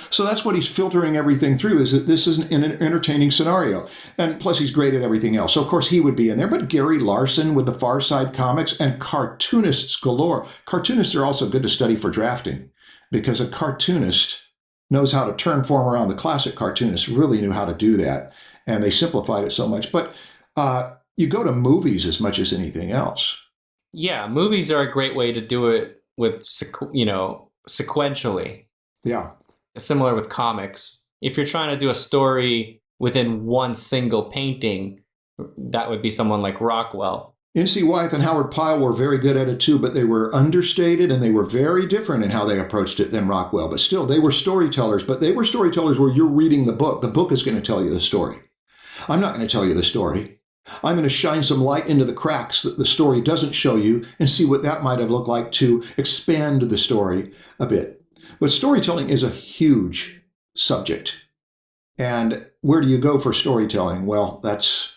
So that's what he's filtering everything through, is that this is an entertaining scenario. And plus he's great at everything else. So of course he would be in there, but Gary Larson with the Far Side Comics and cartoonists galore. Cartoonists are also good to study for drafting, because a cartoonist knows how to turn form around. The classic cartoonists really knew how to do that, and they simplified it so much. But you go to movies as much as anything else. Yeah, movies are a great way to do it with, sequentially. Yeah. Similar with comics. If you're trying to do a story within one single painting, that would be someone like Rockwell. N.C. Wyeth and Howard Pyle were very good at it too, but they were understated and they were very different in how they approached it than Rockwell. But still, they were storytellers, but they were storytellers where you're reading the book. The book is going to tell you the story. I'm not going to tell you the story. I'm going to shine some light into the cracks that the story doesn't show you and see what that might have looked like to expand the story a bit. But storytelling is a huge subject. And where do you go for storytelling? Well, that's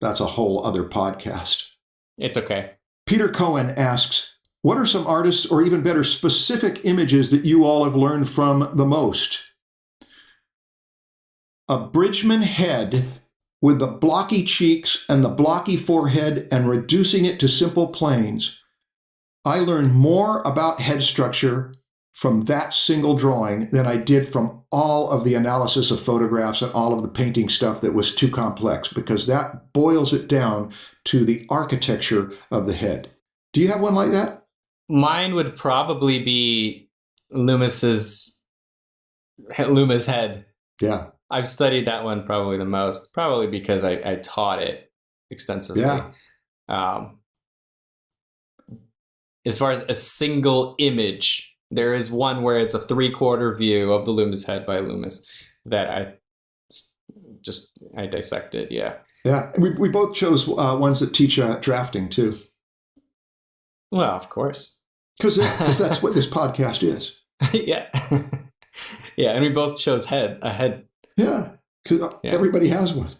a whole other podcast. It's okay. Peter Cohen asks, what are some artists, or even better, specific images that you all have learned from the most? A Bridgman head with the blocky cheeks and the blocky forehead and reducing it to simple planes. I learned more about head structure from that single drawing than I did from all of the analysis of photographs and all of the painting stuff that was too complex, because that boils it down to the architecture of the head. Do you have one like that? Mine would probably be Loomis's head. Yeah. I've studied that one probably the most, probably because I taught it extensively. Yeah. As far as a single image, there is one where it's a 3/4 view of the Loomis head by Loomis that I dissected. Yeah. Yeah. We both chose ones that teach drafting too. Well, of course. Because that's what this podcast is. Yeah. Yeah. And we both chose a head. Yeah. Because everybody has one.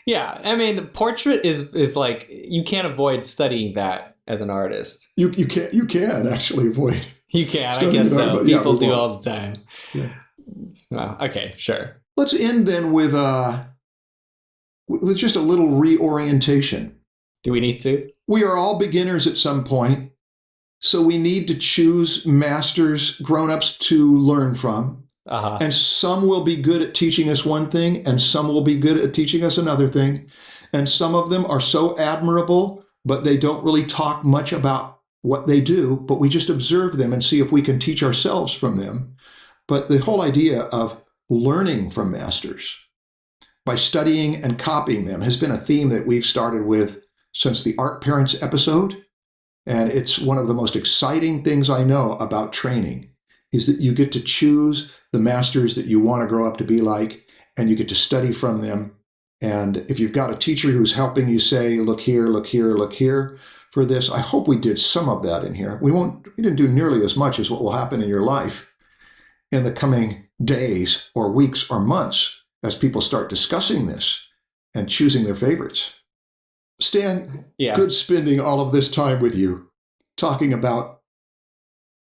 Yeah. I mean, portrait is like, you can't avoid studying that as an artist. You can actually avoid. You can, I guess so. People do all the time. Yeah. Well, okay, sure. Let's end then with just a little reorientation. Do we need to? We are all beginners at some point, so we need to choose masters, grown-ups to learn from. Uh-huh. And some will be good at teaching us one thing, and some will be good at teaching us another thing. And some of them are so admirable, but they don't really talk much about what they do, but we just observe them and see if we can teach ourselves from them. But the whole idea of learning from masters by studying and copying them has been a theme that we've started with since the Art Parents episode. And it's one of the most exciting things I know about training, is that you get to choose the masters that you want to grow up to be like, and you get to study from them. And if you've got a teacher who's helping you say, look here, look here, look here, for this. I hope we did some of that in here. We didn't do nearly as much as what will happen in your life in the coming days or weeks or months as people start discussing this and choosing their favorites. Stan, good spending all of this time with you talking about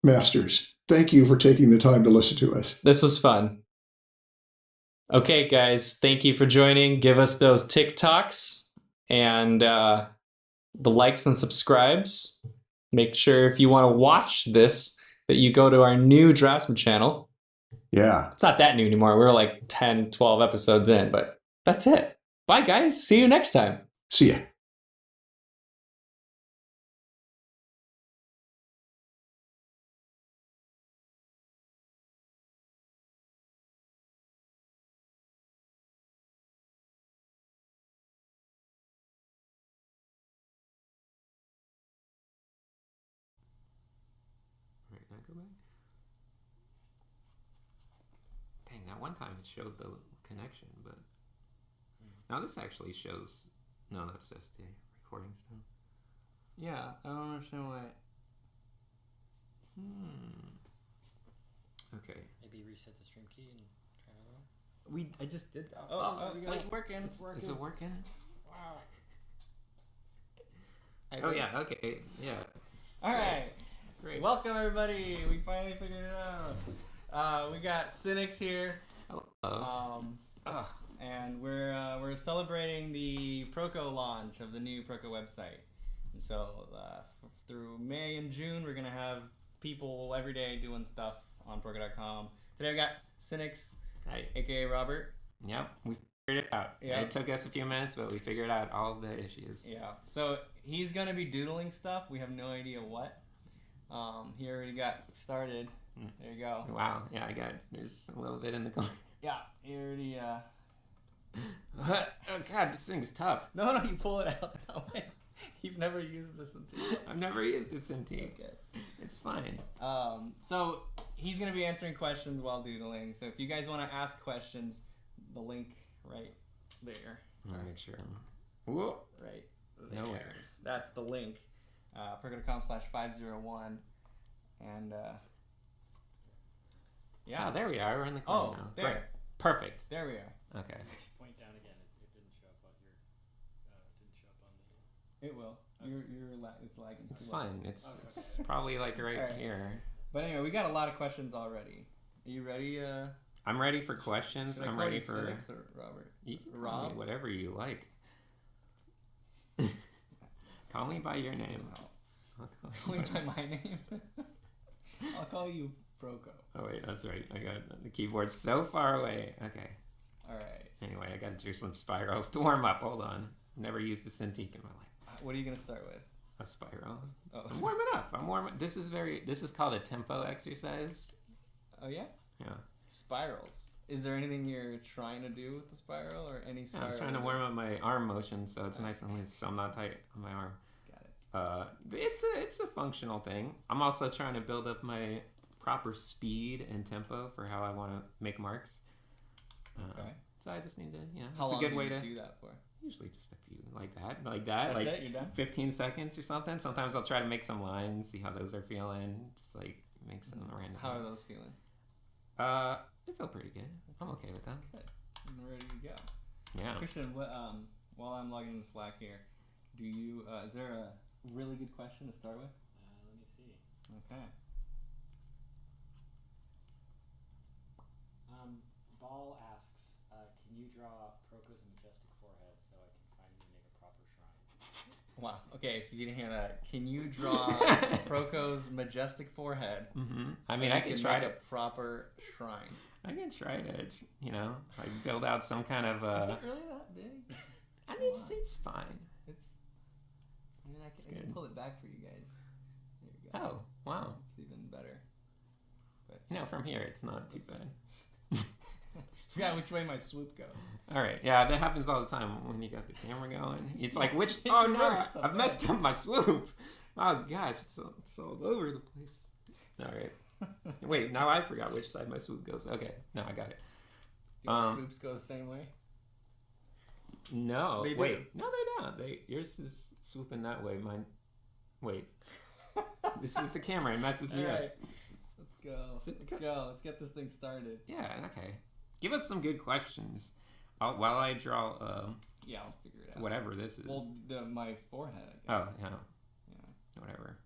masters. Thank you for taking the time to listen to us. This was fun. Okay, guys, thank you for joining. Give us those TikToks and the likes and subscribes. Make sure if you want to watch this that you go to our new Draftsmen channel. Yeah. It's not that new anymore. We're like 10, 12 episodes in, but that's it. Bye, guys. See you next time. See ya. Dang, that one time it showed the connection, but now this actually shows. No, that's just the recording stuff. Yeah, I don't understand why. Okay. Maybe reset the stream key and try another one. I just did that. Wait, it's working. Is it working? Wow. Oh yeah. Okay. Yeah. All right. Great. Welcome everybody. We finally figured it out. We got Cynics here. Hello. And we're celebrating the Proco launch of the new Proco website. And so through May and June, we're gonna have people every day doing stuff on Proco.com. Today we got Cynics, aka Robert. Yep, we figured it out. Yep. It took us a few minutes, but we figured out all the issues. Yeah. So he's gonna be doodling stuff. We have no idea what. He already got started. There you go. Wow. Yeah, there's a little bit in the corner. Yeah, he already. Oh God, this thing's tough. No, you pull it out that way. You've never used this Cintiq. I've never used this Cintiq. Okay. It's fine. So he's gonna be answering questions while doodling. So if you guys want to ask questions, the link right there. I'll make sure. Whoa. Right. No there. errors. That's the link. Proco.com/501. And yeah. Oh, there we are. We're in the corner now. There. Perfect. There we are. Okay. Point down again. It didn't show up on your. Didn't show up on the. It will. It's lagging. It's fine. It's probably like right here. But anyway, we got a lot of questions already. Are you ready? I'm ready for questions. Should I I'm call ready you for Cynics or Robert. You can call Rob? me whatever you like. Call me by your name. Call me by my name. I'll call you Proco. Oh wait, that's right. I got the keyboard so far away. Okay. All right. Anyway, I got to do some spirals to warm up. Hold on. Never used a Cintiq in my life. What are you gonna start with? A spiral. Oh. I'm warming up. I'm warming. This is called a tempo exercise. Oh yeah. Yeah. Spirals. Is there anything you're trying to do with the spiral or any spiral? Yeah, I'm trying to warm up my arm motion so it's nice and loose, so I'm not tight on my arm. Got it. It's a functional thing. I'm also trying to build up my proper speed and tempo for how I want to make marks. Okay. So I just need to, How it's long a good way do to you do that for? Usually just a few, like that, That's like it? You're done? 15 seconds or something. Sometimes I'll try to make some lines, see how those are feeling, just like make some random. How are those feeling? They feel pretty good. I'm okay with them. Good. I'm ready to go. Yeah. Christian, while I'm logging into Slack here, do you? Is there a really good question to start with? Let me see. Okay. Ball asks, can you draw Proco's majestic forehead so I can finally make a proper shrine? Wow. Okay, if you didn't hear that, can you draw Proco's majestic forehead? Mm-hmm. I mean, I can try to a proper shrine. I can try to, like build out some kind of. Is it really that big? I mean, it's fine. I can pull it back for you guys. There you go. Oh, wow. It's even better. But from here, it's not too bad. Forgot which way my swoop goes. All right, yeah, that happens all the time when you got the camera going. It's like, oh no, I've messed up my swoop. Oh gosh, it's all over the place. All right. Wait, now I forgot which side my swoop goes. Okay, now I got it. Your swoops go the same way? No, They do. wait, no, they don't. Yours is swooping that way. Mine. Wait. This is the camera. It messes me up. Let's go. Let's go. Let's get this thing started. Yeah, okay. Give us some good questions. While I draw... yeah, I'll figure it out. Whatever this is. Well, my forehead, I guess. Oh, yeah. Yeah. Whatever.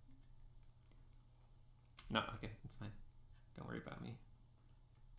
No, okay. It's fine. Don't worry about me.